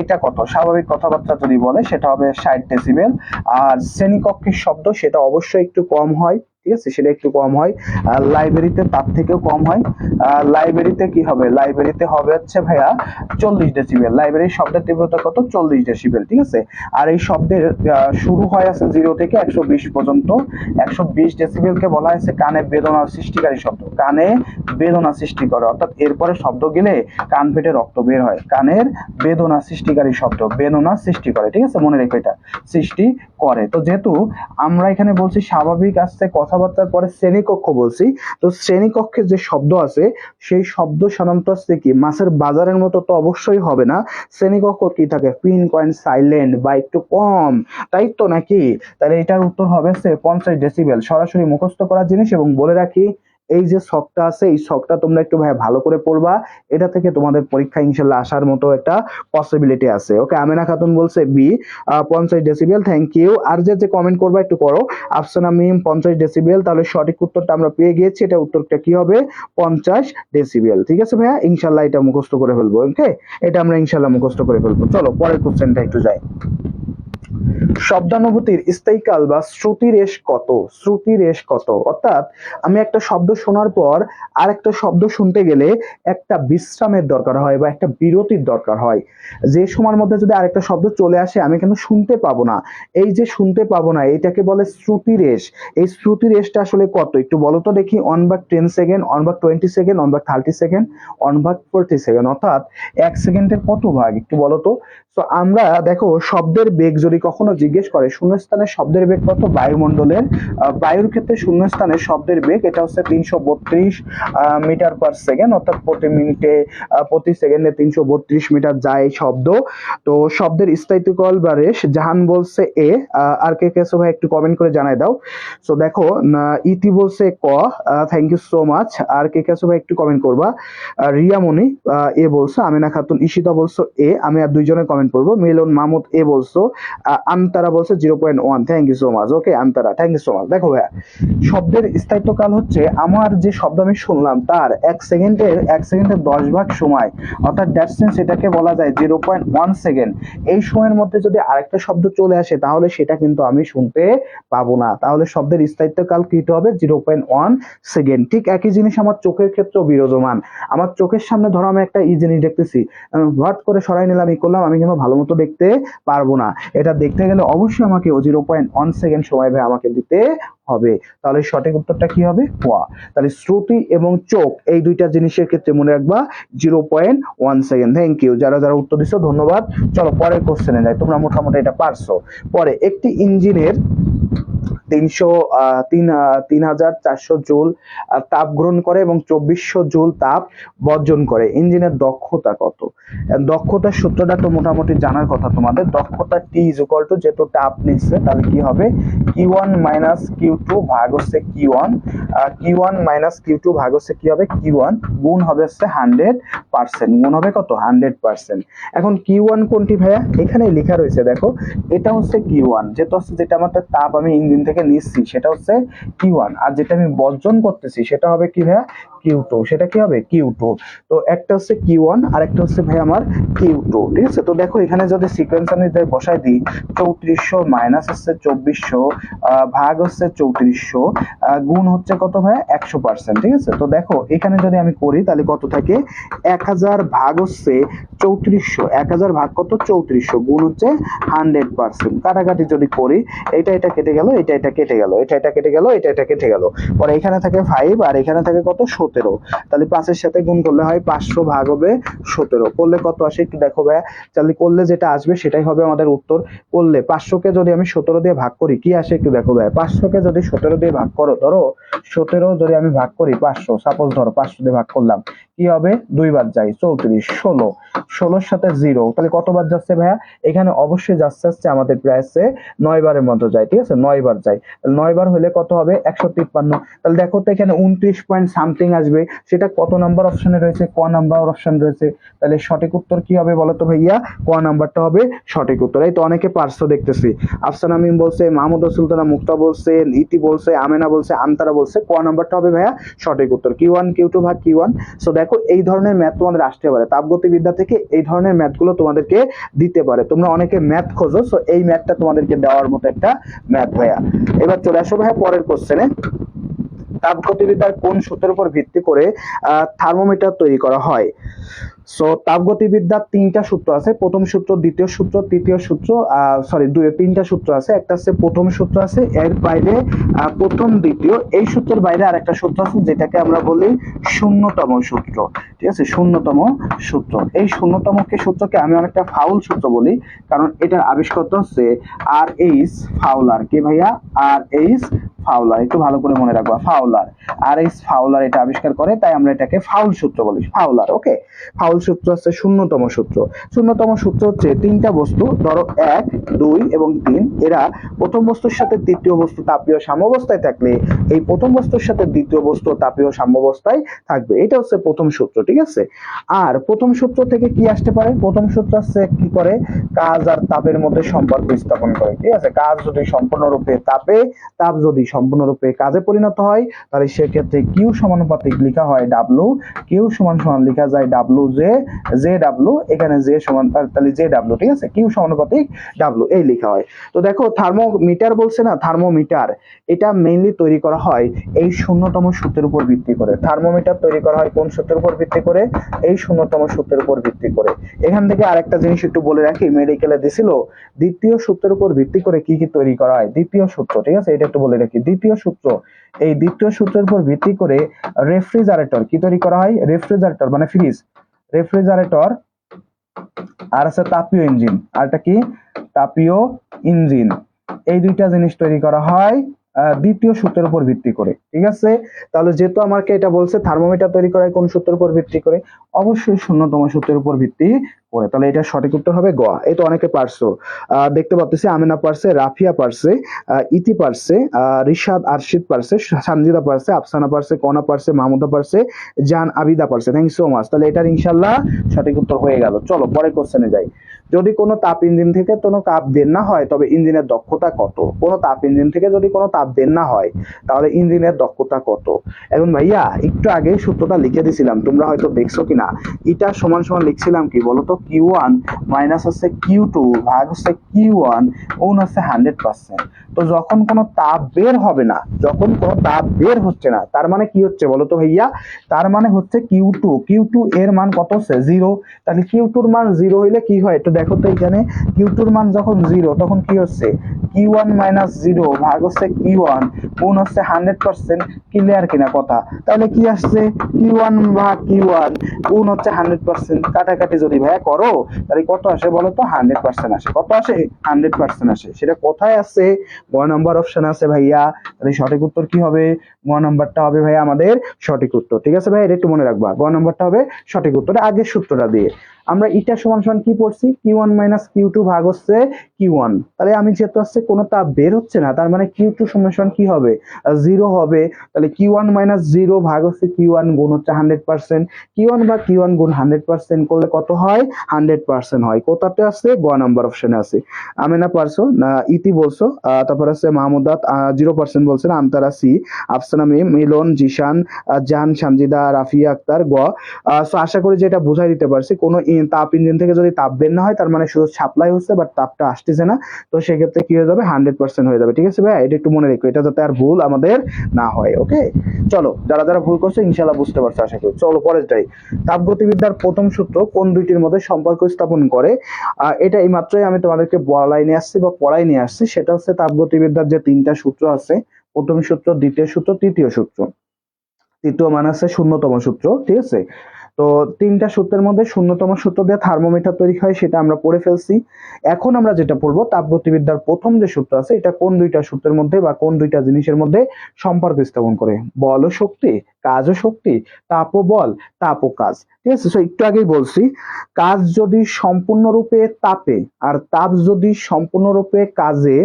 এটা কত? স্বাভাবিক কথাবার্তা যদি বলে সেটা হবে 60 ডেসিবেল। আর শ্রেণীকক্ষের শব্দ সেটা অবশ্যই একটু কম হয়। ঠিক আছে, সেটা একটু কম হয়। লাইব্রেরিতে তার থেকেও কম হয়। লাইব্রেরিতে কি হবে? লাইব্রেরিতে হবে হচ্ছে ভাইয়া 40 ডেসিবেল। লাইব্রেরির শব্দের তীব্রতা কত? 40 ডেসিবেল। ঠিক আছে, আর এই শব্দের শুরু হয় আছে 0 থেকে 120 পর্যন্ত। 120 ডেসিবেলকে বলা হয়েছে কানে বেদনার সৃষ্টিকারী শব্দ। কানে বেদনা সৃষ্টি করে, অর্থাৎ এরপরে শব্দ গেলে কান ফেটে রক্ত বের হয়। কানের বেদনা সৃষ্টিকারী শব্দ, বেদনা সৃষ্টি করে। ঠিক আছে, মনে রেখো এটা, সৃষ্টি করে। তো যেহেতু আমরা এখানে বলছি স্বাভাবিক আসছে কথাবার্তার পরে শ্রেণীকক্ষ বলছি, তো শ্রেণীকক্ষের যে শব্দ আছে সেই শব্দ সাধারণত আসছে কি? মাছের বাজারের মতো তো অবশ্যই হবে না। শ্রেণীকক্ষ কি থাকে? পিন পয়েন্ট, সাইলেন্ট বা একটু কম, তাই তো নাকি? তাহলে এটার উত্তর হবে 50 ডেসিবেল। সরাসরি মুখস্থ করার জিনিস। এবং বলে রাখি, এই যে শখটা আছে এই শখটা তোমরা একটু ভাই ভালো করে পড়বা, এটা থেকে তোমাদের পরীক্ষা ইনশাল্লাহ আসার মতো একটা পসিবিলিটি আছে। ওকে, আমেনা খাতুন বলছে বি, 50 ডেসিবেল। Thank you. আর যে কমেন্ট করবা একটু করো। আফসানা মিম 50 ডেসিবেল। তাহলে সঠিক উত্তরটা আমরা পেয়ে গিয়েছি। এটা উত্তরটা কি হবে? 50 ডেসিবেল। ঠিক আছে ভাইয়া, ইনশাল্লাহ এটা মুখস্থ করে ফেলবো। ওকে, এটা আমরা ইনশাল্লাহ মুখস্থ করে ফেলবো। চলো পরের কোশ্চেনটা একটু যাই। শব্দানুভূতির স্থায়ীকাল বা শ্রুতিরেশ কত? শ্রুতিরেশ কত? অর্থাৎ আমি একটা শব্দ শোনার পর আরেকটা শব্দ শুনতে গেলে একটা বিশ্রামের দরকার হয় বা একটা বিরতির দরকার হয়। যে সময়ের মধ্যে যদি আরেকটা শব্দ চলে আসে আমি কিন্তু শুনতে পাবো না। এই যে শুনতে পাবো না, এটাকে বলে শ্রুতিরেশ। এই শ্রুতিরেশটা আসলে কত একটু বলো তো দেখি। 1/10 সেকেন্ড, 1/20 সেকেন্ড, 1/30 সেকেন্ড, 1/40 সেকেন্ড, অর্থাৎ 1 সেকেন্ডের কত ভাগ একটু বলো তো। তো আমরা দেখো শব্দের বেগ যদি কখনো জিজ্ঞেস করে শূন্যস্থানের শব্দের বেগ কত বায়ুমণ্ডলের, বায়ুর ক্ষেত্রে শূন্যস্থানের শব্দের বেগ এটা হচ্ছে 332 মিটার পার সেকেন্ড, অর্থাৎ প্রতি মিনিটে প্রতি সেকেন্ডে 332 মিটার যায় শব্দ। তো শব্দের স্থায়িত্বকাল বা রেশ জাহান বলছে এ, আর কে কেসো ভাই একটু কমেন্ট করে জানাই দাও। সো দেখো ইতি বলছে ক, থ্যাংক ইউ সো মাচ। আর কে কেসো ভাই একটু কমেন্ট করবা। রিয়ামণি এ বলছো, আমিনা খাতুন ঈশিতা বলছো এ, আমি আর দুইজনে কমেন্ট করবো। মিলন মাহমুদ এ বলছো, আন্তারা বলছে 0.1, thank you so much. Okay Antara, thank you so much. দেখো ভাইয়া, শব্দের স্থায়িত্বকাল হচ্ছে আমার যে শব্দ আমি শুনলাম তার 1 সেকেন্ডের 10 ভাগ সময়, অর্থাৎ দ্যাটস মিনস এটাকে বলা যায় 0.1 সেকেন্ড। এই সময়ের মধ্যে যদি আরেকটা শব্দ চলে আসে তাহলে সেটা কিন্তু আমি শুনতে পাবো না, তাহলে শব্দের স্থায়িত্বকাল কি হবে 0.1 সেকেন্ড। ঠিক একই জিনিস আমার চোখের ক্ষেত্রেও বিরাজমান। আমার চোখের সামনে ধরো আমি একটা জিনিস দেখতেছি, হট করে সরাই নিলাম, ই করলাম, আমি কিন্তু ভালো মতো দেখতে পারবো না। এটা দেখতে গেলে অবশ্যই আমাকে 0.1 সেকেন্ড সময় আমাকে দিতে হবে। তাহলে সঠিক উত্তরটা কি হবে? ওয়া। তাহলে শ্রুতি এবং চোখ এই দুইটা জিনিসের ক্ষেত্রে মনে রাখবা 0.1 সেকেন্ড। থ্যাংক ইউ যারা যারা উত্তর দিছো, ধন্যবাদ। চলো পরের কোশ্চেনে যাই, তোমরা মোটামুটি এটা পারছো। পরে একটি ইঞ্জিনের 3,400 জুল তাপ গ্রহণ করে এবং 2400 জুল তাপ বর্জন করে, ইঞ্জিনের দক্ষতা কত? দক্ষতার সূত্রটা তো মোটামুটি জানার কথা তোমাদের। দক্ষতা টি ইজ ইকুয়াল টু, যেহেতু তাপ নিচ্ছে তাহলে কি হবে Q1 মাইনাস Q2 ভাগ হচ্ছে Q1, Q1 মাইনাস Q2 ভাগ হচ্ছে কি হবে Q1, গুণ হবে হচ্ছে 100%, গুণ হবে কত 100%। এখন Q1 কোনটি ভাইয়া? এখানে লেখা রয়েছে দেখো, এটা হচ্ছে Q1, যেটা হচ্ছে যেটা আমাদের তাপ আমি ইঞ্জিন থেকে নিচ্ছি সেটা হচ্ছে Q1, আর যেটা আমি বর্জন করতেছি সেটা হবে কি ভাইয়া Q2, সেটা কি হবে Q2। তো একটা হচ্ছে Q1 আর একটা হচ্ছে ভাই আমার Q2, ঠিক আছে। তো দেখো এখানে যদি সিকোয়েন্স আমি বসাই দিই, 3400 মাইনাস হচ্ছে 2400 ভাগ হচ্ছে 3400 গুণ হচ্ছে কত ভাই 100%, ঠিক আছে। তো দেখো এখানে যদি আমি করি তাহলে কত থাকে 1000 ভাগ হচ্ছে 3400, 1000 ভাগ কত 3400 গুণ হচ্ছে 100%। কাটাকাটি যদি করি এটা এটা কেটে গেল, এটা এটা কেটে গেল, এটা এটা কেটে গেল, এটা এটা কেটে গেল, পরে এখানে থাকে 5 আর এখানে থাকে কত 17। তাহলে 5 এর সাথে গুণ করলে হয় 500 ভাগ হবে 17, করলে কত আসে একটু দেখো ভাই। তাহলে করলে যেটা আসবে সেটাই হবে আমাদের উত্তর। করলে 500 কে যদি আমি 17 দিয়ে ভাগ করি কি আসে একটু দেখো ভাই। 500 কে যদি 17 দিয়ে ভাগ করো, ধরো 17 যদি আমি ভাগ করি 500, সাপোজ ধরো 500 দিয়ে ভাগ করলাম, কি হবে 2 বার যায় 34, 16, 16 সাথে 0, তাহলে কতবার যাচ্ছে ভাইয়া? এখানে অবশ্যই যাচ্ছে আমাদের প্রায় 9 বারের মতো যায়, ঠিক আছে 9 বার যায়। 9 বার হলে কত হবে 153। তাহলে দেখো তো এখানে 29 পয়েন্ট সামথিং আসবে, সেটা কত নাম্বার অপশনে রয়েছে? ক নাম্বার অপশন রয়েছে। তাহলে সঠিক উত্তর কি হবে বলো তো ভাইয়া? ক নাম্বারটা হবে সঠিক উত্তর। এই তো অনেকে পারছো দেখতেছি, আফসানা মিম বলছে, মাহমুদ সুলতানা মুক্তা বলছে, ইতি বলছে, আমেনা বলছে, আন্তারা বলছে ক নাম্বারটা হবে ভাইয়া সঠিক উত্তর, Q1 Q2 ভাগ Q1। সো দেখো এই ধরনের ম্যাথ তোমাদের আসতে পারে, তাপগতিবিদ্যা থেকে এই ধরনের ম্যাথগুলো তোমাদেরকে দিতে পারে। তোমরা অনেকে ম্যাথ খোঁজো, সো এই ম্যাথটা তোমাদেরকে দেওয়ার মতো একটা ম্যাথ ভাইয়া। এবার চলে আসো ভাইয়া পরের কোশ্চেনে। তাপগতিবিদ্যার কোন সূত্রের উপর ভিত্তি করে থার্মোমিটার তৈরি করা হয়? সো তাপগতিবিদ্যার 3টা সূত্র আছে, প্রথম সূত্র, দ্বিতীয় সূত্র, তৃতীয় সূত্র, সরি 3টা সূত্র আছে। একটা হচ্ছে প্রথম সূত্র আছে, এর বাইরে প্রথম দ্বিতীয় এই সূত্রের বাইরে আরেকটা সূত্র আছে যেটাকে আমরা বলি শূন্যতম সূত্র, ঠিক আছে শূন্যতম সূত্র। এই সূত্রকে আমি অনেকটা ফাউল সূত্র বলি, কারণ এটার আবিষ্কর্তা হচ্ছে R.H. ফাউলার। কে ভাইয়া? R.H. ফাউলার, একটু ভালো করে মনে রাখবা, ফাউলার, R.H. ফাউলার এটা আবিষ্কার করে, তাই আমরা এটাকে ফাউল সূত্র বলি, ফাউলার। ওকে, ফাউল সূত্র হচ্ছে শূন্যতম সূত্র। শূন্যতম সূত্র হচ্ছে 3টা বস্তু, ধরো 1, 2 এবং 3, এরা প্রথম বস্তুর সাথে তৃতীয় বস্তু তাপীয় সাম্যাবস্থায় থাকলে এই প্রথম বস্তুর সাথে দ্বিতীয় বস্তু তাপীয় সাম্যাবস্থায় থাকবে, এটা হচ্ছে প্রথম সূত্র, ঠিক আছে। আর প্রথম সূত্র থেকে কি আসতে পারে? প্রথম সূত্র হচ্ছে কি করে, কাজ আর তাপের মধ্যে সম্পর্ক স্থাপন করে, ঠিক আছে। কাজ যদি সম্পূর্ণরূপে তাপে, তাপ যদি সম্পূর্ণরূপে কাজে পরিণত হয় তাহলে সেক্ষেত্রে কিউ সমানুপাতিক লেখা হয় ডাব্লু, কিউ সমান সমান লেখা যায় ডাব্লু জে ডাব্লু, এখানে জে সমান তাহলে জে ডাব্লু, ঠিক আছে, কিউ সমানুপাতিক ডাব্লু এই লেখা হয়। তো দেখো থার্মোমিটার বলছে না, থার্মোমিটার এটা মেইনলি তৈরি করা হয় এই শূন্যতম সূত্রের উপর ভিত্তি করে। থার্মোমিটার তৈরি করা হয় কোন সূত্রের উপর ভিত্তি করে? এই শূন্যতম সূত্রের উপর ভিত্তি করে। এখান থেকে আরেকটা জিনিস একটু বলে রাখি, মেডিকেলে দিছিল দ্বিতীয় সূত্রের উপর ভিত্তি করে কি কি তৈরি করা হয়। দ্বিতীয় সূত্র, ঠিক আছে, এটা একটু বলে রাখি, দ্বিতীয় সূত্র, এই দ্বিতীয় সূত্রের উপর ভিত্তি করে রেফ্রিজারেটর কি তৈরি করা হয়? রেফ্রিজারেটর মানে ফ্রিজ, রেফ্রিজারেটর আর আছে তাপীয় ইঞ্জিন, আর এটা কি তাপীয় ইঞ্জিন। এই দুইটা জিনিস তৈরি করা হয় দ্বিতীয় সূত্রের উপর ভিত্তি করে, ঠিক আছে। তাহলে যেহেতু আমাকে এটা বলছে থার্মোমিটার তৈরি করা হয় কোন সূত্রের উপর ভিত্তি করে, অবশ্যই শূন্যতম সূত্রের উপর ভিত্তি করে। তাহলে এটা সঠিক উত্তর হবে গ। এই তো অনেকে পারছো, দেখতে পাচ্ছি আমিনা পারছে, রাফিয়া পারছে, ইতি পারছে, রিশাদ আরশিদ পারছে, সানজিদা পারছে, আফসানা পারছে, কনা পারছে, মাহমুদা পারছে, জান আবিদা পারছে। Thank you so much. তাহলে এটার ইনশাল্লাহ সঠিক উত্তর হয়ে গেল। চলো পরের কোশ্চেনে যাই। যদি কোনো তাপ ইঞ্জিন থেকে কোনো তাপ বের না হয় তবে ইঞ্জিনের দক্ষতা কত? কোনো তাপ ইঞ্জিন থেকে যদি কোনো তাপ বের না হয় তাহলে ইঞ্জিনের দক্ষতা কত? এখন ভাইয়া একটু আগে সূত্রটা লিখে দিছিলাম, তোমরা হয়তো দেখছো কিনা। এটা সমান সমান লিখছিলাম কি বলতো, Q1 মাইনাস হচ্ছে Q2 ভাগ হচ্ছে Q1 গুণ হচ্ছে 100%। তো যখন কোনো তাপ বের হবে না, যখন কোনো তাপ বের হচ্ছে না, তার মানে কি হচ্ছে বলতো ভাইয়া? তার মানে হচ্ছে Q2 এর মান কত হচ্ছে 0। তাহলে Q2 এর মান 0 হইলে কি হয় একটু দেখো তো। এখানে Q2 এর মান যখন 0 তখন কি হচ্ছে Q1 মাইনাস 0 ভাগ হচ্ছে Q1 গুণ হচ্ছে 100%। ক্লিয়ার কিনা কথা? তাহলে কি আসছে Q1 ভাগ Q1 গুণ হচ্ছে 100%। কাটাকাটি যদি ভাইয়া করো তাহলে কত আসে বলো তো? 100% আসে। কত আসে? 100% আসে। সেটা কোথায় আছে? গ নাম্বার অপশন আছে ভাইয়া। তাহলে সঠিক উত্তর কি হবে? গ নাম্বারটা হবে ভাইয়া আমাদের সঠিক উত্তর। ঠিক আছে ভাই, এটা একটু মনে রাখবা, গ নাম্বারটা হবে সঠিক উত্তর। আগের সূত্রটা দিয়ে আমরা ইটা সমান সমান কি পড়ছি? Q1 মাইনাস Q2 ভাগ হচ্ছে Q1। তাহলে আমি যেহেতু আসছে কোনো তাপ বের হচ্ছে না, তার মানে Q2 সমান সমান কি হবে? 0 হবে। তাহলে Q1 মাইনাস 0 ভাগ হচ্ছে Q1 গুণ হচ্ছে 100%। Q1 বা Q1 গুণ 100% করলে কত হয়? 100% হয়। কোথাতে আছে? গ নাম্বার অপশনে আছে। আমেনা পারছো না, ইতি বলছো, তারপর আছে মাহমুদাত 0% বলছেন, আমতারা সি, আফসানা মিম, মিলন, জিশান, জাহান, সানজিদা, রাফিয়া আক্তার গ। সো আশা করি যে এটা বুঝাই দিতে পারছি। কোনো তাপ ইঞ্জিন থেকে যদি তাপ বের না হয় তার মানে শুধু সাপ্লাই হচ্ছে বাট তাপটা আসতেছে না। তো সেক্ষেত্রে কি হয়ে যাবে? 100% হয়ে যাবে। ঠিক আছে ভাই, এটা একটু মনে রেখো, এটা যাতে আর ভুল আমাদের না হয়। ওকে, চলো যারা যারা ভুল করছে ইনশাল্লাহ বুঝতে পারছো আশা করি। চলো পরে যাই। তাপগতিবিদ্যার প্রথম সূত্র কোন দুইটির মধ্যে সম্পর্ক স্থাপন করে? এটা এই মাত্রই আমি তোমাদেরকে বলাই নিয়ে আসছি বা পড়াই নিয়ে আসছি। সেটা হচ্ছে তাপগতিবিদ্যার যে তিনটা সূত্র আছে, প্রথম সূত্র, দ্বিতীয় সূত্র, তৃতীয় সূত্র। তৃতীয় মান আছে শূন্যতম সূত্র। ঠিক আছে, তো তিনটা সূত্রের মধ্যে শূন্যতম সূত্র দিয়ে থার্মোমিটার তৈরি হয় সেটা আমরা পড়ে ফেলছি। এখন আমরা যেটা পড়বো, তাপগতিবিদ্যার প্রথম যে সূত্র আছে এটা কোন দুইটা সূত্রের মধ্যে বা কোন দুইটা জিনিসের মধ্যে সম্পর্ক স্থাপন করে? বল ও শক্তি, কাজ ও শক্তি, তাপ ও বল, তাপ ও কাজ। ঠিক আছে, একটু আগেই বলছি, কাজ যদি সম্পূর্ণরূপে তাপে আর তাপ যদি সম্পূর্ণরূপে কাজে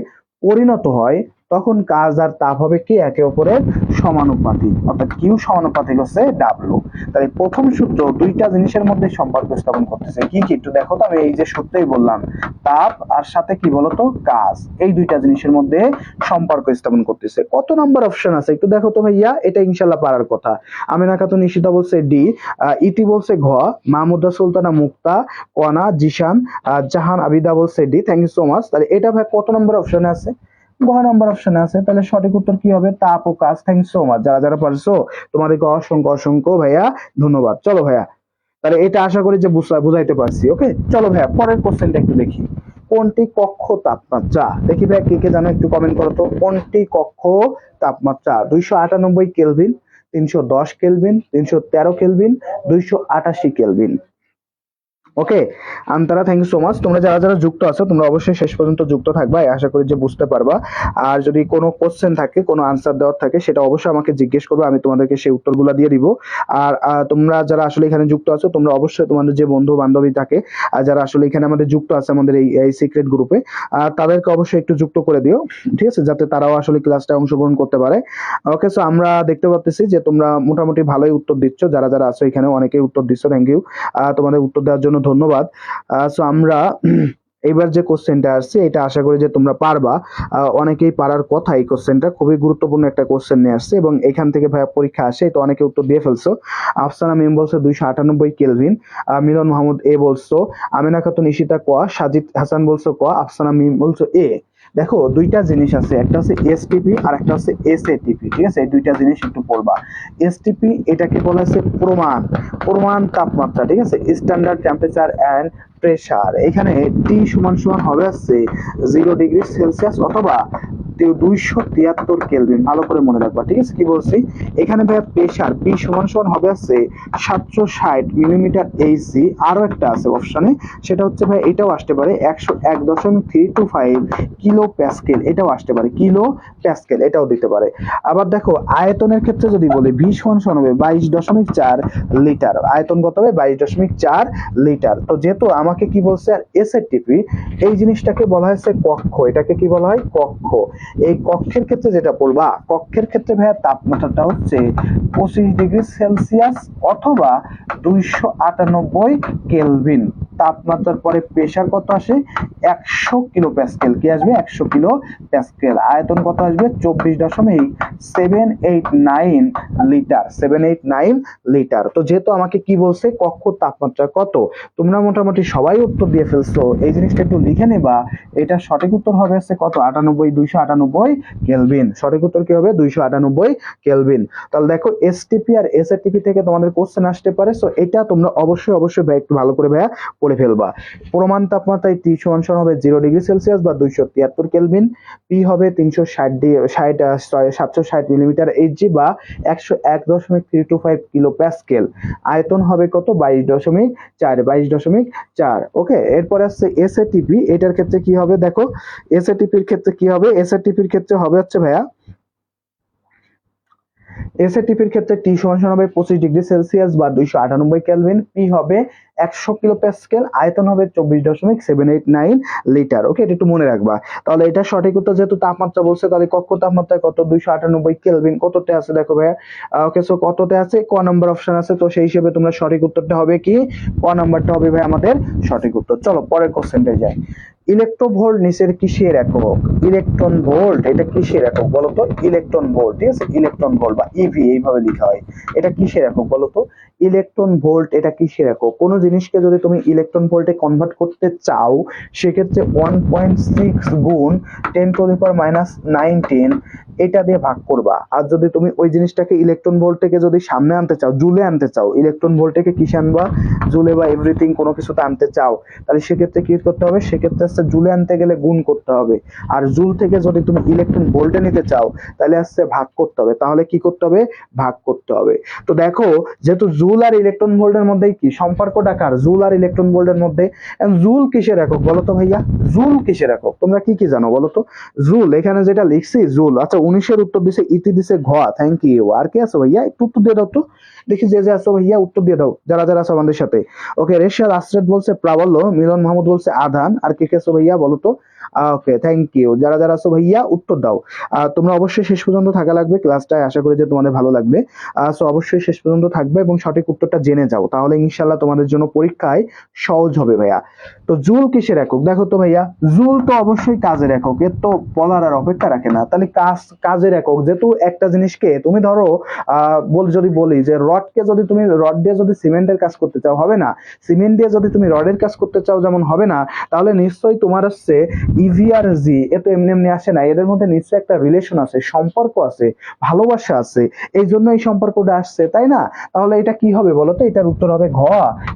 পরিণত হয় তখন কাজ আর তাপ হবে কি? একে অপরের সমানুপাতিক, অর্থাৎ কিউ সমানুপাতিক হচ্ছে ডাব্লিউ। তাই প্রথম সূত্র দুইটা জিনিসের মধ্যে সম্পর্ক স্থাপন করতেছে। কি কি একটু দেখো তো। আমি এই যে সূত্রেই বললাম, তাপ আর সাথে কি বলতো? কাজ। এই দুইটা জিনিসের মধ্যে সম্পর্ক স্থাপন করতেছে। কত নাম্বার অপশন আছে একটু দেখো তো ভাইয়া, এটা ইনশাল্লাহ পারার কথা। আমিনা খাতুন নিশিতা বলছে ডি, ইতি বলছে ঘ, মাহমুদা সুলতানা মুক্তা, কনা, জিশান, জাহান আবিদা বলছে D. Thank you so much. তাহলে এটা ভাই কত নম্বর অপশনে আছে? গ নাম্বার অপশনে আছে। তাহলে সঠিক উত্তর কি হবে? তাপ ও কাজ। Thank you so much. যারা যারা পারছো তোমাদেরকে অসংখ্য অসংখ্য ভাইয়া ধন্যবাদ। চলো ভাইয়া, তাহলে এটা আশা করি যে বুঝাইতে পারছি। ওকে, চলো ভাইয়া পরের কোশ্চেনটা একটু দেখি। কোনটি কক্ষ তাপমাত্রা? দেখি ভাইয়া কে কে জানো একটু কমেন্ট করো তো। কোনটি কক্ষ তাপমাত্রা? 298 kelvin, 310 kelvin, 313 kelvin, 288 kelvin. Okay, Antara thank you so much. তোমরা যারা যারা যুক্ত আছো তোমরা অবশ্যই শেষ পর্যন্ত যুক্ত থাকবা, আশা করি যে বুঝতে পারবা। আর যদি কোনো কোশ্চেন থাকে, কোনো আনসার দেওয়ার থাকে, সেটা অবশ্যই আমাকে জিজ্ঞেস করবে, আমি তোমাদেরকে সেই উত্তরগুলো দিয়ে দিব। আর তোমরা যারা আসলে এখানে যুক্ত আছো তোমরা অবশ্যই তোমাদের যে বন্ধু বান্ধবী থাকে আর যারা আসলে এখানে আমাদের যুক্ত আছে আমাদের এই সিক্রেট গ্রুপে, তাদেরকে অবশ্যই একটু যুক্ত করে দিও, ঠিক আছে, যাতে তারাও আসলে ক্লাসটা অংশগ্রহণ করতে পারে। ওকে, সো আমরা দেখতে পাচ্ছি যে তোমরা মোটামুটি ভালোই উত্তর দিচ্ছ, যারা যারা আছো এখানে অনেকেই উত্তর দিচ্ছ। থ্যাংক ইউ, তোমাদের উত্তর দেওয়ার জন্য ধন্যবাদ। সো আমরা এইবার যে কোশ্চেনটা আসছে এটা আশা করি যে তোমরা পারবা। অনেকেই পারার কথা। এই কোশ্চেনটা খুবই গুরুত্বপূর্ণ একটা কোশ্চেন নিয়ে আসছে এবং এখান থেকে ভাইয়া পরীক্ষা আসে, তো অনেকে উত্তর দিয়ে ফেলছো। আফসানা মিম বলছে 298 কেলভিন, মিলন মাহমুদ এ বলছো, আমিনা খাতুন ইশিতা ক, সাজিদ হাসান বলছো ক, আফসানা মিম বলছো এ। দেখো দুইটা জিনিস আছে, একটা হচ্ছে এসটিপি আর একটা হচ্ছে এসএটিপি। ঠিক আছে, এই দুইটা জিনিস একটু পড়বা। এসটিপি এটাকে বলা হচ্ছে প্রমাণ তাপমাত্রা। ঠিক আছে, স্ট্যান্ডার্ড টেম্পারেচার এন্ড প্রেসার। এখানে টি সমান সমান হবে হচ্ছে 0 ডিগ্রি সেলসিয়াস অথবা 273 কেলভিন। ভালো করে মনে রাখবা, ঠিক আছে? কি বলছি এখানে ভাইয়া প্রেসার পি সমান সমান হবে আছে 760 মিলিমিটার এইচজি। আরো একটা আছে অপশনে, সেটা হচ্ছে ভাই এটাও আসতে পারে 101.325 কিলো প্যাসকেল, এটাও আসতে পারে কিলো প্যাসকেল, এটাও দিতে পারে। আবার দেখো আয়তনের ক্ষেত্রে যদি বলি ভি সমান সমান হবে 22.4 লিটার। আয়তন কত হবে? 22.4 লিটার। তো যেহেতু আমাকে কি বলছে আর এসএটিপি, এই জিনিসটাকে বলা হয়েছে কক্ষ। এটাকে কি বলা হয়? কক্ষ। এই কক্ষের ক্ষেত্রে যেটা পড়বা, কক্ষের ক্ষেত্রে ভাইয়া তাপমাত্রাটা হচ্ছে 25°C অথবা 298 কেলভিন। তাপমাত্রার পরে প্রেসার কত আসে? 100 কিলো প্যাসকেল। কি আসবে? 100 কিলো প্যাসকেল। আয়তন কত আসবে? 24.789 লিটার। 789 লিটার। তো যেহেতু আমাকে কি বলছে কক্ষ তাপমাত্রা কত, তোমরা মোটামুটি সবাই উত্তর দিয়ে ফেলছো। এই জিনিসটা একটু লিখে নেবা। এটা সঠিক উত্তর হবে হচ্ছে কত? 298 কেলভিন। সঠিক উত্তর কি হবে? 298 কেলভিন। তাহলে দেখো এসটিপি আর এসএটিপি থেকে তোমাদের কোশ্চেন আসতে পারে। সো এটা তোমরা অবশ্যই ভাই একটু ভালো করে ভাইয়া পড়ে ফেলবা। প্রমাণ তাপমাত্রায় টি সমান হবে 0°C বা 273 কেলভিন। পি হবে 760 মিলিমিটার এইচজি বা 101.325 কিলো প্যাসকেল। আয়তন হবে কত? 22.4। ওকে, এরপরে আসছে এসএটিপি। এটার ক্ষেত্রে কি হবে দেখো, এসএটিপির ক্ষেত্রে কি হবে? এসএটিপির ক্ষেত্রে হবে হচ্ছে ভাইয়া, এসএটিপির ক্ষেত্রে টি সমান হবে 25°C বা 298 কেলভিন। পি হবে 100 কিলো প্যাসকেল। আয়তন হবে 24.789 লিটার। ওকে, এটা একটু মনে রাখবা। তাহলে এটা সঠিক উত্তর। যেহেতু তাপমাত্রা বলছে, তাহলে কক্ষ তাপমাত্রা কত? 298 কেলভিন। কততে আছে দেখো ভাইয়া? ওকে, সো কততে আছে? ক নম্বর অপশন আছে। তো সেই হিসেবে তোমরা সঠিক উত্তরটা হবে কি? ক নম্বরটা হবে ভাই আমাদের সঠিক উত্তর। চলো পরের কোশ্চেনটায় যাই। ইলেকট্রোভোল্ট নিচের কিসের একক? ইলেকট্রন ভোল্ট এটা কিসের একক বলতো? ইলেকট্রন ভোল্ট, ঠিক আছে? ইলেকট্রন ভোল্ট বা ইভি এইভাবে লেখা হয়। এটা কিসের একক বলতো? ইলেকট্রন ভোল্ট এটা কিসের একক? কোন জিনিসকে যদি তুমি ইলেকট্রন ভোল্টে কনভার্ট করতে চাও, সেক্ষেত্রে 1.6 গুণ 10⁻⁻19 এটা দিয়ে ভাগ করবা। আর যদি তুমি ওই জিনিসটাকে ইলেকট্রন ভোল্টকে যদি সামনে আনতে চাও, জুলে আনতে চাও, ইলেকট্রন ভোল্টকে কিসে আনবা? জুলে বা এভরিথিং কোনো কিছুতে আনতে চাও, তাহলে সেক্ষেত্রে কি করতে হবে? সেক্ষেত্রে জুলে আনতে গেলে গুণ করতে হবে। আর জুল থেকে যদি তুমি ইলেকট্রন ভোল্টে নিতে চাও, তাহলে ভাগ করতে হবে। তাহলে কি করতে হবে? ভাগ করতে হবে। তো দেখো, যেহেতু জুল আর ইলেকট্রন ভোল্টের মধ্যে কি সম্পর্কটা? কার? জুল আর ইলেকট্রন ভোল্টের মধ্যে। জুল কিসের একক বলতো ভাইয়া? জুল কিসের একক? তোমরা কি কি জানো বলতো? জুল, এখানে যেটা লিখছি জুল। আচ্ছা, 19-এর উত্তর দিছে ইতি দিছে ঘ। Thank you. আর কে আছে ভাইয়া? একটু উত্তর দিয়ে দাও তো দেখি, যে আছো ভাইয়া উত্তর দিয়ে দাও, যারা যারা আছো আমাদের সাথে। ওকে, রেশাদ আসরাত বলছে প্রাবল্য, মিলন মাহমুদ বলছে আধান। আর কে কে আছো ভাইয়া বলো তো? ওকে, থ্যাংক ইউ। যারা যারা আছো ভাইয়া উত্তর দাও। তোমরা অবশ্যই শেষ পর্যন্ত থাকা লাগবে ক্লাসটায়, আশা করি যে তোমাদের ভালো লাগবে। সো অবশ্যই শেষ পর্যন্ত থাকবে এবং সঠিক উত্তরটা জেনে যাও, তাহলে ইনশাল্লাহ তোমাদের জন্য পরীক্ষায় সহজ হবে ভাইয়া। তো জুল কিসের একক? দেখো তো ভাইয়া, জুল তো অবশ্যই কাজের একক, এর তো বলার আর অপেক্ষা রাখে না। তাহলে কাজের একক, যেহেতু একটা জিনিসকে তুমি ধরো যদি বলি যে রডকে যদি তুমি রড দিয়ে যদি সিমেন্টের কাজ করতে চাও, হবে না। সিমেন্ট দিয়ে যদি তুমি রডের কাজ করতে চাও, যেমন হবে না। তাহলে নিশ্চয়ই তোমার হচ্ছে ইভি আর জি, এ তো এমনি এমনি আসে না। এদের মধ্যে নিশ্চয়ই একটা রিলেশন আছে, সম্পর্ক আছে, ভালোবাসা আছে। এই জন্য এই সম্পর্কটা আসছে, তাই না? তাহলে এটা কি হবে বলতো? এটার উত্তর হবে ঘ,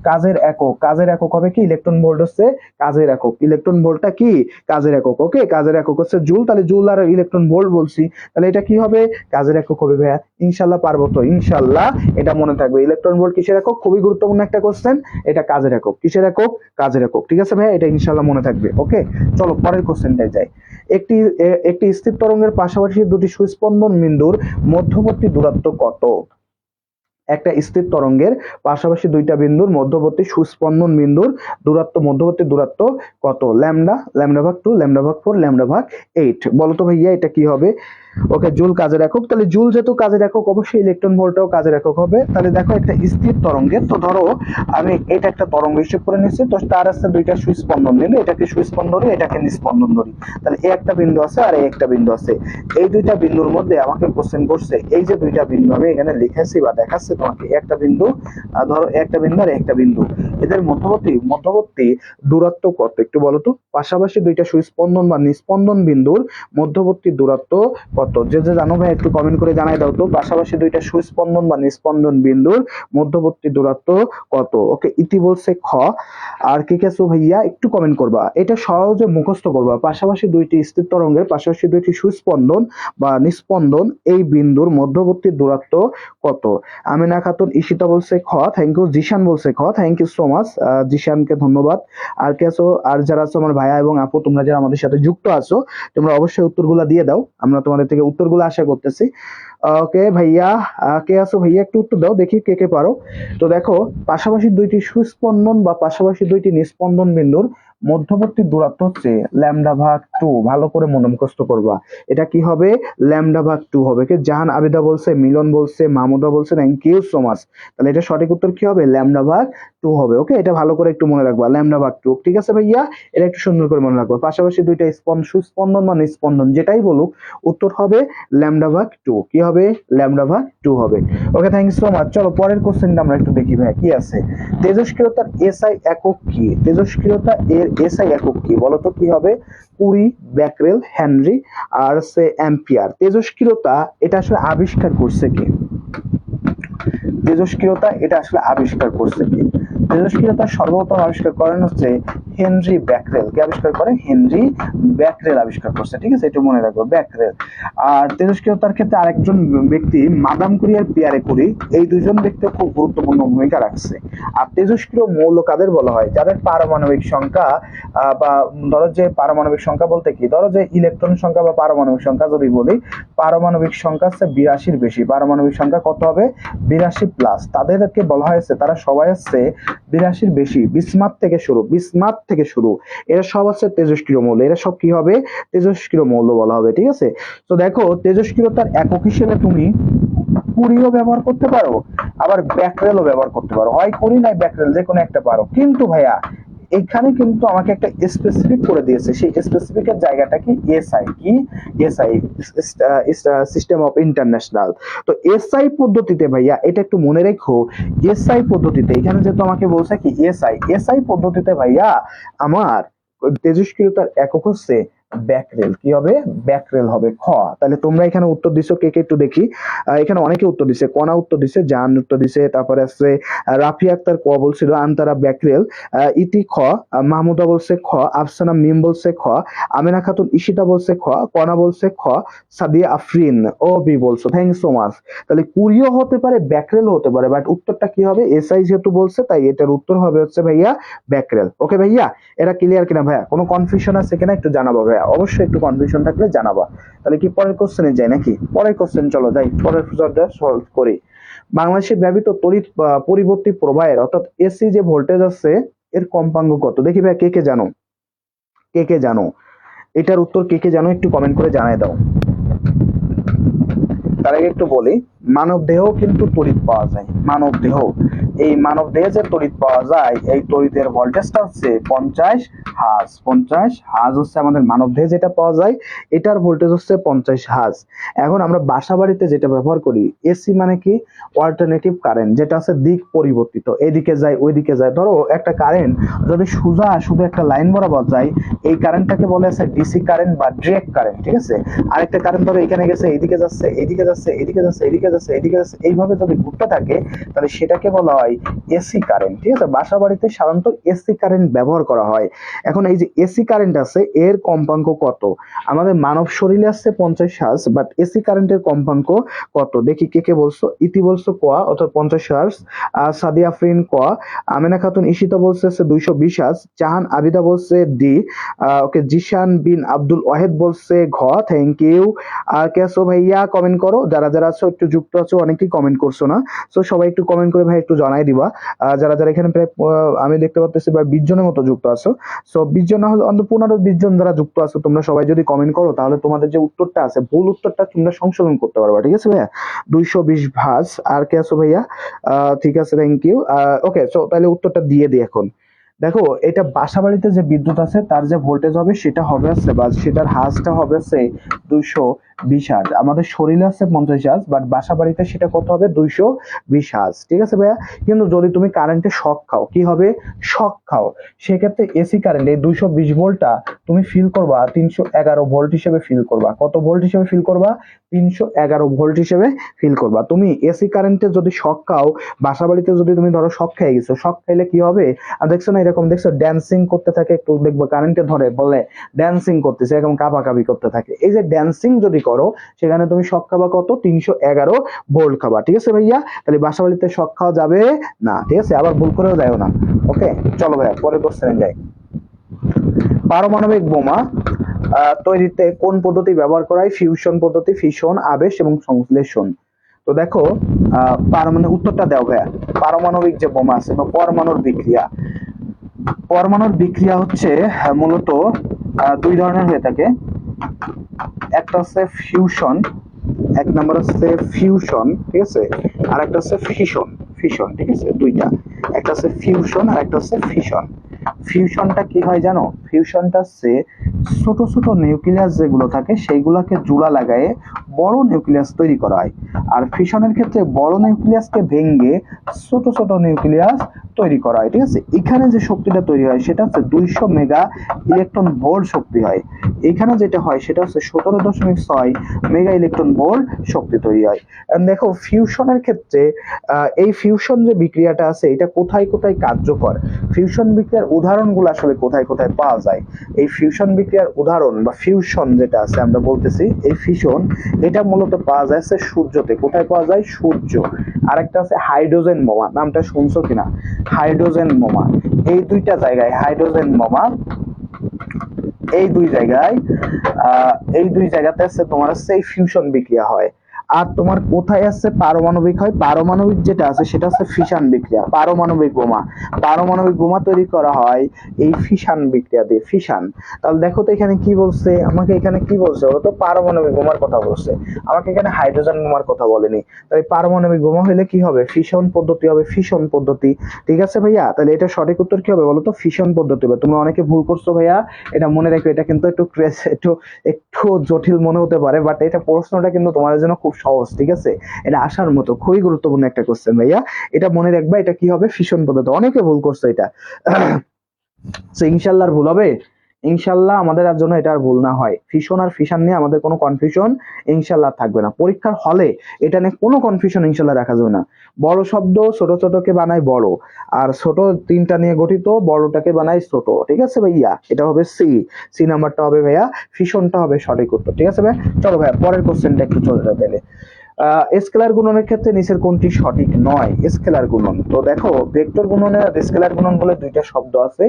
কাজের একক। কাজের একক হবে কি? ইলেকট্রন ভোল্ট হচ্ছে কাজের একক। ইলেকট্রন ভোল্টটা কি? কাজের একক। ওকে, কাজের একক হচ্ছে জুল। তাহলে জুল আর ইলেকট্রন ভোল্ট বলছি, তাহলে এটা কি হবে? কাজের একক হবে ভাইয়া। ইনশাল্লাহ পারবো তো? ইনশাল্লাহ এটা মনে থাকবে। ইলেকট্রন ভোল্ট কিসের একক? খুবই গুরুত্বপূর্ণ একটা কোশ্চেন। এটা কাজের একক। কিসের একক? কাজের একক। ঠিক আছে ভাইয়া, এটা ইনশাল্লাহ মনে থাকবে। ওকে, চলো পরের কোশ্চেনটায় যাই। একটি একটি স্থির তরঙ্গের পাশাপাশি দুটি সুস্পন্দন বিন্দুর মধ্যবর্তী দূরত্ব কত? একটা স্থির তরঙ্গের পাশাপাশি দুইটা বিন্দুর মধ্যবর্তী সুস্পন্দন বিন্দুর মধ্যবর্তী দূরত্ব কত? ল্যামডা, ল্যামডা ভাগ 2, ল্যামডা ভাগ 4, ল্যামডা ভাগ 8। বলতো ভাইয়া এটা কি হবে? ওকে, জুল কাজের একক। তাহলে জুল যেহেতু কাজের একক, অবশ্যই ইলেকট্রন ভোল্টও কাজের একক হবে। তাহলে দেখো, একটা স্থির তরঙ্গের, তো ধরো আমি এটা একটা তরঙ্গ হিসেব করে নিচ্ছি, তো তার আছে দুইটা সুস্পন্দন বিন্দু, এটাকে সুস্পন্দন ধরি, এটাকে নিস্পন্দন ধরি। তাহলে এই একটা বিন্দু আছে আর এই একটা বিন্দু আছে। এই দুইটা বিন্দুর মধ্যে আমাকে কোশ্চেন করছে, এই যে দুইটা বিন্দু আমি এখানে লিখেছি বা দেখাচ্ছি তোমাকে, একটা বিন্দু ধরো একটা বিন্দু আর একটা বিন্দু, এদের মধ্যবর্তী দূরত্ব কত একটু বলো তো? পাশাপাশি দুইটা সুস্পন্দন বা নিস্পন্দন বিন্দুর মধ্যবর্তী দূরত্ব কত? যে যে জানো ভাই একটু কমেন্ট করে জানাই দাও তো, পাশাপাশি দুইটা সুস্পন্দন বা নিস্পন্দন বিন্দুর মধ্যবর্তী দূরত্ব কত? ওকে, ইতি বলছে খ। আর কে কে আছো ভাইয়া একটু কমেন্ট করবা, এটা সহজে মুখস্থ করবা। পাশাপাশি দুইটি স্থির তরঙ্গের পাশাপাশি দুইটি সুস্পন্দন বা নিস্পন্দন এই বিন্দুর মধ্যবর্তী দূরত্ব কত? আমিনা খাতুন ঈশিতা বলছে খ, থ্যাংক ইউ। জিশান বলছে খ, থ্যাংক ইউ সো মাচ। জিশানকে ধন্যবাদ। আর কে আছো, আর যারা আছো আমার ভাইয়া এবং আপু, তোমরা যারা আমাদের সাথে যুক্ত আছো, তোমরা অবশ্যই উত্তরগুলা দিয়ে দাও, আমরা তোমাদের থেকে উত্তরগুলো আশা করতেছি। ওকে ভাইয়া, কে আছো ভাইয়া একটু উত্তর দাও দেখি কে কে পারো। তো দেখো, পাশাপাশি দুইটি সুস্পন্দন বা পাশাপাশি দুইটি নিস্পন্দন বিন্দুর মধ্যবর্তী দূরত্ব হচ্ছে ল্যামডা ভাগ 2। ভালো করে মনে মুখস্থ করবা, এটা কি হবে? ল্যামডা ভাগ 2 হবে। কে জাহান আবিদা বলছে, মিলন বলছে, মাহমুদা বলছে, থ্যাংক ইউ সো মাচ। তাহলে এটা সঠিক উত্তর কি হবে? ল্যামডা ভাগ 2 হবে। ওকে, এটা ভালো করে একটু মনে রাখবা, ল্যামডা ভাগ 2। ঠিক আছে ভাইয়া, এটা একটু সুন্দর করে মনে রাখবা। পাশাপাশি দুইটা সুস্পন্দন বা নিস্পন্দন যেটাই বলুক, উত্তর হবে ল্যামডা ভাগ 2। কি হবে? ল্যামডা ভাগ 2 হবে। ওকে, থ্যাংক ইউ সো মাচ। চলো পরের কোশ্চেনটা আমরা একটু দেখি ভাইয়া কি আছে। তেজস্ক্রিয়তার এসআই একক কি? তেজস্ক্রিয়তা এর এসআই একক কি বলো তো? কি হবে? কুরি, ব্যাকরেল, হেনরি আর সে অ্যাম্পিয়ার। তেজস্ক্রিয়তা এটা আসলে আবিষ্কার করছে কি? তেজস্ক্রিয়তা এটা আসলে আবিষ্কার করছে কি? তেজস্ক্রিয়তা সর্বপ্রথম আবিষ্কার করেন হচ্ছে হেনরি ব্যাকরেল। কে আবিষ্কার করে? হেনরি ব্যাকরেল আবিষ্কার করছে। ঠিক আছে, এটা মনে রাখবো, ব্যাকরেল। আর তেজস্ক্রিয়তার ক্ষেত্রে আরেকজন ব্যক্তি মাদাম কুরি আর পিয়ারে কুরি, এই দুইজন ব্যক্তি খুব গুরুত্বপূর্ণ ভূমিকা রাখছে। আর তেজস্ক্রিয় মৌল কাদের বলা হয়? যাদের পারমাণবিক সংখ্যা বা ধরো যে পারমাণবিক সংখ্যা বলতে কি, ধরো যে ইলেকট্রন সংখ্যা বা পারমাণবিক সংখ্যা যদি বলি, পারমাণবিক সংখ্যা হচ্ছে 82-র বেশি। পারমাণবিক সংখ্যা কত হবে? 82 প্লাস। তাদেরকে বলা হয়েছে, তারা সবাই হচ্ছে 82-র বেশি। বিসমাথ থেকে শুরু, এরা সব হচ্ছে তেজস্ক্রিয় মৌল। এরা সব কি হবে? তেজস্ক্রিয় মৌল বলা হবে। ঠিক আছে, তো দেখো তেজস্ক্রিয়তার একক হিসেবে তুমি কুড়িও ব্যবহার করতে পারো, আবার ব্যাকরেলও ব্যবহার করতে পারো। হয় কুড়ি নাই ব্যাকরেল, যে কোনো একটা পারো। কিন্তু ভাইয়া এখানে কিন্তু আমাকে একটা স্পেসিফিক করে দিয়েছে, সেই স্পেসিফিকের জায়গাটা কি? এসআই। কি? SI, system of international. তো এসআই পদ্ধতিতে ভাইয়া এটা একটু মনে রেখো, এসআই পদ্ধতিতে এখানে যেহেতু আমাকে বলছে কি এসআই পদ্ধতিতে ভাইয়া আমার তেজস্ক্রিয়তার একক হচ্ছে ব্যাকরেল। কি হবে? ব্যাকরেল হবে খ। তাহলে তোমরা এখানে উত্তর দিছো কে কে একটু দেখি। এখানে অনেকে উত্তর দিছে, কণা উত্তর দিছে, জান উত্তর দিছে, তারপরে আছে রাফি আক্তার ক বলছিল, আন্তারা ব্যাকরেল, ইতি খ, মাহমুদা বলছে খ, আফসানা মিম বলছে খ, আমিনা খাতুন ঈশিতা বলছে খ, কণা বলছে খ, সাদিয়া আফরিন ও বি বলছো, থ্যাংক সো মাচ। তাহলে কুড়িও হতে পারে, ব্যাকরেলও হতে পারে, বাট উত্তরটা কি হবে? এসআই যেহেতু বলছে তাই এটার উত্তর হবে হচ্ছে ভাইয়া ব্যাকরেল। ওকে ভাইয়া, এটা ক্লিয়ার কিনা ভাইয়া? কোনো কনফিউশন আছে কিনা একটু জানাবো ভাইয়া, অবশ্যই একটু কনফিউশন থাকলে জানাবা। তাহলে কি পরের কোশ্চেনে যাই নাকি? পরের কোশ্চেন চলো যাই, পরের প্রশ্নটা সলভ করি। বাংলাদেশে ব্যবহৃত তড়িৎ পরিবর্তী প্রবাহের অর্থাৎ এসি যে ভোল্টেজ আছে, এর কম্পাঙ্ক কত? দেখি ভাই কে কে জানো, কে কে জানো এটার উত্তর, কে কে জানো একটু কমেন্ট করে জানাই দাও। তার আগে একটু বলি, মানব দেহ কিন্তু তড়িৎ পাওয়া যায়। মানব দেহ, এই মানব দেহে যে তড়িৎ পাওয়া যায়, এই তড়িতের ভোল্টেজটা হচ্ছে 50 হার্জ। 50 হার্জ হচ্ছে আমাদের মানব দেহে যেটা পাওয়া যায়, এটার ভোল্টেজ হচ্ছে 50 হার্জ। এখন আমরা বাসা বাড়িতে যেটা ব্যবহার করি, এসি মানে কি? অল্টারনেটিভ কারেন্ট, যেটা আছে দিক পরিবর্তিত, এদিকে যায় ওইদিকে যায়। ধরো একটা কারেন্ট যদি সোজা শুধু একটা লাইন বরাবর যায়, এই কারেন্টটাকে বলে আছে ডিসি কারেন্ট বা ডিরেক্ট কারেন্ট। ঠিক আছে, আরেকটা কারেন্ট ধরো এখানে গেছে, এইদিকে যাচ্ছে, এইদিকে যাচ্ছে, এইদিকে যাচ্ছে, এইদিকে যাচ্ছে, এইদিকে যাচ্ছে, এইভাবে যদি ঘুরতে থাকে, তাহলে সেটাকে বলা হয় এসি কারেন্ট। ঠিক আছে, বাসা বাড়িতে সাধারণত এসি কারেন্ট ব্যবহার করা হয়। এখন এই যে এসি কারেন্ট আছে, এর কম্পাঙ্ক কত? আমাদের মানব শরীরে আছে 50 হার্জ, বাট এসি কারেন্টের কম্পাঙ্ক কত? দেখি কে কে বলছো। ইতি বলছো ক, অর্থাৎ 50 হার্জ। সাদিয়া আফরিন ক, আমিনা খাতুন ঈশিতা বলছে 220 হার্জ, জাহান আবিদা বলছে ডি, ওকে, জিশান বিন আব্দুল ওয়াহেদ বলছে ঘ, থ্যাংক ইউ। আর কে আছো ভাইয়া কমেন্ট করো, যারা যারা আছো একটু যুক্ত আছো, অনেকেই কমেন্ট করছো না, সো সবাই একটু কমেন্ট করে ভাই একটু জানাই দিবা। যারা যারা এখানে প্রায় আমি দেখতে পাচ্ছি প্রায় 20 জনের মতো যুক্ত আছো, সো 20 জন না হলে অন্তত 15-20 জন যারা যুক্ত আছো, তোমরা সবাই যদি কমেন্ট করো, তাহলে তোমাদের যে উত্তরটা আছে, ভুল উত্তরটা তোমরা সংশোধন করতে পারবা। ঠিক আছে ভাইয়া, 220 ভাজ। আর কে আছো ভাইয়া? ঠিক আছে, থ্যাংক ইউ। ওকে, সো তাহলে উত্তরটা দিয়ে দিই এখন। দেখো এটা বাসা বাড়িতে যে বিদ্যুৎ আছে তার যে ভোল্টেজ হবে সেটা হবে আছে বা সেটার হার্জটা হবে আছে 220 হার্জ। আমাদের শরীরে আছে 50 হার্জ, বাট বাসা বাড়িতে সেটা কত হবে 220 হার্জ। ঠিক আছে ভাইয়া। কিন্তু যদি তুমি কারেন্টে শক খাও, কি হবে? শক খাও, সেক্ষেত্রে এসি কারেন্ট এই 220 ভোল্টটা তুমি ফিল করবা 311 ভোল্ট হিসেবে ফিল করবা। কত ভোল্ট হিসেবে ফিল করবা? 311 ভোল্ট হিসেবে ফিল করবা। তুমি এসি কারেন্টে যদি শক খাও, বাসা বাড়িতে যদি তুমি ধরো শক খেয়ে গেছো, শক খাইলে কি হবে? আর দেখছো না এরকম, দেখছো ড্যান্সিং করতে থাকে, একটু দেখবো কারেন্টে ধরে বলে ড্যান্সিং করতেছে, এরকম কাঁপাকাঁপি করতে থাকে। এই যে ড্যান্সিং যদি করো, সেখানে তুমি শক খাবা কত? 311 ভোল্ট খাবা। ঠিক আছে ভাইয়া? তাহলে বাসা বাড়িতে শক খাওয়া যাবে না। ঠিক আছে, আবার ভুল করেও যাও না। ওকে, চলো ভাইয়া পরের কোশ্চেনে যাই। পারমাণবিক বোমা তৈরিতে কোন পদ্ধতি ব্যবহার করা হয়? ফিউশন পদ্ধতি, ফিশন, আবেশ এবং সংশ্লেষণ। তো দেখো, পারমাণবিক উত্তরটা দাও ভাইয়া। পারমাণবিক যে বোমা আছে বা পরমাণুর বিক্রিয়া, পরমাণুর বিক্রিয়া হচ্ছে মূলত দুই ধরনের হয়ে থাকে। একটা হচ্ছে ফিউশন, এক নম্বর হচ্ছে ফিউশন, ঠিক আছে, আর একটা হচ্ছে ফিশন। ফিশন, ঠিক আছে, দুইটা, একটা হচ্ছে ফিউশন আর একটা হচ্ছে ফিশন। ফিউশনটা কি হয় জানো? ফিউশনটা হচ্ছে ছোট ছোট নিউক্লিয়াস যেগুলো থাকে সেইগুলোকে জোড়া লাগায়ে বড় নিউক্লিয়াস তৈরি করা হয়। আর ফিশনের ক্ষেত্রে বড় নিউক্লিয়াসকে ভেঙে ছোট ছোট নিউক্লিয়াস তৈরি করা হয়। ঠিক আছে, এখানে যে শক্তিটা তৈরি হয় সেটা হচ্ছে 200 মেগা ইলেকট্রন ভোল্ট শক্তি হয়। এখানে যেটা হয় সেটা হচ্ছে 17.6 মেগা ইলেকট্রন ভোল্ট শক্তি তৈরি হয়। দেখো ফিউশনের ক্ষেত্রে এই ফিউশন যে বিক্রিয়াটা আছে এটা কোথায় কোথায় কার্যকর, ফিউশন বিক্রিয়ার উদাহরণগুলো আসলে কোথায় কোথায় পাওয়া যায়। এই ফিউশন বিক্রিয়ার উদাহরণ বা ফিউশন যেটা আছে আমরা বলতেছি, এই ফিউশন এটা মূলত পাওয়া যায় সূর্যতে। কোথায় পাওয়া যায়? সূর্য। আরেকটা আছে হাইড্রোজেন বোমা, নামটা শুনছো কিনা? হাইড্রোজেন বোমা, এই দুইটা জায়গায় হাইড্রোজেন বোমা, এই দুই জায়গায় এই দুই জায়গাতে আছে তোমার হচ্ছে এই ফিউশন বিক্রিয়া হয়। আর তোমার কোথায় আছে পারমাণবিক হয়? পারমাণবিক যেটা আছে সেটা হচ্ছে ফিশন বিক্রিয়া। পারমাণবিক বোমা, পারমাণবিক বোমা তৈরি করা হয় এই ফিশন বিক্রিয়া দিয়ে। ফিশন, তাহলে দেখো তো এখানে কি বলছে আমাকে, এখানে কি বলছে ওরা তো পারমাণবিক বোমার কথা বলছে, আমাকে এখানে হাইড্রোজেন বোমার কথা বলেনি। তাই পারমাণবিক বোমা হলে কি হবে? ফিশন পদ্ধতি হবে, ফিশন পদ্ধতি। ঠিক আছে ভাইয়া, তাহলে এটা সঠিক উত্তর কি হবে বলো তো? ফিশন পদ্ধতি হবে। তোমরা অনেকে ভুল করছো ভাইয়া, এটা মনে রাখো। এটা কিন্তু একটু একটু একটু জটিল মনে হতে পারে, বাট এটা প্রশ্নটা কিন্তু তোমাদের জন্য খুব সহজ। ঠিক আছে, এটা আসার মতো খুবই গুরুত্বপূর্ণ একটা কোশ্চেন ভাইয়া। এটা মনে রাখবা, এটা কি হবে? ফিশন পদ্ধতি। অনেকে ভুল করছে এটা। তো ইনশাল্লাহ আর ভুল হবে? ইনশাল্লাহ আমাদের আর জন্য এটা আর ভুল না হয়। ফিশন আর ফিশন নিয়ে আমাদের কোনো কনফিউশন ইনশাল্লাহ থাকবে না। পরীক্ষার হলে এটা নিয়ে কোনো কনফিউশন ইনশাল্লাহ রাখা যাবে না। বড় শব্দ ছোট ছোটকে বানাই বড়, আর ছোট তিনটা নিয়ে গঠিত, বড়টাকে বানাই ছোট। ঠিক আছে ভাইয়া, এটা হবে সি। সি নাম্বারটা হবে ভাইয়া, ফিশনটা হবে সঠিক উত্তর। ঠিক আছে ভাইয়া, চলো ভাইয়া পরের কোশ্চেনটা একটু চলে যাবে। স্কেলার গুণনের ক্ষেত্রে নিচের কোনটি সঠিক নয়? স্কেলার গুণন, তো দেখো ভেক্টর গুণনে আর স্কেলার গুণন বলে দুইটা শব্দ আছে।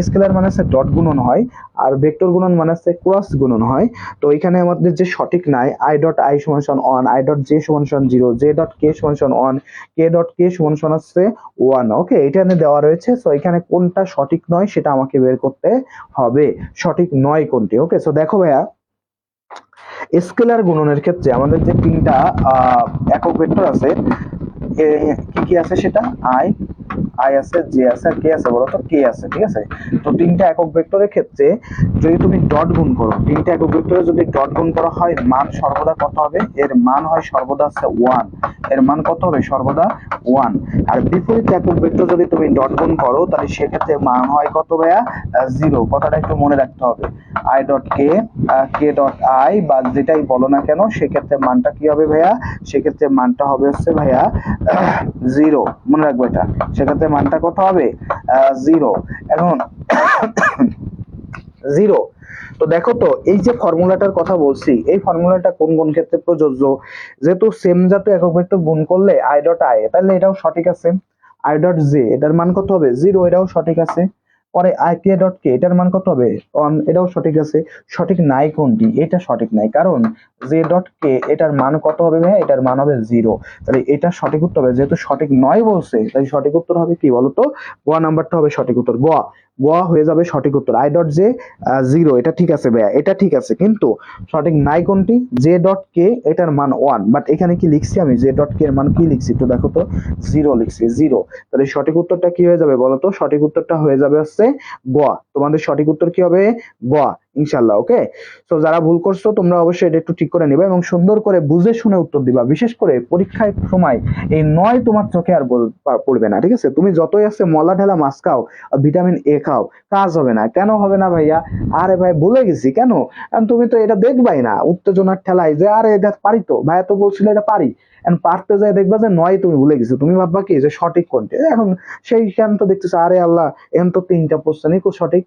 স্কেলার মানে হচ্ছে ডট গুণন হয়, আর ভেক্টর গুণন মানে হচ্ছে ক্রস গুণন হয়। তো এখানে আমাদের যে সঠিক নাই, আই ডট আই সমান সমান 1, আই ডট জে সমান সমান 0, জে ডট কে সমান সমান 1, কে ডট কে সমান সমান হচ্ছে 1। ওকে, এখানে দেওয়া রয়েছে। সো এখানে কোনটা সঠিক নয় সেটা আমাকে বের করতে হবে, সঠিক নয় কোনটি। ওকে, সো দেখো ভাইয়া, স্কেলার গুণনের ক্ষেত্রে আমাদের যে তিনটা একক ভেক্টর আছে, কি কি আছে সেটা? আই, আই আছে, জে আছে, আর কে আছে বলো তো? কে আছে। ঠিক আছে, তো তিনটা একক ভেক্টরের ক্ষেত্রে যদি তুমি ডট গুণ করো, তিনটা একক ভেক্টরে যদি ডট গুণ করা হয়, মান সর্বদা কত হবে? এর মান হয় সর্বদা হচ্ছে 1। এর মান কত হবে? সর্বদা 1। আর বিপরীত একক ভেক্টর যদি তুমি ডট গুণ করো, তাহলে সেক্ষেত্রে মান হয় কত ভাইয়া? 0। কথাটা একটু মনে রাখতে হবে। I dot K, K dot I, বা যেটাই বলো না কেন, সেক্ষেত্রে মানটা কি হবে ভাইয়া? সেক্ষেত্রে মানটা হবে হচ্ছে ভাইয়া 0। মনে রাখবো এটা। সেক্ষেত্রে মানটা কত হবে? 0। এখন 0। তো দেখো তো, এই যে ফর্মুলাটার কথা বলছি, এই ফর্মুলাটা কোন কোন ক্ষেত্রে প্রযোজ্য? যেহেতু সেম জাতীয় একক ভেক্টর গুণ করলে আই ডট আই, তাহলে এটাও সঠিক আছে। আই ডট জে, এটার মান কত হবে? 0, এটাও সঠিক আছে। পরে আই কে ডট কে এটার মান কত হবে অন, এটাও সঠিক আছে। সঠিক নাই কোনটি, এটা সঠিক নাই, কারণ জে ডট কে এটার মান কত হবে ভাই, এটার মান হবে 0। তাহলে এটা সঠিক উত্তর হবে, যেহেতু সঠিক নয় বলছে তাই সঠিক উত্তর হবে কি বলতো, গ নাম্বারটা হবে সঠিক উত্তর। গ, গ হয়ে যাবে সঠিক উত্তর। আই ডট জে 0, এটা ঠিক আছে ভাইয়া, এটা ঠিক আছে, কিন্তু সঠিক নাই কোনটি, জে ডট কে এটার মান 1, বাট এখানে কি লিখছি আমি, জে ডট কে এর মান কি লিখছি একটু দেখো তো, 0 লিখছি, 0। তাহলে সঠিক উত্তরটা কি হয়ে যাবে বলতো, সঠিক উত্তরটা হয়ে যাবে হচ্ছে গ। তোমাদের সঠিক উত্তর কি হবে, গ, ইনশাল্লাহ। ওকে, তো যারা ভুল করছো তোমরা অবশ্যই এটা একটু ঠিক করে নিবা এবং সুন্দর করে বুঝে শুনে উত্তর দিবা। বিশেষ করে পরীক্ষার সময় এই নয় তোমার চোখে আর পড়বে না, ঠিক আছে? তুমি যতই আছে মলা ঢেলা মাছ খাও, ভিটামিন এ খাও, কাজ হবে না। কেন হবে না ভাইয়া? আরে ভাই ভুলে গেছি কেন, কারণ তুমি তো এটা দেখবাই না উত্তেজনার ঠেলায় যে আরে এটা পারি, তো ভাইয়া তো বলছিল এটা পারি, এখন পারতে যায় দেখবা যে নয় তুমি ভুলে গেছো, তুমি ভাববা কি যে সঠিক কোনটা। এখন সেই কেন তো দেখতেছো আরে আল্লাহ, এখন তো 3টা প্রশ্ন নেই সঠিক,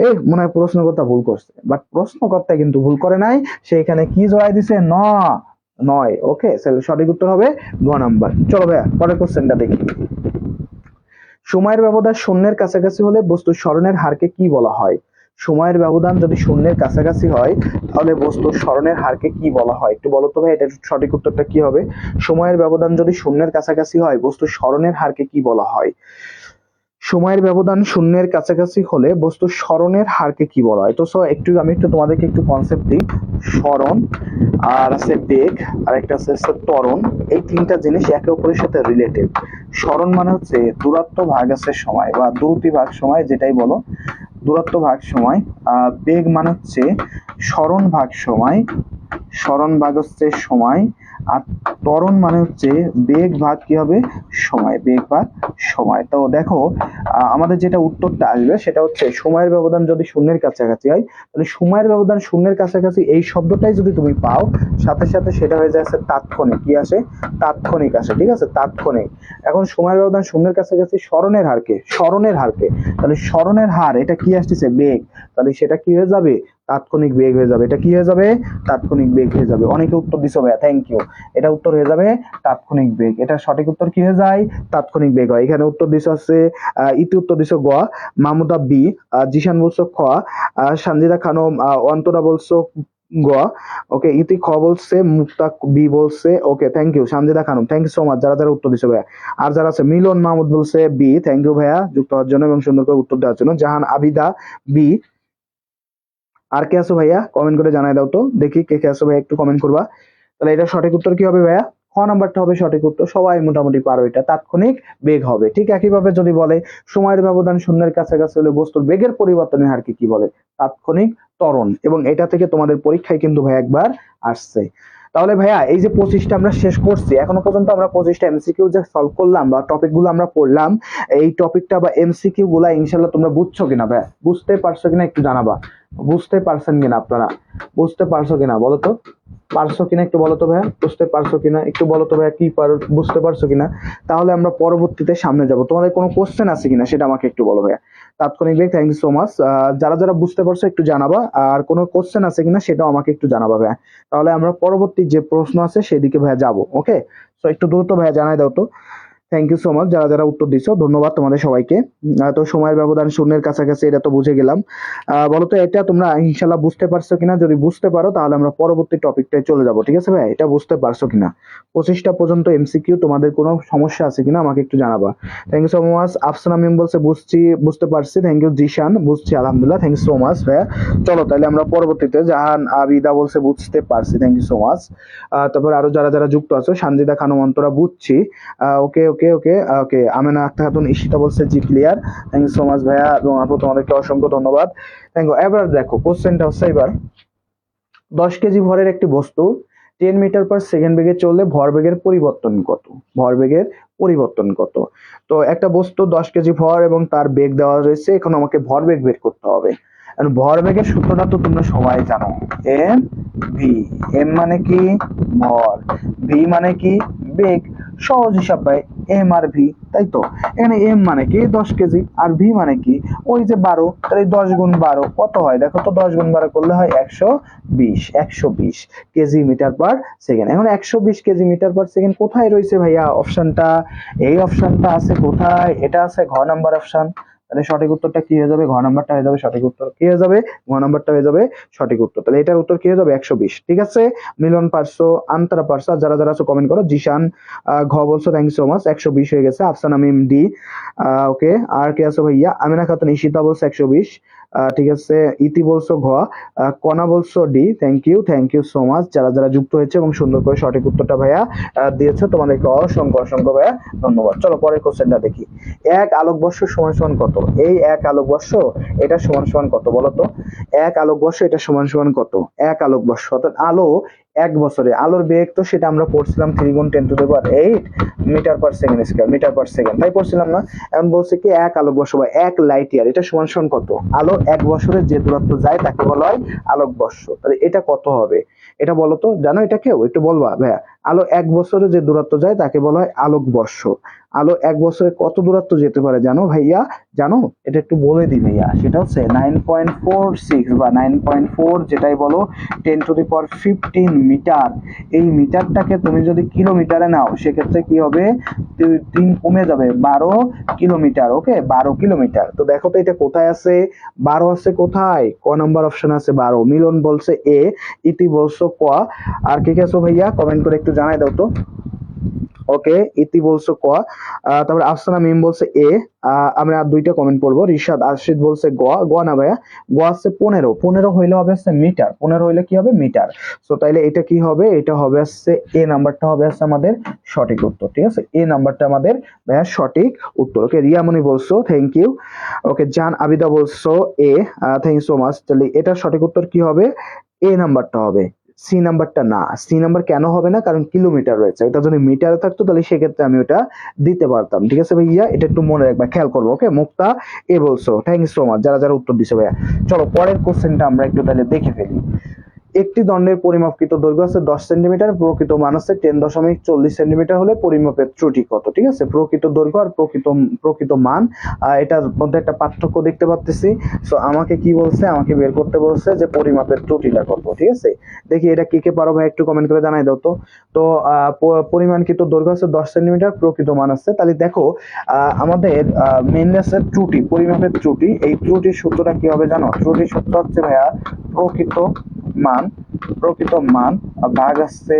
এই মনে হয় প্রশ্নকর্তা ভুল করছে, বাট প্রশ্নকর্তা কিন্তু ভুল করে নাই, সেইখানে কি জড়াই দিছে, নয়। ওকে, সঠিক উত্তর হবে গ নাম্বার। চলো ভাইয়া পরের কোশ্চেনটা দেখি। সময়ের ব্যবধান শূন্যের কাছাকাছি হলে বস্তুর সরণের হারকে কি বলা হয়? সময়ের ব্যবধান যদি শূন্যের কাছাকাছি হয় তাহলে বস্তুর সরণের হারকে কি বলা হয়? একটু বলো তো ভাই, এটার সঠিক উত্তরটা কি হবে? সময়ের ব্যবধান যদি শূন্যের কাছাকাছি হয় বস্তুর সরণের হারকে কি বলা হয়? সময়ের ব্যবধান শূন্যের কাছাকাছি হলে বস্তুর সরণের হারকে কি বলা হয়? তো আমি একটু তোমাদেরকে একটু কনসেপ্ট দিই। সরণ, আর আছে বেগ, আর একটা আছে ত্বরণ। এই 3টা জিনিস একে অপরের সাথে রিলেটেড। সরণ মানে হচ্ছে দূরত্ব ভাগ আছে সময়, বা দ্রুতি ভাগ সময়, যেটাই বলো, দূরত্ব ভাগ সময়। বেগ মানে হচ্ছে সরণ ভাগ সময়, সরণ ভাগ হচ্ছে সময়। আর ত্বরণ মানে হচ্ছে বেগ ভাগ কি হবে, সময়, বেগ ভাগ সময়। তো দেখো আমাদের যেটা উত্তরটা আসবে সেটা হচ্ছে সময়ের ব্যবধান যদি শূন্যের কাছাকাছি হয়, তাহলে সময়ের ব্যবধান শূন্যের কাছাকাছি এই শব্দটাই যদি তুমি পাও, সাথে সাথে সেটা হয়ে যাচ্ছে তাৎক্ষণিক। কি আসে, তাৎক্ষণিক আসে, ঠিক আছে, তাৎক্ষণিক। এখন সময়ের ব্যবধান শূন্যের কাছাকাছি সরণের হারকে, তাহলে সরণের হার এটা কি আসতেছে, বেগ, তাহলে সেটা কি হয়ে যাবে, তাৎক্ষণিক বেগ হয়ে যাবে। এটা কি হয়ে যাবে, তাৎক্ষণিক বেগ হয়ে যাবে। অনেকে উত্তর দিছো ভাইয়া, থ্যাংক ইউ। এটা উত্তর হয়ে যাবে তাৎক্ষণিক বেগ। এটা সঠিক উত্তর কি হয়ে যায়, তাৎক্ষণিক বেগ হয়। এখানে উত্তর দিছো আছে ইতি উত্তর দিছো গ, মাহমুদা বি, জিশান বলছো খ, সঞ্জিদা খানম, অন্তরা বলছো গ, ওকে, ইতি খ বলছে, মুক্তা বি বলছে। Okay, thank you Sanjida Khanam, thank you so much যারা যারা উত্তর দিছো ভাইয়া। আর যারা আছে মিলন মাহমুদ বলছে বি, থ্যাংক ইউ ভাইয়া যুক্ত হওয়ার জন্য এবং সুন্দর করে উত্তর দেওয়ার জন্য। জাহান আবিদা বি। আর কে আছো ভাইয়া কমেন্ট করে জানাই দাও তো, দেখি কে কে আছো ভাইয়া, একটু কমেন্ট করবা। তাহলে এটা সঠিক উত্তর কি হবে ভাইয়া, খ নাম্বারটা হবে সঠিক উত্তর। সবাই মোটামুটি পারো, এটা তাৎক্ষণিক বেগ হবে। ঠিক একইভাবে যদি বলে সময়ের ব্যবধান শূন্যের কাছাকাছি হলে বস্তুর বেগের পরিবর্তনের হারকে কি বলে, তাৎক্ষণিক ত্বরণ। এবং এটা থেকে তোমাদের পরীক্ষায় কিন্তু ভাই একবার আসছে। তাহলে ভাইয়া এই যে 25টা আমরা শেষ করছি, এখনো পর্যন্ত আমরা 25টা এমসিকিউ যে সলভ করলাম বা টপিক গুলো আমরা পড়লাম, এই টপিকটা বা এমসিকিউ গুলা ইনশাল্লাহ তোমরা বুঝছো কিনা ভাইয়া, বুঝতে পারছো কিনা একটু জানাবা। বুঝতে পারছেন কিনা আপনারা, বুঝতে পারছো কিনা বলো তো, পারছো কিনা একটু বলো তো ভাইয়া, বুঝতে পারছো কিনা একটু বলো তো ভাইয়া, কি বুঝতে পারছো কিনা? তাহলে আমরা পরবর্তীতে সামনে যাব। তোমাদের কোনো কোশ্চেন আছে কিনা সেটা আমাকে একটু বলো ভাইয়া। তাৎক্ষণিক বেগ, থ্যাংক ইউ সো মাচ। যারা যারা বুঝতে পারছো একটু জানাবা, আর কোনো কোশ্চেন আছে কিনা সেটাও আমাকে একটু জানাবা ভাইয়া। তাহলে আমরা পরবর্তী যে প্রশ্ন আছে সেদিকে ভাইয়া যাবো। ওকে, তো একটু দ্রুত ভাইয়া জানাই দাও তো। থ্যাংক ইউ সো মাচ যারা যারা উত্তর দিছো, ধন্যবাদ তোমাদের সবাইকে। তো সময়ের ব্যবধান শূন্যের কাছাকাছি এটা তো বুঝে গেলাম। বলো তো এটা তোমরা ইনশাল্লাহ বুঝতে পারছো কিনা, যদি বুঝতে পারো তাহলে আমরা পরবর্তী টপিকটায় চলে যাব, ঠিক আছে ভাই? এটা বুঝতে পারছো কিনা, 25টা পর্যন্ত এমসিকিউ তোমাদের কোনো সমস্যা আছে কিনা আমাকে একটু জানাবা। Thank you so much. Afsana Mim বলছে বুঝছি, বুঝতে পারছি, থ্যাংক ইউ। জিশান বুঝছি আলহামদুলিল্লাহ, থ্যাংক ইউ সো মাচ ভাইয়া। চলো তাহলে আমরা পরবর্তীতে, জাহান আবিদা বলছে বুঝতে পারছি, থ্যাংক ইউ সো মাচ। তারপর আরো যারা যারা যুক্ত আছো, সানজিদা খানম, অন্তরা বুঝছি, ওকে ওকে ওকে ওকে। আমেনা আক্তার খাতুন ঈশিতা বলছে জি clear, thank you so much ভাইয়া এবং আপু তোমাদেরকে অসংখ্য ধন্যবাদ, থ্যাংক ইউ। এবার দেখো কোশ্চেনটা হচ্ছে এবার, 10 কেজি ভরের একটি বস্তু 10 মিটার/সেকেন্ড বেগে চললে ভরবেগের পরিবর্তন কত? ভরবেগের পরিবর্তন কত? তো একটা বস্তু 10 কেজি ভর এবং তার বেগ দেওয়া রয়েছে, এখন আমাকে ভরবেগ বের করতে হবে। আর ভরবেগের সূত্রটা তো তোমরা সবাই জানো, এম ভি। এম মানে কি, ভর, ভি মানে কি, বেগ। সহজ হিসাব ভাই, এম আর ভি, তাই তো? এখানে এম মানে কি 10 কেজি, আর ভি মানে কি ওই যে 12, তাহলে 10 × 12 কত হয় দেখো তো, 10 × 12 করলে হয় 120 কেজি মিটার পার সেকেন্ড। এখন 120 কেজি মিটার পার সেকেন্ড কোথায় রয়েছে ভাইয়া অপশনটা? এই অপশনটা আছে কোথায়? এটা আছে ঘ নাম্বার অপশন। তাহলে সঠিক উত্তরটা কি হয়ে যাবে? ঘ নাম্বারটা হয়ে যাবে সঠিক উত্তর। কি হয়ে যাবে? ঘ নাম্বারটা হয়ে যাবে সঠিক উত্তর। তাহলে এটার উত্তর কি হয়ে যাবে? 120। ঠিক আছে, মিলন পারছো, আন্তরা পারছো, আর যারা যারা আছো কমেন্ট করো। জিশান ঘ বলছো, থ্যাংক ইউ সো মাচ। 120 হয়ে গেছে। আফসানা মিম ডি, ওকে। আর কে আছো ভাইয়া? আমিনা খাতুন ঈশিতা বলছো 120। ঠিক আছে, ইতি বলছো ঘ, কণা বলছো D. Thank you so much যারা যারা যুক্ত হয়েছে এবং সুন্দর করে সঠিক উত্তরটা ভাইয়া দিয়েছো, তোমাদেরকে অসংখ্য অসংখ্য ভাইয়া ধন্যবাদ। চলো পরের কোশ্চেনটা দেখি। এক আলোকবর্ষ সমান সমান কত? এই এক আলোকবর্ষ এটা সমান সমান কত বলো তো? এক আলোকবর্ষ এটা সমান সমান কত? এক আলোকবর্ষ অর্থাৎ আলো এক বছরে, আলোর বেগ তো সেটা আমরা পড়ছিলাম 3 × 10⁸ metre per second square, metre per second, তাই পড়ছিলাম না? এখন বলছে কি এক আলোকবর্ষ বা এক লাইট ইয়ার এটা সমান সমান কত? আলো এক বছরে যে দূরত্ব যায় তাকে বলা হয় আলোকবর্ষ। তাহলে এটা কত হবে? এটা বলো তো, জানো এটা কেউ? একটু বলবা ভাইয়া। আলো এক বছরে যে দূরত্ব যায় তাকে বলা হয় আলোকবর্ষ। আলো এক বছরে কত দূরত্ব যেতে পারে জানো ভাইয়া? জানো? এটা একটু বলে দিই ভাইয়া। সেটা হচ্ছে 9.46 বা 9.4, যেটাই বলো 10⁻15 মিটার। এই মিটারটাকে তুমি যদি কিলোমিটারে নাও সেক্ষেত্রে কি হবে? 3 কমে যাবে, 12 কিলোমিটার। ওকে, 12 কিলোমিটার। তো দেখো তো এটা কোথায় আছে? 12 আছে কোথায়? ক নাম্বার অপশন আছে 12। মিলন বলছে এ, ইতি বলছো ক, আর কে কে আছো ভাইয়া কমেন্ট করে একটু জানাই দাও তো। ওকে, ইতি বলছো ক, তারপরে আফসানা মিম বলছে এ। আমরা আর দুইটা কমেন্ট পড়বো। রিশাদ আরশিদ বলছে গ। গ না ভাইয়া, গ আছে 15। 15 হইলে হবে হচ্ছে মিটার। 15 হইলে কি হবে? মিটার। সো তাইলে এটা কি হবে? এটা হবে হচ্ছে এ নাম্বারটা হবে হচ্ছে আমাদের সঠিক উত্তর। ঠিক আছে, এ নাম্বারটা আমাদের ভাইয়া সঠিক উত্তর। ওকে, রিয়ামণি বলছো থ্যাংক ইউ। ওকে, জান আবিদা বলছো এ, থ্যাংক ইউ সো মাচ। তাহলে এটা সঠিক উত্তর কি হবে? এ নাম্বারটা হবে। সি নাম্বারটা না। সি নাম্বার কেন হবে না? কারণ কিলোমিটার রয়েছে। এটা যদি মিটারে থাকতো তাহলে সেক্ষেত্রে আমি ওটা দিতে পারতাম। ঠিক আছে ভাইয়া, এটা একটু মনে রাখবা, খেয়াল করবো। ওকে, মুক্তা এ বলছো, থ্যাংক ইউ সো মাচ যারা যারা উত্তর দিছো ভাইয়া। চলো পরের কোশ্চেনটা আমরা একটু তাহলে দেখে ফেলি। একটি দণ্ডের পরিমাপকৃত দৈর্ঘ্য আছে 10 সেন্টিমিটার, প্রকৃত মান আছে 10.40 সেন্টিমিটার হলে পরিমাপের ত্রুটি কত? ঠিক আছে, প্রকৃত দৈর্ঘ্য আর প্রকৃত মান, এটার মধ্যে একটা পার্থক্য দেখতে পাচ্ছি। সো আমাকে কি বলছে? আমাকে বের করতে বলছে যে পরিমাপের ত্রুটিটা কত। ঠিক আছে, দেখি এটা কে কে পারো ভাই একটু কমেন্ট করে জানাই দাও তো। তো পরিমাণকৃত দৈর্ঘ্য আছে 10 সেন্টিমিটার, প্রকৃত মান আছে। তাহলে দেখো আমাদের মেইনলি আছে ত্রুটি, পরিমাপের ত্রুটি। এই ত্রুটির সূত্রটা কি হবে জানো? ত্রুটির সূত্র হচ্ছে ভাইয়া প্রকৃত মান ভাগ আসছে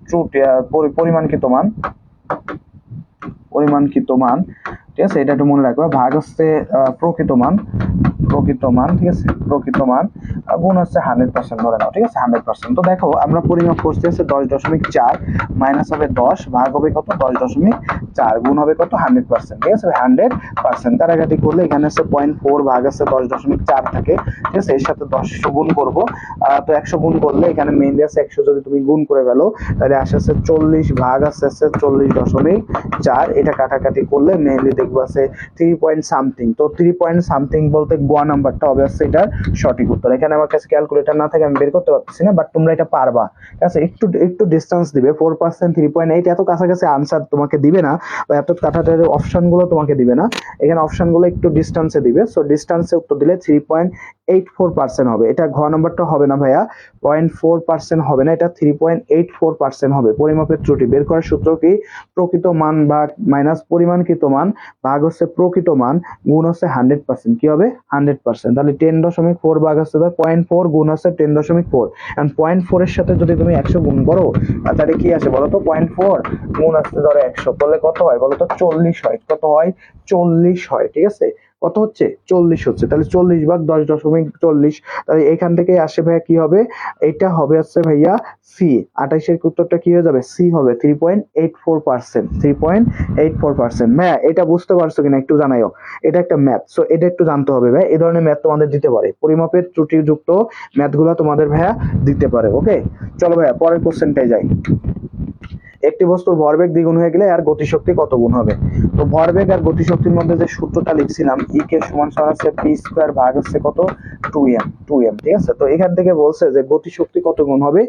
ত্রুটি পরিমাণকৃত মান। ঠিক আছে, এটা একটু মনে রাখবে। ভাগ হচ্ছে প্রকৃত মান, ঠিক আছে, প্রকৃত মান গুণ হচ্ছে 100% ধরে নাও। ঠিক আছে, 100%। তো দেখো আমরা পরিমাপ করতে হচ্ছে 10.4 মাইনাস হবে 10, ভাগ হবে কত? 10.4, গুণ হবে কত? 100%। ঠিক আছে, 100%। কাটাকাটি করলে এখানে হচ্ছে 0.4 ভাগ আছে 10.4 থাকে। ঠিক আছে, এর সাথে 100 গুণ করবো। তো 100 গুণ করলে এখানে মেইনলি আছে 100, যদি তুমি গুণ করে ফেলো তাহলে আসে 40 ভাগ আছে 40.4। এটা কাটাকাটি করলে মেইনলি দেখবো আছে 3 পয়েন্ট সামথিং। তো 3 পয়েন্ট সামথিং বলতে গ নাম্বারটা হবে হচ্ছে এটার সঠিক উত্তর। এখানে আমার কাছে ক্যালকুলেটর না থাকে আমি বের করতে পারতেছি না, বাট তোমরা এটা পারবা। ঠিক আছে, একটু একটু ডিসটেন্স দিবে। 4%, 3.8, এত কাছাকাছি আনসার তোমাকে দিবে না, বা এত কাছাকাছি অপশন গুলো তোমাকে দিবে না। এখানে অপশন গুলো একটু ডিস্টেন্সে দিবে। সো ডিস্টেন্সে উত্তর দিলে 3.84% হবে। এটা ঘ নাম্বারটা হবে না ভাইয়া, 0.4% হবে না, এটা 3.84% হবে। পরিমাপের ত্রুটি বের করার সূত্র কি? প্রকৃত মান ভাগ মাইনাস পরিমাণকৃত মান ভাগ হচ্ছে প্রকৃত মান গুণ হচ্ছে 100%। কি হবে? 100%। তাহলে 10.4 ভাগ হচ্ছে 0.4 গুণ হচ্ছে 10.4। এন্ড 0.4 এর সাথে যদি তুমি 100 গুণ করো তাহলে কি আসে বলো তো? 0.4 গুণ আসছে ধরো 100 করলে কত হয় বলো তো? 40 হয়। কত হয়? 40 হয়। ঠিক আছে, কত হচ্ছে? 40 হচ্ছে। তাহলে 40 ভাগ 10.40। তাহলে এখান থেকে আসে ভাইয়া কি হবে? এটা হবে হচ্ছে ভাইয়া সি। 28 এর উত্তরটা কি হয়ে যাবে? সি হবে 3.84%। 3.84%। ভাইয়া এটা বুঝতে পারছো কিনা একটু জানাইও। এটা একটা ম্যাথ, সো এটা একটু জানতে হবে ভাই। এই ধরনের ম্যাথ তোমাদের দিতে পারে, পরিমাপের ত্রুটিযুক্ত ম্যাথগুলো তোমাদের ভাইয়া দিতে পারে। ওকে, চলো ভাইয়া পরের কোশ্চেনটাই যাই। একটি বস্তুর ভরবেগ দ্বিগুণ হয়ে গেলে আর গতিশক্তি কত গুণ হবে? তো ভরবেগ আর গতিশক্তির মধ্যে যে সূত্রটা লিখছিলাম, ই কে সমান সমান আছে পি স্কয়ার ভাগ হচ্ছে কত? 2m। ঠিক আছে, তো এখান থেকে বলছে যে গতিশক্তি কত গুণ হবে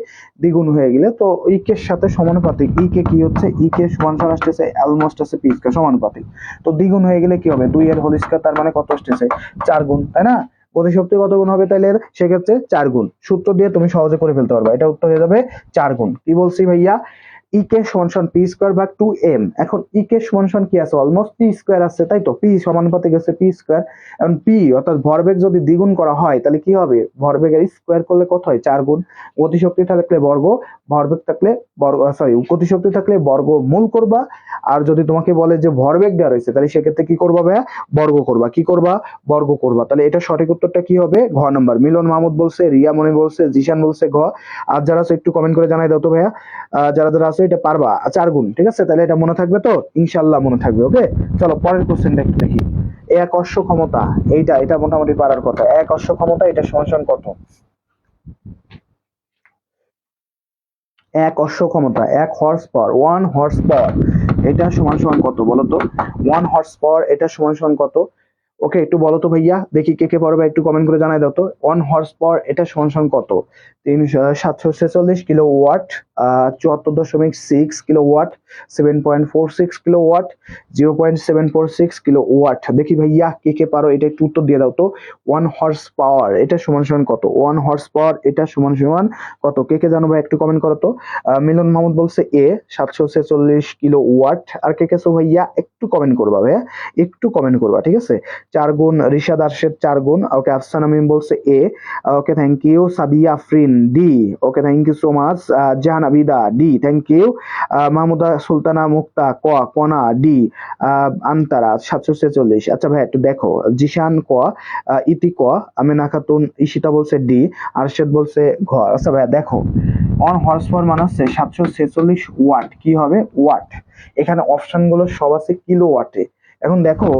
দ্বিগুণ হয়ে গেলে। তো ই কে সাথে সমানুপাতিক, ই কে কি হচ্ছে? ই কে সমান সমান আসছে অলমোস্ট আছে পি স্কয়ার সমানুপাতিক। তো দ্বিগুণ হয়ে গেলে কি হবে? 2 এর হোল স্কয়ার, তার মানে কত আসছে? 4 গুণ, তাই না? গতিশক্তি কত গুণ হবে তাইলে? সেক্ষেত্রে 4 গুণ। সূত্র দিয়ে তুমি সহজে করে ফেলতে পারবে। এটা উত্তর হয়ে যাবে 4 গুণ। কি বলছি ভাইয়া? ইকে সমান সমান পি স্কোয়ার ভাগ 2m। এখন ইকে সমান সমান কি আছে, অলমোস্ট পি স্কোয়ার আছে, তাই তো, পি সমানুপাতে গেছে পি স্কোয়ার। এখন পি অর্থাৎ ভরবেগ যদি দ্বিগুণ করা হয় তাহলে কি হবে, ভরবেগের স্কোয়ার করলে কত হয়, 4 গুণ। গতিশক্তি থাকলে বর্গ, ভরবেগ থাকলে বর্গ, সরি গতিশক্তি থাকলে বর্গ মূল করবা। আর যদি তোমাকে বলে যে ভরবেগ দেওয়া রয়েছে তাহলে সেক্ষেত্রে কি করবা ভাইয়া, বর্গ করবা, কি করবা, বর্গ করবা। তাহলে এটা সঠিক উত্তরটা কি হবে, ঘ নাম্বার। মিলন মাহমুদ বলছে, রিয়া মনি বলছে, জিশান বলছে ঘ। আর যারা আছে একটু কমেন্ট করে জানাই দাও তো ভাইয়া, যারা যারা আছে এটা পারবা 4 গুণ, ঠিক আছে, তাহলে এটা মনে থাকবে তো, ইনশাআল্লাহ মনে থাকবে। ওকে, চলো পরের কোশ্চেনটা একটু দেখি। এক অশ্ব ক্ষমতা, এটা মোটামুটি পারার কথা। এক অশ্ব ক্ষমতা এটা সমান সমান কত, এক অশ্ব ক্ষমতা, এক হর্স পাওয়ার, 1 হর্স পাওয়ার, এটা সমান সমান কত বলো তো, 1 হর্স পাওয়ার এটা সমান সমান কত। ওকে, একটু বলো তো ভাইয়া, দেখি কে কে পারবে, একটু কমেন্ট করে জানাই দাও তো। 1 হর্স পাওয়ার এটা সমান সমান কত, 746 কিলোওয়াট, 74.6 কিলোওয়াট, 7.46 কিলোওয়াট, 0.746 কিলোওয়াট। দেখি ভাইয়া কে কে পারো, এটা একটু উত্তর দিয়ে দাও তো। 1 হর্স পাওয়ার এটা সমান সমান কত, 1 হর্স পাওয়ার এটা সমান সমান কত, কে কে জানো ভাই একটু কমেন্ট করো তো। মিলন মাহমুদ বলছে এ 746 কিলোওয়াট। আর কে কে আছো ভাইয়া একটু কমেন্ট করবা ভাইয়া, একটু কমেন্ট করবা, ঠিক আছে। 4 গুণ, রিশাদ আরশেদ 4 গুণ। ওকে, আফসান আমিন বলছে A. Okay, thank you. Sadia Afrin D. Okay, thank you so much. Jahan Abida D, thank you. Mahmuda Sultana Mukta ক, কনা ডি। আন্তারা 746। আচ্ছা ভাই একটু দেখো, জিশান ক, ইতি ক, আমিনা খাতুন ঈশিতা বলছে ডি, আরশেদ বলছে ঘ। আচ্ছা ভাইয়া দেখো, 1 হর্স পাওয়ার মানে হচ্ছে 746 ওয়াট, কি হবে ওয়াট। এখানে অপশন গুলো সব আছে কিলো ওয়াটে। এখন দেখো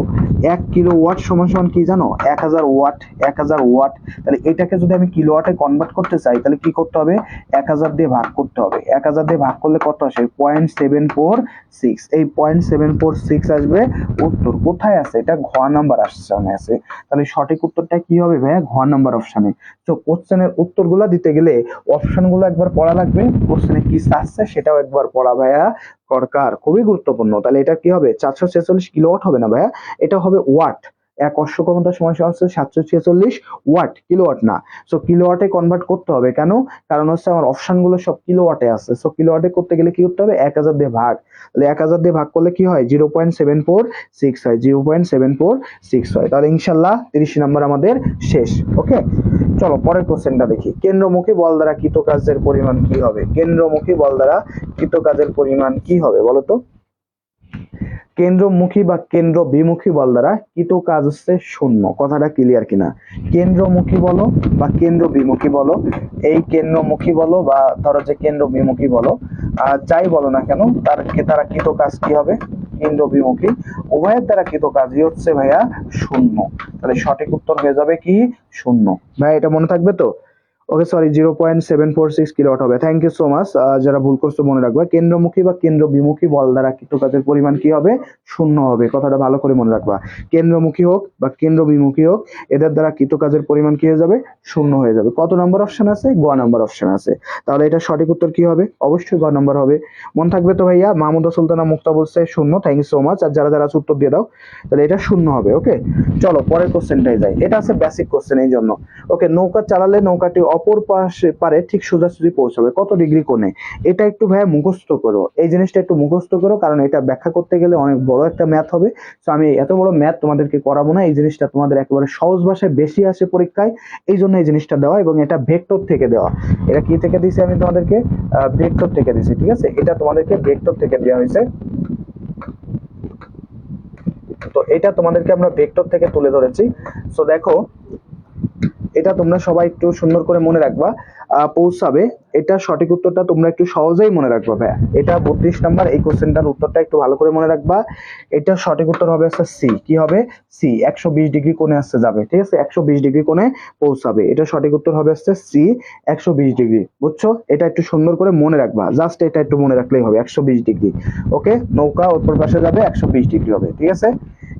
1 কিলোওয়াট সমান সমান কি জানো, 1000 ওয়াট, 1000 ওয়াট। তাহলে এটাকে যদি আমি কিলোওয়াটে কনভার্ট করতে চাই তাহলে কি করতে হবে, 1000 দিয়ে ভাগ করতে হবে। 1000 দিয়ে ভাগ করলে কত আসে, 0.746। এই 0.746 আসবে উত্তর। কোথায় আছে এটা, ঘ নাম্বার অপশনে আছে। তাহলে সঠিক উত্তরটা কি হবে ভাইয়া, ঘ নাম্বার অপশনে। তো কোশ্চেনের উত্তরগুলো দিতে গেলে অপশনগুলো একবার পড়া লাগবে, কোশ্চেনে কি চাচ্ছে সেটাও একবার পড়া ভাইয়া দরকার, খুবই গুরুত্বপূর্ণ। তাহলে এটা কি হবে, 446 কিলোওয়াট হবে না ভাইয়া, এটা হবে ওয়াট। এক অশ্ব ক্ষমতা সমান সমান হচ্ছে 746 ওয়াট, কিলোওয়াট না। সো কিলোওয়াটে কনভার্ট করতে হবে, কেন, কারণ হচ্ছে আমার অপশন গুলো সব কিলোওয়াটে আছে। সো কিলোওয়াটে করতে গেলে কি করতে হবে, 1000 দিয়ে ভাগ। তাহলে 1000 দিয়ে ভাগ করলে কি হয়, 0.746 হয়, 0.746 হয়। তাহলে ইনশাল্লাহ 30 নম্বর আমাদের শেষ। ওকে, চলো পরের কোশ্চেনটা দেখি। কেন্দ্রমুখী বল দ্বারা কৃত কাজের পরিমাণ কি হবে, কেন্দ্রমুখী বল দ্বারা কৃত কাজের পরিমাণ কি হবে বলো তো। কেন্দ্রমুখী বা কেন্দ্র বিমুখী বল দ্বারা কৃত কাজ হচ্ছে শূন্য। কথাটা ক্লিয়ার কিনা, কেন্দ্রমুখী বলো বা কেন্দ্র বিমুখী বলো, এই কেন্দ্রমুখী বলো বা ধরো যে কেন্দ্র বিমুখী বলো, যাই বলো না কেন তারা কৃত কাজ কি হবে, কেন্দ্র বিমুখী, উভয়ের দ্বারা কৃত কাজই হচ্ছে ভাইয়া শূন্য। তাহলে সঠিক উত্তর হয়ে যাবে কি, শূন্য। ভাই এটা মনে থাকবে তো। ওকে, সরি, 0.746 কিলোওয়াট হবে। Thank you so much. যারা ভুল করছো মনে রাখবা, কেন্দ্রমুখী বা কেন্দ্র বিমুখী বল দ্বারা কৃত কাজের পরিমাণ কি হবে, শূন্য হবে। কথাটা ভালো করে মনে রাখবা, কেন্দ্রমুখী হোক বা কেন্দ্র বিমুখী হোক, এদের দ্বারা কৃত কাজের পরিমাণ কি হয়ে যাবে, শূন্য হয়ে যাবে। কত নম্বর অপশন আছে, গ নাম্বার অপশন আছে। তাহলে এটা সঠিক উত্তর কি হবে, অবশ্যই গ নাম্বার হবে। মন থাকবে তো ভাইয়া। মাহমুদা সুলতানা মুক্তা বলছে শূন্য, থ্যাংক ইউ সো মাচ। আর যারা যারা উত্তর দিয়ে দাও, তাহলে এটা শূন্য হবে। ওকে, চলো পরের কোশ্চেনটাই যাই। এটা আছে বেসিক কোশ্চেন এই জন্য। ওকে, নৌকা চালালে নৌকাটি অপর পারে ঠিক সোজাসুজি পৌঁছাবে কত ডিগ্রি কোণে। এটা একটু ভাইয়া মুখস্থ করো, এই জিনিসটা একটু মুখস্থ করো, কারণ এটা ব্যাখ্যা করতে গেলে অনেক বড় একটা ম্যাথ হবে। তো আমি এত বড় ম্যাথ তোমাদেরকে করাবো না, এই জিনিসটা তোমাদের একেবারে সহজ ভাষায় বেশি আসে পরীক্ষায়, এই জন্য এই জিনিসটা দেওয়া। এবং এটা ভেক্টর থেকে দেওয়া। এটা কি থেকে দিছি আমি তোমাদেরকে, ভেক্টর থেকে দিছি, ঠিক আছে, এটা তোমাদেরকে ভেক্টর থেকে দেওয়া হয়েছে। তো এটা তোমাদেরকে আমরা ভেক্টর থেকে তুলে ধরেছি। সো দেখো, এটা তোমরা সবাই একটু সুন্দর করে মনে রাখবা, পৌঁছাবে। এটা সঠিক উত্তরটা তোমরা একটু সহজেই মনে রাখবা ভাইয়া। এটা 32 নাম্বার, এই কোশ্চেনটার উত্তরটা একটু ভালো করে মনে রাখবা। এটা সঠিক উত্তর হবে হচ্ছে সি। কি হবে, সি, 120 ডিগ্রি কোণে আসতে যাবে, ঠিক আছে, 120 ডিগ্রি কোণে পৌঁছাবে। এটা সঠিক উত্তর হবে হচ্ছে সি, 120 ডিগ্রি। বুঝছো, এটা একটু সুন্দর করে মনে রাখবা, জাস্ট এটা একটু মনে রাখলেই হবে, 120 ডিগ্রি। ওকে, নৌকা অপর পাশে যাবে, 120 ডিগ্রি হবে, ঠিক আছে।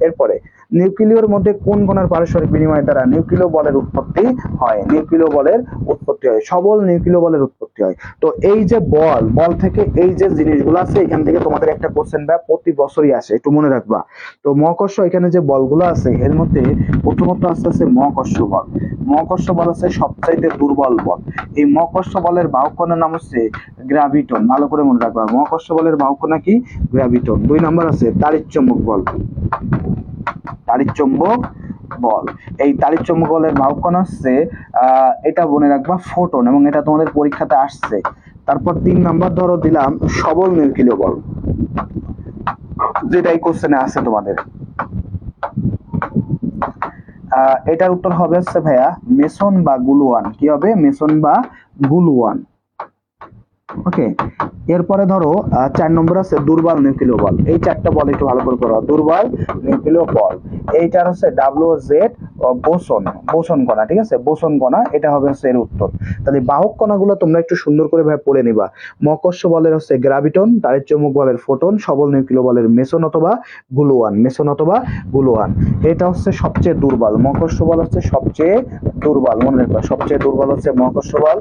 এরপরে, নিউক্লিয়র মধ্যে কোন কণার পারস্পরিক বিনিময় দ্বারা নিউক্লিয় বলের উৎপত্তি হয়, নিউক্লিয় বলের উৎপত্তি হয়, সবল নিউক্লিয় বলের উৎপত্তি হয়। তো এই যে বল থেকে এই যে জিনিসগুলো আছে, এখান থেকে তোমাদের একটা কোশ্চেন বা প্রতি বছরই আসে, একটু মনে রাখবা। তো মহাকর্ষ, এখানে যে বলগুলো আছে এর মধ্যে প্রথমত আস্তে আস্তে মহাকর্ষ বল। মহাকর্ষ বল হচ্ছে সবচাইতে দুর্বল বল। এই মহাকর্ষ বলের বাহক কণার নাম হচ্ছে গ্র্যাভিটন। ভালো করে মনে রাখবা, মহাকর্ষ বলের বাহক কণা কি? গ্র্যাভিটন। 2 নাম্বার আছে তাড়িৎ-চুম্বক বল। তাড়িৎ-চুম্বক বল, এই তাড়িৎ-চুম্বক বলের বাহক কণা হচ্ছে এটা মনে রাখবা ফোটন, এবং এটা তোমাদের পরীক্ষাতে আসছে। তারপর 3 নাম্বার ধরো দিলাম সবল নিউক্লিয় বল, যেটাই কোশ্চেনে আছে তোমাদের। এটার উত্তর হবে হচ্ছে ভাইয়া মেসন বা গুলুয়ান। কি হবে? মেসন বা গুলুয়ান। ওকে, এরপরে ধরো 4 নম্বর আছে দুর্বল নিউক্লিয় বল। এই 4টা বল একটু ভালো করে করো। দুর্বল নিউক্লিয় বল, এইটার হচ্ছে WZ বোসন, বোসন কণা। ঠিক আছে, বোসন কণা, এটা হবে হচ্ছে এর উত্তর। তাহলে বাহক কণাগুলো তোমরা একটু সুন্দর করে ভাবে পড়ে নিবা। মহাকর্ষ বলের হচ্ছে গ্র্যাভিটন, তাড়িৎ-চুম্বক বলের ফোটন, সবল নিউক্লিয় বলের মেসন অথবা গুলুয়ান, মেসন অথবা গুলুয়ান। এটা হচ্ছে সবচেয়ে দুর্বল, মহাকর্ষ বল হচ্ছে সবচেয়ে দুর্বল, মনে রাখবা সবচেয়ে দুর্বল হচ্ছে মহাকর্ষ বল,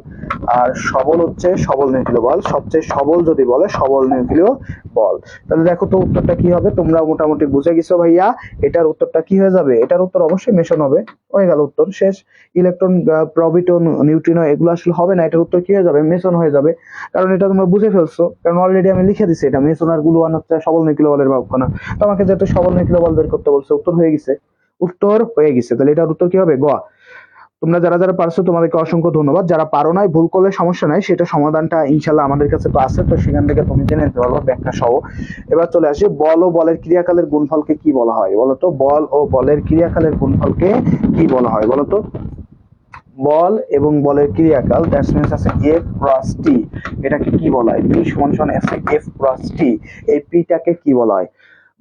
আর সবল হচ্ছে সবল নিউক্লিয় বল। সবচেয়ে সবল যদি বলে সবল নিউক্লিয় বল। তাহলে দেখো তো উত্তরটা কি হবে, তোমরা মোটামুটি বুঝে গেছো ভাইয়া। এটার উত্তরটা কি হয়ে যাবে? এটার উত্তর অবশ্যই মেসন হবে। হয়ে গেল উত্তর শেষ। ইলেকট্রন, প্রোটন, নিউট্রিনো এগুলো আসলে হবে না, এটার উত্তর কি হয়ে যাবে? মেসন হয়ে যাবে। কারণ এটা তোমরা বুঝে ফেলছো, কারণ অলরেডি আমি লিখে দিছি এটা মেসন আর গুলুয়ান হচ্ছে সবল নিউক্লিয় বলের বাহক কণা। তোমাকে যেহেতু সবল নিউক্লিয় বল বের করতে বলছে, উত্তর হয়ে গেছে, উত্তর হয়ে গেছে। তাহলে এটার উত্তর কি হবে? গ। তোমরা যারা যারা পারছো তোমাদেরকে অসংখ্য ধন্যবাদ। যারা পারো নাই, ভুল করলে সমস্যা নাই, সেটা সমাধানটা ইনশাল্লাহ আমাদের কাছে তো আছে, তো সেখান থেকে তুমি জেনে নিতে পারবো ব্যাখ্যা সহ। এবার চলে আসি, বল ও বলের ক্রিয়াকালের গুণফলকে কি বলা হয় বলতো? বল ও বলের ক্রিয়াকালের গুণফলকে কি বলা হয় বলতো? বল এবং বলের ক্রিয়াকাল, দ্যাটস মিন্স আছে F ক্রস T, এটাকে কি বলা হয়? B সমান সমান আছে F ক্রস T, এই Pটাকে কি বলা হয়?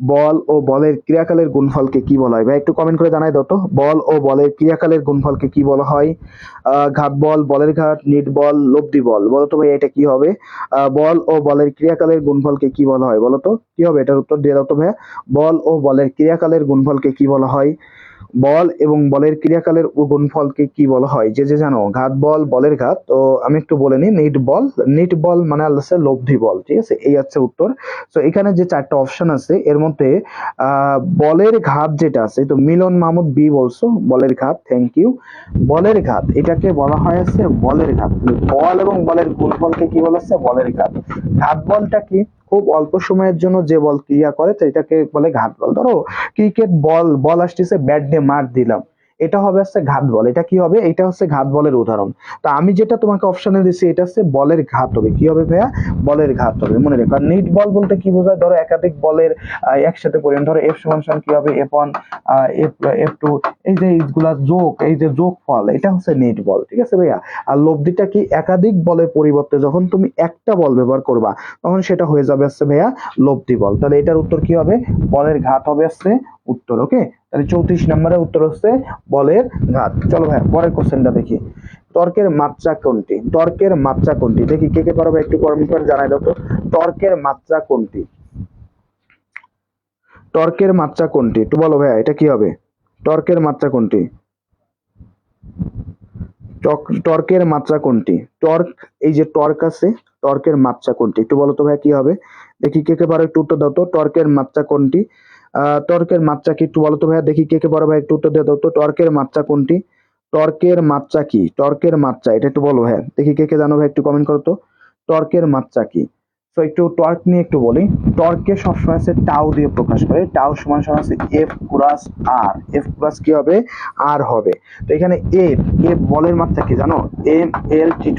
বল ও বলের ক্রিয়াকালের গুণফলকে কি বলা হয়? ভাই একটু কমেন্ট করে জানাই দাও তো, বল ও বলের ক্রিয়াকালের গুণফলকে কি বলা হয়? ঘাত বল, বলের ঘাত, নিট বল, লব্ধি বল। বলো তো ভাই এটা কি হবে? বল ও বলের ক্রিয়াকালের গুণফলকে কি বলা হয় বলো তো? কি হবে? এটার উত্তর দিয়ে দাও তো ভাইয়া। বল ও বলের ক্রিয়াকালের গুণফলকে কি বলা হয়? বল এবং বলের ক্রিয়াকালের গুণফলকে কি বলা হয়? যে যে জানো, ঘাত বল, বলের ঘাত। তো আমি একটু বলে নিই, নিট বল, নিট বল মানে হচ্ছে লব্ধি বল। ঠিক আছে, এই হচ্ছে উত্তর। তো এখানে যে 4টা অপশন আছে এর মধ্যে বলের ঘাত যেটা আছে, তো মিলন মাহমুদ বি বলছো বলের ঘাত, থ্যাংক ইউ। বলের ঘাত এটাকে বলা হয় আছে বলের ঘাত। বল এবং বলের গুণফলকে কি বলা হচ্ছে? বলের ঘাত। ঘাত বলটা কি? খুব অল্প সময়ের জন্য যে বল ক্রিয়া করে, তো এটাকে বলে ঘাত বল। ধরো ক্রিকেট বল, বল আসতেছে, ব্যাট দিয়ে মার দিলাম, এটা হবে হচ্ছে ঘাত বল। এটা কি হবে? এটা হচ্ছে ঘাত বলের উদাহরণ। তো আমি যেটা তোমাকে অপশনে দিচ্ছি এটা হচ্ছে বলের ঘাত হবে। কি হবে ভাইয়া? বলের ঘাত হবে, মনে রেখো। আর নিট বল বলতে কি বোঝায়? ধরো একাধিক বলের একসাথে পরিমাণ, ধরো F সমান সমান কি হবে? F1 F2, এই যে এইগুলা যোগ, এই যে যোগ ফল, এটা হচ্ছে নিট বল। ঠিক আছে ভাইয়া। আর লব্ধিটা কি? একাধিক বলের পরিবর্তে যখন তুমি একটা বল ব্যবহার করবা তখন সেটা হয়ে যাবে হচ্ছে ভাইয়া লব্ধি বল। তাহলে এটার উত্তর কি হবে? বলের ঘাত হবে হচ্ছে উত্তর। ওকে, তাহলে 34 নম্বরের উত্তর হচ্ছে বলের ঘাত। চলো ভাই পরের কোশ্চেনটা দেখি। তর্কের মাত্রা কোনটি? তর্কের মাত্রা কোনটি? দেখি কে কে পারবে একটু কমেন্ট করে জানাই দাও তো। তর্কের মাত্রা কোনটি? টর্কের মাত্রা কোনটি একটু বলো ভাইয়া, এটা কি হবে? টর্কের মাত্রা কোনটি? টর্কের মাত্রা কোনটি? টর্ক, এই যে টর্ক আছে, টর্কের মাত্রা কোনটি একটু বলো তো ভাইয়া, কি হবে? দেখি কে কে পারো একটু উত্তর দাও তো। টর্কের মাত্রা কোনটি? টর্কের মাত্রা কি একটু বলো তো ভাইয়া, দেখি কে কে পারো ভাই একটু উত্তর দিয়ে দাও তো। টর্কের মাত্রা কোনটি? টর্কের মাত্রা কি? টর্কের মাত্রা এটা একটু বলো ভাইয়া, দেখি কে কে জানো ভাই একটু কমেন্ট করো তো। টর্কের মাত্রা কি? তো একটু টর্ক নিয়ে একটু বলি। টর্ককে সবসময় আছে টাউ দিয়ে প্রকাশ করে। টাউ সমান সমান আছে F plus R। F plus কি হবে? R হবে। তো এখানে F, F বলের মাত্রা কি জানো? mL T⁻²।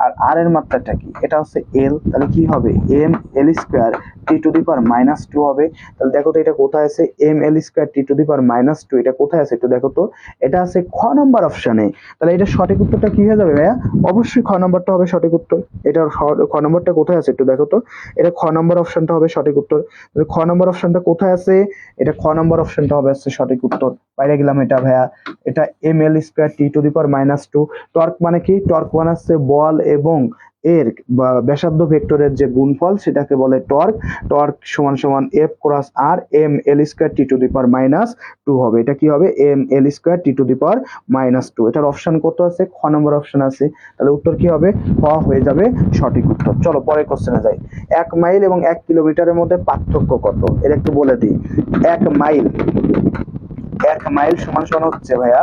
আর R এর মাত্রাটা কি? এটা হচ্ছে L, তাহলে কি হবে? mL²T⁻²। হবে। তাহলে দেখো তো এটা কোথায় আছে? mL²T⁻², এটা কোথায় আছে একটু দেখো তো। এটা আছে খ নম্বর অপশনে। তাহলে এটা সঠিক উত্তরটা কি হয়ে যাবে ভাইয়া? অবশ্যই খ নম্বরটা হবে সঠিক উত্তর। এটার খ নম্বরটা কোথায় আছে একটু দেখো তো। এটা খ নম্বর অপশনটা হবে সঠিক উত্তর। খ নম্বর অপশনটা কোথায় আছে? এটা খ নম্বর অপশনটা হবে হচ্ছে সঠিক উত্তর। বাইরে গেলাম এটা ভাইয়া। এটা mL²T⁻²। টর্ক মানে কি? টর্ক মানে হচ্ছে বল এবং এর ব্যাসার্ধ ভেক্টরের যে গুণফল সেটাকে বলে টর্ক। টর্ক সমান সমান F ক্রস R mL²T⁻² হবে। এটা কি হবে? mL²T⁻²। এটার অপশন কত আছে? খ নম্বর অপশন আছে। তাহলে উত্তর কি হবে? খ হয়ে যাবে সঠিক উত্তর। চলো পরের কোশ্চেনে যাই। 1 মাইল এবং 1 কিলোমিটারের মধ্যে পার্থক্য কত? এটা একটু বলে দিই। 1 মাইল, 1 মাইল সমান সমান হচ্ছে ভাইয়া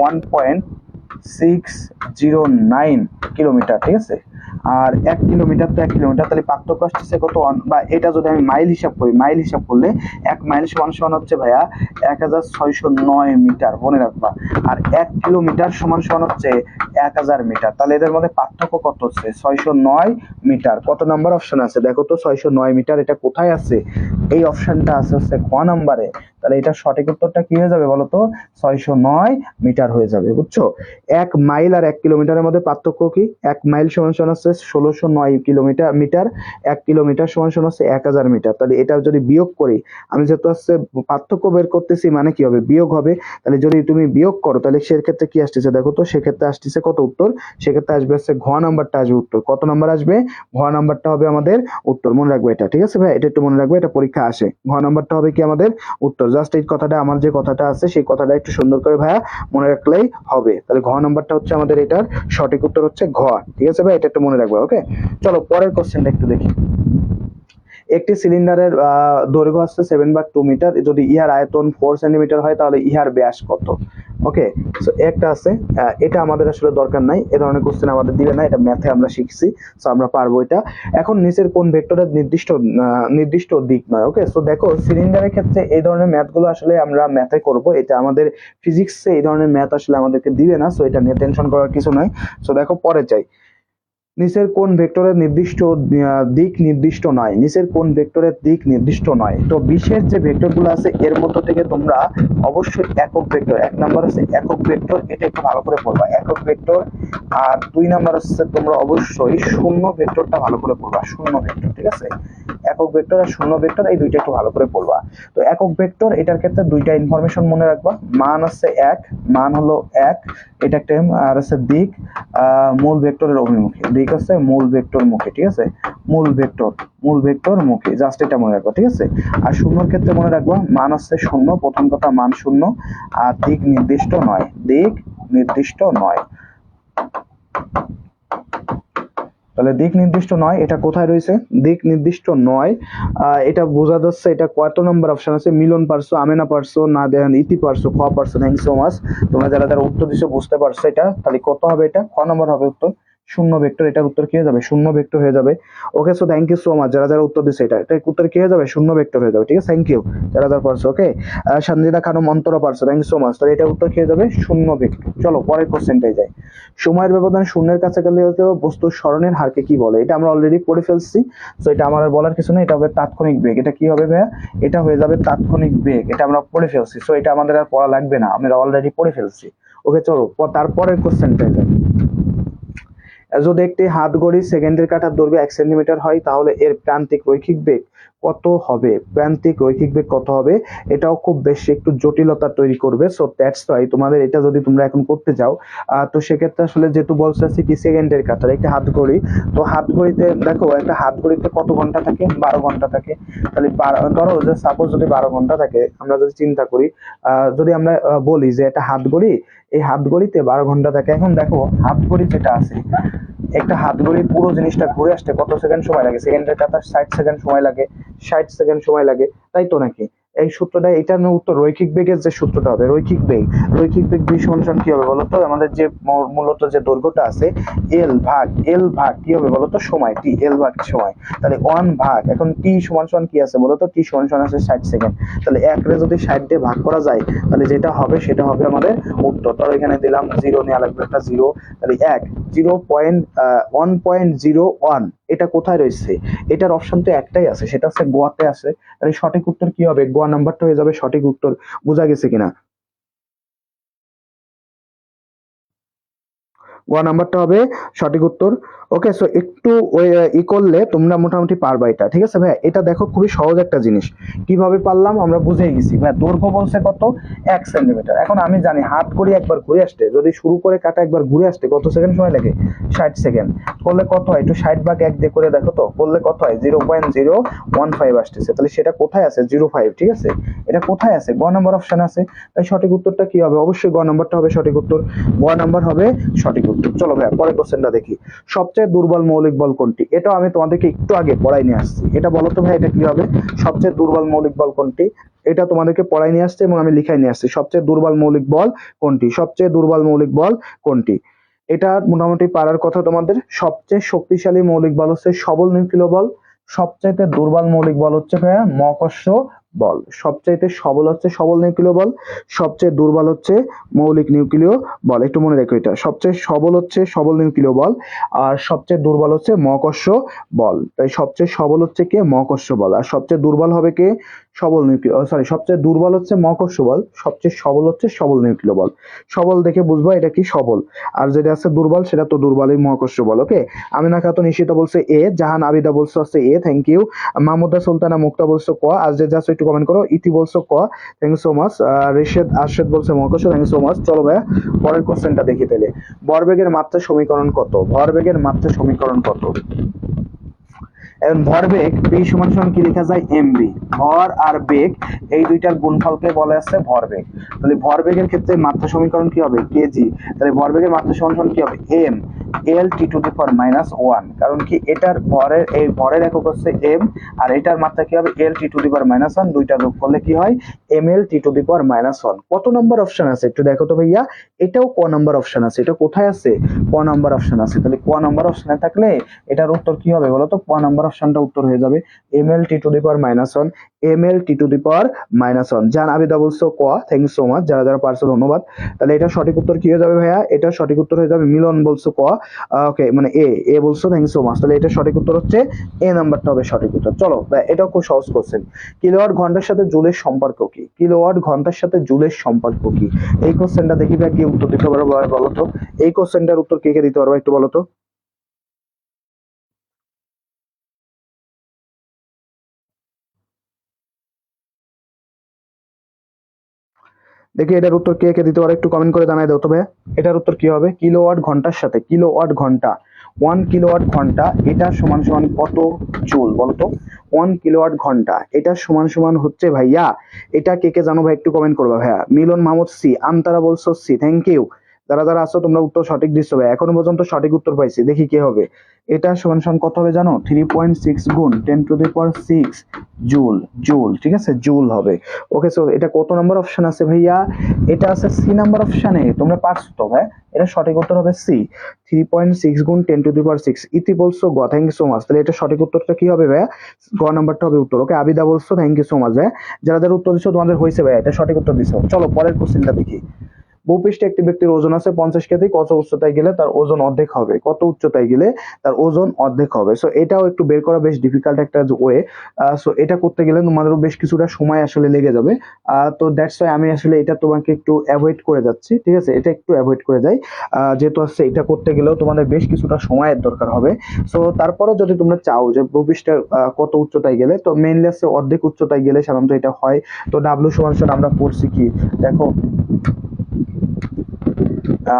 1.609 কিলোমিটার, ঠিক আছে। আর 1 কিলোমিটার তো 1 কিলোমিটার, তাহলে পার্থক্য আসছে কত, বা এটা যদি আমি মাইল হিসাব করি, মাইল হিসাব করলে 1 মাইল সমান সমান হচ্ছে ভাইয়া 1609 মিটার, মনে রাখবা। আর 1 কিলোমিটার সমান সমান হচ্ছে 1000 মিটার, তাহলে এদের মধ্যে পার্থক্য কত হচ্ছে 609 মিটার। কত নাম্বার অপশন আছে দেখো তো, 609 মিটার এটা কোথায় আছে, এই অপশনটা আছে হচ্ছে খ নাম্বারে। তাহলে এটা সঠিক উত্তরটা কি হয়ে যাবে বলো তো, 609 মিটার হয়ে যাবে, বুঝছো। 1 মাইল আর 1 কিলোমিটারের মধ্যে পার্থক্য কি, 1 মাইল সমান সমান হচ্ছে 1609 কিলোমিটার মিটার, 1 কিলোমিটার সমান সমান হচ্ছে 1000 মিটার। তাহলে এটা যদি বিয়োগ করি, আমি যেহেতু হচ্ছে পার্থক্য বের করতেছি, মানে কি হবে, বিয়োগ হবে। তাহলে যদি তুমি বিয়োগ করো তাহলে সেক্ষেত্রে কি আসতেছে দেখো তো, সেক্ষেত্রে আসতেছে কত উত্তর, সেক্ষেত্রে আসবে হচ্ছে ঘ নাম্বারটা আসবে উত্তর। কত নাম্বার আসবে, ঘ নাম্বারটা হবে আমাদের উত্তর, মনে রাখবে এটা, ঠিক আছে ভাই, এটা একটু মনে রাখবে, এটা পরীক্ষা আসে। ঘ নাম্বারটা হবে কি আমাদের উত্তর। জাস্ট এই কথাটা, আমার যে কথাটা আছে সেই কথাটা একটু সুন্দর করে ভাইয়া মনে রাখলেই হবে। তাহলে ঘ নাম্বারটা হচ্ছে আমাদের এটার সঠিক উত্তর হচ্ছে ঘ, ঠিক আছে ভাই, এটা একটু মনে রাখবে। ওকে, চলো পরের কোশ্চেনটা একটু দেখি। একটি সিলিন্ডারের দৈর্ঘ্য হচ্ছে 7/2 মিটার, যদি ইহার আয়তন 4 সেন্টিমিটার হয় তাহলে ইহার ব্যাস কত। ওকে, সো একটা আছে, এটা আমাদের আসলে দরকার নাই, এ ধরনের কোশ্চেন আমাদের দিবে না, এটা ম্যাথে আমরা শিখছি, সো আমরা পারবো এটা। এখন নিচের কোন ভেক্টরের নির্দিষ্ট দিক নয়। ওকে, সো দেখো সিলিন্ডারের ক্ষেত্রে এই ধরনের ম্যাথগুলো আসলে আমরা ম্যাথে করব, এটা আমাদের ফিজিক্সে এই ধরনের ম্যাথ আসলে আমাদেরকে দিবে না, সো এটা নিয়ে টেনশন করার কিছু নাই। সো দেখো পরে চাই, নিচের কোন ভেক্টরের দিক নির্দিষ্ট নয়, নিচের কোন ভেক্টরের দিক নির্দিষ্ট নয়। তো বিশের যে ভেক্টরগুলো আছে এর মধ্য থেকে তোমরা অবশ্যই একক ভেক্টর, 1 নাম্বার হচ্ছে একক ভেক্টর, এটা একটু ভালো করে পড়বা, একক ভেক্টর। আর 2 নাম্বার হচ্ছে তোমরা অবশ্যই শূন্য ভেক্টরটা ভালো করে পড়বা, শূন্য ভেক্টর, ঠিক আছে। একক ভেক্টর আর শূন্য ভেক্টর এই দুইটা একটু ভালো করে পড়বা। তো একক ভেক্টর এটার ক্ষেত্রে দুইটা ইনফরমেশন মনে রাখবা, মান হচ্ছে 1, মান হলো 1, এটা একটা, আর হচ্ছে দিক মূল ভেক্টরের অভিমুখী, দিক হচ্ছে মূল ভেক্টর মুখী, ঠিক আছে, মূল ভেক্টর মুখী, জাস্ট এটা মনে রাখবো, ঠিক আছে। আর শূন্যর ক্ষেত্রে মনে রাখবো মান হচ্ছে 0, প্রথম কথা মান 0, আর দিক নির্দিষ্ট নয়, দিক নির্দিষ্ট নয়। তাহলে দিক নির্দিষ্ট নয়, এটা কোথায় রয়েছে, দিক নির্দিষ্ট নয়, এটা বোঝা যাচ্ছে। এটা কত নম্বর অপশন আছে, মিলন পারছো, আমেনা পারছো, না দেন ইতি পারছো, খ পারছো, থ্যাংক সো মাচ। তোমরা যারা যারা উত্তর দিছো বুঝতে পারছো এটা, তাহলে কত হবে, এটা খ নম্বর হবে উত্তর, শূন্য ভেক্টর। এটার উত্তর কি হয়ে যাবে, শূন্য ভেক্টর হয়ে যাবে। Okay, so thank you so much যারা যারা উত্তর দিচ্ছে, এটা উত্তর কি হয়ে যাবে, শূন্য ভেক্টর হয়ে যাবে, ঠিক আছে, থ্যাংক ইউ যারা যারা পারছো। ওকে, সঞ্জিদা খানম অন্তর পারছো, থ্যাংক ইউ সো মাচ। তাহলে এটা উত্তর কি হয়ে যাবে, শূন্য ভেক্টর। চলো পরের কোশ্চেনটাই যাই। সময়ের ব্যবধান শূন্যের কাছে গেলে বস্তুর স্মরণের হারকে কি বলে, এটা আমরা অলরেডি পড়ে ফেলছি, তো এটা আমার আর বলার কিছু নেই। এটা হবে তাৎক্ষণিক বেগ। এটা কি হবে ভাইয়া, এটা হয়ে যাবে তাৎক্ষণিক বেগ, এটা আমরা পড়ে ফেলছি, সো এটা আমাদের আর পড়া লাগবে না, আমরা অলরেডি পড়ে ফেলছি। ওকে, চলো তারপরের কোশ্চেনটাই যাই। যদি একটি হাতঘড়ি সেকেন্ডের কাঁটার দৈর্ঘ্য 1 সেন্টিমিটার হয় তাহলে এর প্রান্তিক রৈখিক বেগ কত হবে, প্রান্তিক রৈখিক বেগ কত হবে, এটাও খুব বেশি একটু জটিলতা তৈরি করবে। সো দ্যাটস ওয়াই তোমাদের এটা যদি তোমরা এখন করতে যাও, তো সেক্ষেত্রে আসলে যেহেতু বলছে কি সেকেন্ডের কাঁটার একটা হাতঘড়ি, তো হাতঘড়িতে দেখো একটা হাতঘড়িতে কত ঘন্টা থাকে, 12 ঘন্টা থাকে। তাহলে ধরো যে সাপোজ যদি 12 ঘন্টা থাকে, আমরা যদি চিন্তা করি, যদি আমরা বলি যে একটা হাতঘড়ি, এই হাতঘড়িতে 12 ঘন্টা থাকে। এখন দেখো হাতঘড়ি যেটা আছে, একটা হাতঘড়ি পুরো জিনিসটা ঘুরে আসতে কত সেকেন্ড সময় লাগে, সেকেন্ডের কাঁটার 60 সেকেন্ড সময় লাগে, 60 সেকেন্ড সময় লাগে, তাই তো নাকি। এই সূত্রটা, এটার উত্তর রৈখিক বেগের যে সূত্রটা হবে, রৈখিক বেগ বি সমান কি হবে বলতো, আমাদের যে মূলত যে দৈর্ঘ্যটা আছে এল ভাগ কি হবে বলতো, সময়, টি, এল ভাগ সময়। তাহলে 1 ভাগ, এখন টি সমান সমান কি আছে বলতো, টি সমান সমান আছে 60 সেকেন্ড। তাহলে 1 রে যদি 60 দিয়ে ভাগ করা যায় তাহলে যেটা হবে সেটা হবে আমাদের উত্তর। ধরো এখানে দিলাম 0, নেওয়া লাগবে একটা 0, তাহলে 1.01, এটা কোথায় রয়েছে, এটার অপশন তো একটাই আছে, সেটা হচ্ছে গোয়াতে আছে। তাহলে সঠিক উত্তর কি হবে, গোয়া নাম্বারটা হয়ে যাবে সঠিক উত্তর। বোঝা গেছে কিনা, গোয়া নাম্বারটা হবে সঠিক উত্তর। ওকে, সো একটু ই করলে তোমরা মোটামুটি পারবা এটা, ঠিক আছে ভাই। এটা দেখো খুবই সহজ একটা জিনিস, কিভাবে পারলাম আমরা বুঝেই গেছি ভাই। দৈর্ঘ্য বলছে কত, 1 সেন্টিমিটার। এখন আমি জানি হাত ঘড়ি একবার ঘুরে আসতে, যদি শুরু করে কাটা একবার ঘুরে আসতে কত সেকেন্ড সময় লাগে, 60 সেকেন্ড। করলে কত হয়, একটু 60 ভাগ 1 দিয়ে করে দেখো তো, করলে কত হয়, 0.015 আসতেছে। তাহলে সেটা কোথায় আছে, 05, ঠিক আছে, এটা কোথায় আছে? গ নাম্বার অপশন আছে। তাই সঠিক উত্তরটা কি হবে? অবশ্যই গ নাম্বারটা হবে সঠিক উত্তর। গ নাম্বার হবে সঠিক উত্তর। চলো ভাইয়া পরের কোশ্চেনটা দেখি। সবচেয়ে দুর্বল মৌলিক বল কোনটি? এটাও আমি তোমাদেরকে একটু আগে পড়াই নিয়ে আসছি। এটা বলো তো ভাই, এটা কি হবে? সবচেয়ে দুর্বল মৌলিক বল কোনটি? এটা তোমাদেরকে পড়াই নিয়ে আসছে এবং আমি লিখাই নিয়ে আসছি। সবচেয়ে দুর্বল মৌলিক বল কোনটি? সবচেয়ে দুর্বল মৌলিক বল কোনটি? এটা মোটামুটি পারার কথা তোমাদের। সবচেয়ে শক্তিশালী মৌলিক বল হচ্ছে সবল নিউক্লিয় বল। সবচাইতে দুর্বল মৌলিক বল হচ্ছে ভাইয়া মহাকর্ষ বল। সবচাইতে সবল হচ্ছে সবল নিউক্লিয় বল, সবচেয়ে দুর্বল হচ্ছে মৌলিক নিউক্লিয় বল। একটু মনে রেখো এটা, সবচেয়ে সবল হচ্ছে সবল নিউক্লিয় বল আর সবচেয়ে দুর্বল হচ্ছে মহাকর্ষ বল। তাই সবচেয়ে সবল হচ্ছে কে? মহাকর্ষ বল। আর সবচেয়ে দুর্বল হবে কে? সবল নিউক্লিয়, সরি, সবচেয়ে দুর্বল হচ্ছে মহাকর্ষ বল, সবচেয়ে সবল হচ্ছে সবল নিউক্লিয় বল। সবল দেখে বুঝবা এটা কি সবল, আর যেটা আছে দুর্বল সেটা তো দুর্বলই মহাকর্ষ বল। ওকে, আমিনা খাতুন নিশিতা বলছে এ, জাহান আবিদা বলছে হচ্ছে এ, থ্যাংক ইউ। মাহমুদা সুলতানা মুক্তা বলছে ক, আজ যে জাস্ট একটু কমেন্ট করো। ইতি বলছো ক, thank you so much. Reshed Arshed বলছে মহাকর্ষ, থ্যাংক ইউ সো মাচ। চলো ভাইয়া পরের কোশ্চেনটা দেখি তাহলে। ভরবেগের মাত্রা সমীকরণ কত? ভরবেগের মাত্রা সমীকরণ কত? এখন ভরবেগ p সমান সমান কি লেখা যায়? mv। ভর আর বেগ এই দুইটার গুণফলকে বলা আছে ভরবেগ। তাহলে ভরবেগের ক্ষেত্রে মাত্রা সমীকরণ কি হবে? কেজি। তাহলে ভরবেগের মাত্রা সমীকরণ কি হবে? m l t to the power -1। কারণ কি এটার ভরের, এই ভরের একক হচ্ছে m আর এটার মাত্রা কি হবে? l t to the power -1। দুইটা যোগ করলে কি হয়? ml t to the power -1। কত নম্বর অপশন আছে একটু দেখো তো ভাইয়া? এটাও ক নাম্বার অপশন আছে। এটা কোথায় আছে? ক নাম্বার অপশন আছে। তাহলে ক নাম্বার অপশনে থাকলে এটার উত্তর কি হবে বলো তো? ক নাম্বার অপশনটা উত্তর হয়ে যাবে ml t to the power -1, ml t to the power -1। Jan Abida বলছো ক, থ্যাংক ইউ সো মাচ। যারা যারা পারছো ধন্যবাদ। তাহলে এটা সঠিক উত্তর কি হয়ে যাবে ভাইয়া? এটা সঠিক উত্তর হয়ে যাবে, মিলন বলছো ক, ওকে, মানে এ বলছো, থ্যাংক ইউ সো মাচ। তাহলে এটা সঠিক উত্তর হচ্ছে এ নাম্বারটা হবে সঠিক উত্তর। চলো এটাও খুব সহজ কোশ্চেন। কিলোওয়াট ঘন্টার সাথে জুলের সম্পর্ক কি? কিলোওয়াট ঘন্টার সাথে জুলের সম্পর্ক কি? এই কোশ্চেনটা দেখি ভাই কি উত্তর দিতে পারবো বলো তো? এই কোশ্চেনটার উত্তর কে কে দিতে পারবো একটু বলো তো? দেখি এটার উত্তর কে কে দিতে পারে একটু কমেন্ট করে জানাই দাও তো ভাইয়া। এটার উত্তর কি হবে? কিলোওয়াট ঘন্টার সাথে, কিলোওয়াট ঘন্টা, 1 কিলোওয়াট ঘন্টা এটা সমান সমান কত জুল বলো তো? 1 কিলোওয়াট ঘন্টা এটা সমান সমান হচ্ছে ভাইয়া, এটা কে কে জানো ভাই একটু কমেন্ট করবা ভাইয়া। মিলন মাহমুদ সি, আমতারা বলছো সি, থ্যাংক ইউ। যারা যারা আছো তোমরা উত্তর সঠিক দিচ্ছ ভাই, এখনো পর্যন্ত সঠিক উত্তর পাইছি। দেখি কে হবে। এটা সমান সমান কত হবে জানো? 3.6 গুণ 10⁶ জুল। জুল, ঠিক আছে, জুল হবে। ওকে, সো এটা কত নাম্বার অপশন আছে ভাইয়া? এটা আছে সি নাম্বার অপশনে। তোমরা পারছো তো ভাই, এটা সঠিক উত্তর হবে সি, 3.6 গুণ 10⁶। ইতি বলছো গ, থ্যাংক ইউ সো মাচ। তাহলে এটা সঠিক উত্তরটা কি হবে ভাইয়া? গ নাম্বারটা হবে উত্তর। ওকে, আবিদা বলছো, থ্যাংক ইউ সো মাচ ভাই। যারা যারা উত্তর দিছো তোমাদের হয়েছে ভাই, এটা সঠিক উত্তর দিছো। চলো পরের কোশ্চেনটা দেখি। ভূপৃষ্ঠে একটি ব্যক্তির ওজন আছে 50 কেজি, কত উচ্চতায় গেলে তার ওজন অর্ধেক হবে? কত উচ্চতায় গেলে তার ওজন অর্ধেক হবে? সো এটাও একটু বের করা বেশ ডিফিকাল্ট একটা ওয়ে। সো এটা করতে গেলে তোমাদেরও বেশ কিছুটা সময় আসলে লেগে যাবে। তো দ্যাটস ওয়াই আমি আসলে এটা তোমাকে একটু অ্যাভয়েড করে যাচ্ছি, ঠিক আছে? এটা একটু অ্যাভয়েড করে যাই, যেহেতু হচ্ছে এটা করতে গেলেও তোমাদের বেশ কিছুটা সময়ের দরকার হবে। সো তারপরেও যদি তোমরা চাও যে ভূপৃষ্ঠের কত উচ্চতায় গেলে, তো মেইনলি আছে অর্ধেক উচ্চতায় গেলে সাধারণত এটা হয়। তো ডাব্লিউ সমান সমান আমরা পড়ছি কি দেখো,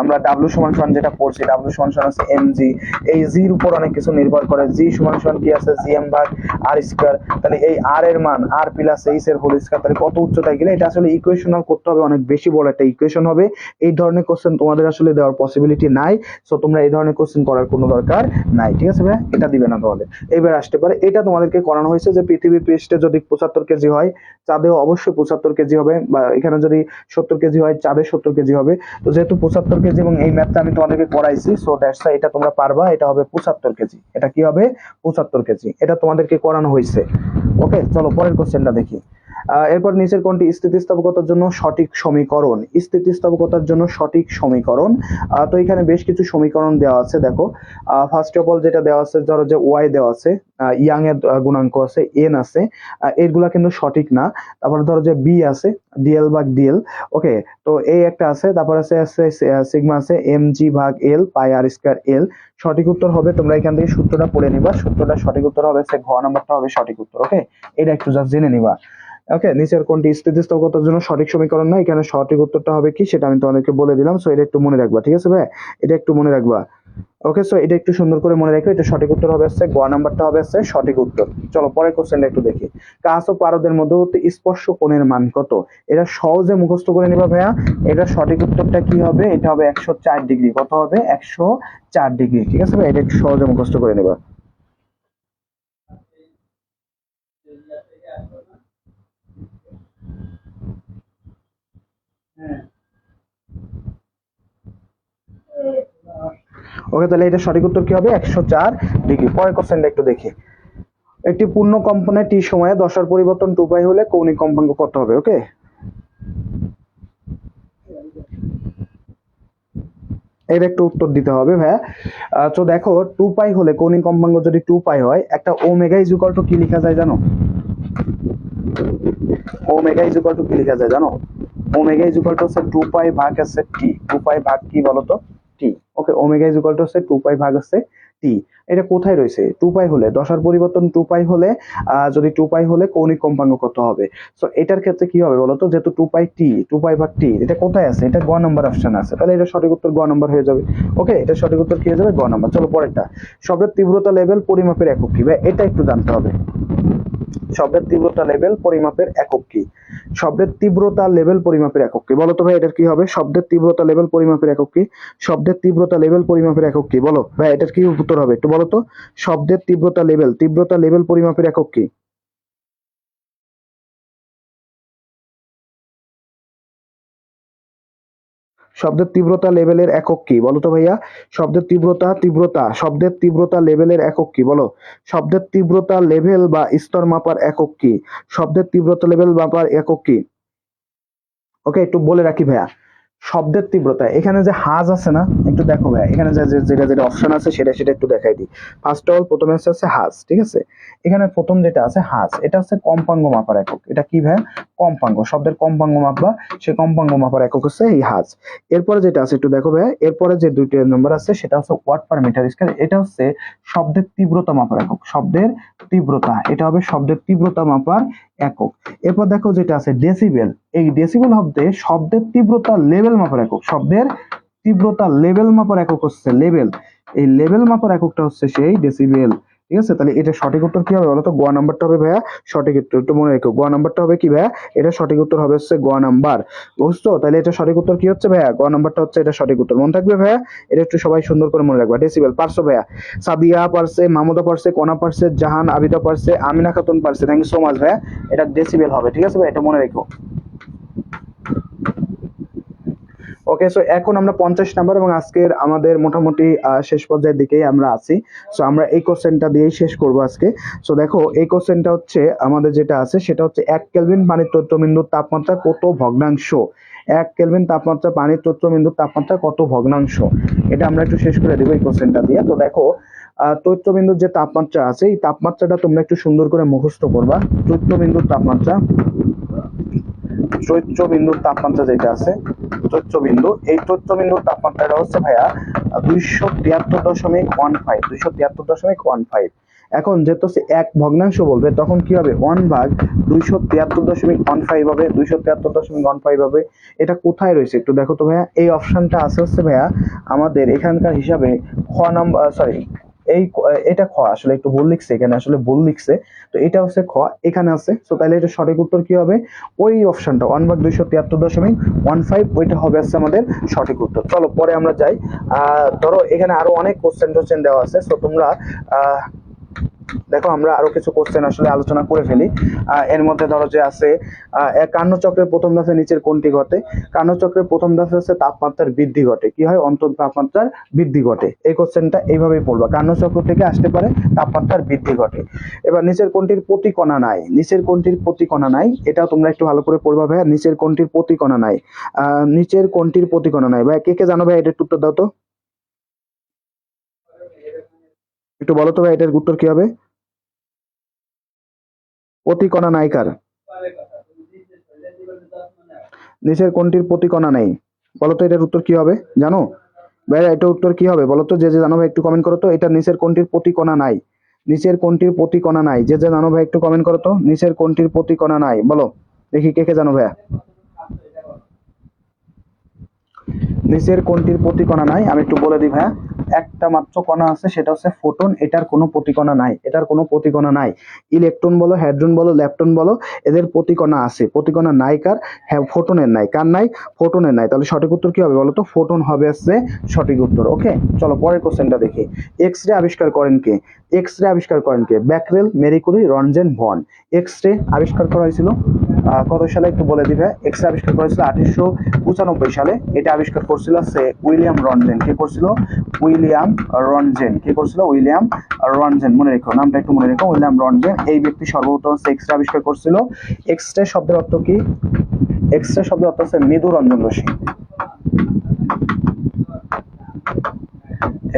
আমরা ডাব্লিউ সমান সমান যেটা পড়ছি, ডাব্লিউ সমান সমান আছে এম জি। এই জির উপর অনেক কিছু নির্ভর করে। জি সমান সমান কি আছে? জি এম ভাগ আর স্কয়ার। তাহলে এই আর এর মান আর প্লাস এইচ এর হোল স্কয়ার। তাহলে কত উচ্চতায় গেলে, এটা আসলে ইকুয়েশনাল করতে হবে, অনেক বেশি বড় একটা ইকুয়েশন হবে। এই ধরনের কোশ্চেন তোমাদের আসলে দেওয়ার পসিবিলিটি নাই। সো তোমরা এই ধরনের কোশ্চেন করার কোনো দরকার নাই, ঠিক আছে ভাই? এটা দিবে না তাহলে। এবার আসতে পারে, এটা তোমাদেরকে করানো হয়েছে যে পৃথিবীর পৃষ্ঠে যদি 75 কেজি হয়, চাঁদেও অবশ্যই 75 কেজি হবে, বা এখানে যদি 70 কেজি হয় চাঁদে 70 কেজি হবে। তো যেহেতু 75 কেজি এবং এই ম্যাথটা আমি তোমাদেরকে করাইছি, সো দ্যাটস এটা তোমরা পারবা। এটা হবে 75 কেজি। এটা কি হবে? 75 কেজি। এটা তোমাদেরকে করানো হয়েছে। ওকে, চলো পরের কোশ্চেনটা দেখি। এরপর নিচের কোনটি স্থিতিস্থাপকতার জন্য সঠিক সমীকরণ? স্থিতিস্থাপকতার জন্য সঠিক সমীকরণ। তো এখানে বেশ কিছু সমীকরণ দেওয়া আছে দেখো। ফার্স্ট অফ অল যেটা দেওয়া আছে, ধরো যে ওয়াই দেওয়া আছে, ইয়াং এর গুণাঙ্ক আছে, এন আছে, এগুলা কিন্তু সঠিক না। তারপর ধরো যে বি আছে, ডিএল ভাগ ডিএল। ওকে, তো এই একটা আছে, তারপর আছে সিগমা আছে, এম জি ভাগ এল পাই আর স্কয়ার এল। সঠিক উত্তর হবে, তোমরা এখান থেকে সূত্রটা পড়ে নিবা। সূত্রটা সঠিক উত্তর হবে, ঘ নাম্বারটা হবে সঠিক উত্তর। ওকে, এটা একটু জাস্ট জেনে নিবা। ওকে, নিচের কোনটি স্থিতিস্থাপকতার জন্য সঠিক সমীকরণ না? এখানে সঠিক উত্তরটা হবে কি সেটা আমি তোমাদেরকে বলে দিলাম, সো এটা একটু মনে রাখবা, ঠিক আছে ভাই? এটা একটু মনে রাখবা। ওকে, সো এটা একটু সুন্দর করে মনে রাখো, এটা সঠিক উত্তর হবে হচ্ছে গ নাম্বারটা হবে হচ্ছে সঠিক উত্তর। চলো পরের কোশ্চেনটা একটু দেখি। কাছ ও পারদের মধ্যবর্তী স্পর্শ কোণের মান কত? এটা সহজে মুখস্থ করে নিবা ভাইয়া। এটা সঠিক উত্তরটা কি হবে? এটা হবে 104 ডিগ্রি। কত হবে? 104 ডিগ্রি, ঠিক আছে ভাই? এটা একটু সহজে মুখস্থ করে নিবা। ওকে, তাহলে এটা সঠিক উত্তর কি হবে? 104 ডিগ্রি। পরের কোশ্চেনটা একটু দেখি। একটি পূর্ণ কম্পনে টি সময়ে দশার পরিবর্তন 2π হলে কৌণিক কম্পাঙ্ক কত হবে? ওকে, এর একটু উত্তর দিতে হবে ভাইয়া। তো দেখো 2π হলে কৌণিক কম্পাঙ্ক যদি 2π হয়, একটা ওমেগা ইজ ইকুয়াল টু কি লেখা যায় জানো? ওমেগা ইজ ইকুয়াল টু কি লেখা যায় জানো? ওমেগা ইজ ইকুয়াল টু হচ্ছে 2π ভাগ আছে টি। 2π ভাগ কি বলতো? টি। ওকে, ওমেগা ইজ ইকুয়াল টু হচ্ছে 2π ভাগ আছে টি। এটা কোথায় রয়েছে? 2π হলে দশার পরিবর্তন 2π হলে যদি 2π হলে কৌণিক কম্পাঙ্ক কত হবে? সো এটার ক্ষেত্রে কি হবে বলতো? যেহেতু 2π টি, 2π ভাগ টি, এটা কোথায় আছে? এটা গ নাম্বার অপশন আছে, তাহলে এটা সঠিক উত্তর গ নাম্বার হয়ে যাবে। ওকে, এটা সঠিক উত্তর কি হয়ে যাবে? গ নাম্বার। চলো পরেরটা। শব্দের তীব্রতা লেভেল পরিমাপের একক কি? ভাই এটা একটু জানতে হবে। শব্দের তীব্রতা লেভেল পরিমাপের একক কি? শব্দের তীব্রতা লেভেল পরিমাপের একক কি? বলো তো ভাই, এটার কি হবে? শব্দের তীব্রতা লেভেল পরিমাপের একক কি? শব্দের তীব্রতা লেভেল পরিমাপের একক কি? বলো ভাই, এটার কি উত্তর হবে একটু বলো তো? শব্দের তীব্রতা লেভেল পরিমাপের একক কি? শব্দের তীব্রতা লেভেলের একক কি? বলো তো ভাইয়া। শব্দের তীব্রতা লেভেলের একক কি? বলো। শব্দের তীব্রতা লেভেল বা স্তর মাপার একক কি? শব্দের তীব্রতা লেভেল মাপার একক কি? ওকে, একটু বলে রাখি ভাইয়া। শব্দের তীব্রতা, এখানে যে হাজ আছে না, একটু দেখো ভাইয়া, এখানে যেটা যেটা অপশন আছে সেটা সেটা একটু দেখাই দিই। ফার্স্ট অফ অল প্রথমে আছে হাজ, ঠিক আছে? এখানে প্রথম যেটা আছে হাজ, এটা হচ্ছে কম্পাঙ্ক মাপার একক। এটা কি ভাইয়া? কম্পাঙ্ক। শব্দের কম্পাঙ্ক মাপবা, সেই কম্পাঙ্ক মাপার একক হচ্ছে এই হাজ। এরপরে যেটা আছে একটু দেখো ভাইয়া, এরপরে যে দুইটা নম্বর আছে সেটা হচ্ছে ওয়াট পার মিটার স্কয়ার। এটা হচ্ছে শব্দের তীব্রতা মাপার একক। শব্দের তীব্রতা, এটা হবে শব্দের তীব্রতা মাপার একক। এরপর দেখো যেটা আছে ডেসিবেল। এই ডেসিবেল শব্দে শব্দের তীব্রতা লেভেল মাপার একক। শব্দের তীব্রতা লেভেল মাপার একক হচ্ছে লেভেল। এই লেভেল মাপার এককটা হচ্ছে সেই ডেসিবেল, ঠিক আছে? তাহলে এটা সঠিক উত্তর কি হবে বলতো? গ নাম্বারটা হবে ভাইয়া সঠিক উত্তর। একটু মনে রেখো, গ নাম্বারটা হবে কি ভাইয়া? এটা সঠিক উত্তর হবে হচ্ছে গ নাম্বার। বুঝছো? তাহলে এটা সঠিক উত্তর কি হচ্ছে ভাইয়া? গ নাম্বারটা হচ্ছে এটা সঠিক উত্তর। মনে থাকবে ভাইয়া? এটা একটু সবাই সুন্দর করে মনে রাখবা। ডেসিবেল পারছো ভাইয়া? সাদিয়া পারছে, মামুদা পারছে, কণা পারছে, জাহান আবিদা পারছে, আমিনা খাতুন পারছে। থ্যাংক ইউ সো মাচ ভাইয়া। এটা ডেসিবেল হবে, ঠিক আছে ভাই? এটা মনে রেখো। ওকে, সো এখন আমরা 50 নাম্বার এবং আজকের আমাদের মোটামুটি শেষ পর্যায়ের দিকেই আমরা আছি। সো আমরা এই কোশ্চেনটা দিয়েই শেষ করব আজকে। সো দেখো, এই কোশ্চেনটা হচ্ছে আমাদের যেটা আছে সেটা হচ্ছে 1 কেলভিন পানির তত্ত্ববিন্দুর তাপমাত্রা কত ভগ্নাংশ? 1 কেলভিন তাপমাত্রা পানির তত্ত্ববিন্দুর তাপমাত্রা কত ভগ্নাংশ? এটা আমরা একটু শেষ করে দেবো এই কোশ্চেনটা দিয়ে। তো দেখো, তথ্যবিন্দুর যে তাপমাত্রা আছে, এই তাপমাত্রাটা তোমরা একটু সুন্দর করে মুখস্থ করবা। তথ্যবিন্দুর তাপমাত্রা, চৈত্রবিন্দুর তাপমাত্রা যেটা আছে, চৈত্রবিন্দু, এই চৈত্রবিন্দুর তাপমাত্রাটা হচ্ছে ভাইয়া 273.15। 273.15। এখন যেহেতু হচ্ছে এক ভগ্নাংশ বলবে, তখন কি হবে? 1/273.15 হবে। 273.15 হবে। এটা কোথায় রয়েছে একটু দেখো তো ভাইয়া। এই অপশনটা আছে হচ্ছে ভাইয়া আমাদের এখানকার হিসাবে খ নাম্বার, সরি এটা খ, আসলে একটু ভুল লিখছে এখানে, আসলে ভুল লিখছে। তো এটা হচ্ছে খ, এখানে আছে। তো তাহলে এটা সঠিক উত্তর কি হবে? ওই অপশনটা 1/273.15, ওইটা হবে হচ্ছে আমাদের সঠিক উত্তর। চলো পরে আমরা যাই। ধরো এখানে আরো অনেক কোশ্চেন দেওয়া আছে, সো তোমরা দেখো আমরা আরো কিছু কোশ্চেন আসলে আলোচনা করে ফেলি। এর মধ্যে ধরো যে আছে কার্যচক্রের প্রথম ধাপে নিচের কোনটি ঘটে? কার্যচক্রের প্রথম ধাপে হচ্ছে তাপমাত্রার বৃদ্ধি ঘটে। কি হয়? অন্তর তাপমাত্রার বৃদ্ধি ঘটে। এই কোশ্চেনটা এইভাবেই পড়বা, কার্যচক্র থেকে আসতে পারে তাপমাত্রার বৃদ্ধি ঘটে। এবার নিচের কোনটির প্রতিকণা নাই? নিচের কোনটির প্রতিকণা নাই? এটাও তোমরা একটু ভালো করে পড়বা ভাইয়া। নিচের কোনটির প্রতিকণা নাই? নিচের কোনটির প্রতিকণা নাই ভাই? কে কে জানো ভাই? এটা একটু উত্তর দাও তো, একটু বলো তো ভাই, এটার উত্তর কি হবে? প্রতিকণা নাই কার? নিচের কোনটির প্রতিকণা নেই? বলতো এটার উত্তর কি হবে জানো ভাইয়া? এটা উত্তর কি হবে বলতো? যে যে জানো ভাই একটু কমেন্ট করো তো, এটা নিচের কোনটির প্রতিকণা নাই? নিচের কোনটির প্রতিকণা নাই? যে জানো ভাই একটু কমেন্ট করো তো, নিচের কোনটির প্রতিকণা নাই বলো দেখি, কে কে জানো ভাইয়া? নিচের কোনটির প্রতিকণা নাই? আমি একটু বলে দিই ভাইয়া। একটা মাত্র কণা আছে, সেটা হচ্ছে ফোটন। এটার কোনো প্রতিকণা নাই, এটার কোনো প্রতিকণা নাই। ইলেকট্রন বলো, হেড্রন বলো, ল্যাপটন বলো, এদের প্রতিকণা আছে। প্রতিকণা নাই কার? হ্যাঁ, ফোটনের নাই। কার নাই? ফোটনের নাই। তাহলে সঠিক উত্তর কি হবে বলো তো? ফোটন হবে হচ্ছে সঠিক উত্তর। ওকে, চলো পরের কোশ্চেনটা দেখি। এক্স রে আবিষ্কার করেন কে? এক্স রে আবিষ্কার করেন কে? Becquerel, Marie Curie, Roentgen von. X ray আবিষ্কার করা হয়েছিল কত সালে একটু বলে দিবে? এক্স রে আবিষ্কার করেছিল 1895 সালে। এটা আবিষ্কার করছিল সে উইলিয়াম রনজেন। কে করছিল? উইলিয়াম রনজেন। কে করছিল? উইলিয়াম রনজেন। মনে রেখো নামটা, একটু মনে রেখো, উইলিয়াম রনজেন। এই ব্যক্তি সর্বপ্রথম এক্স রে আবিষ্কার করছিল। এক্স রে শব্দের অর্থ কি? এক্স রে শব্দের অর্থ হচ্ছে মৃদু রঞ্জন রশ্মি।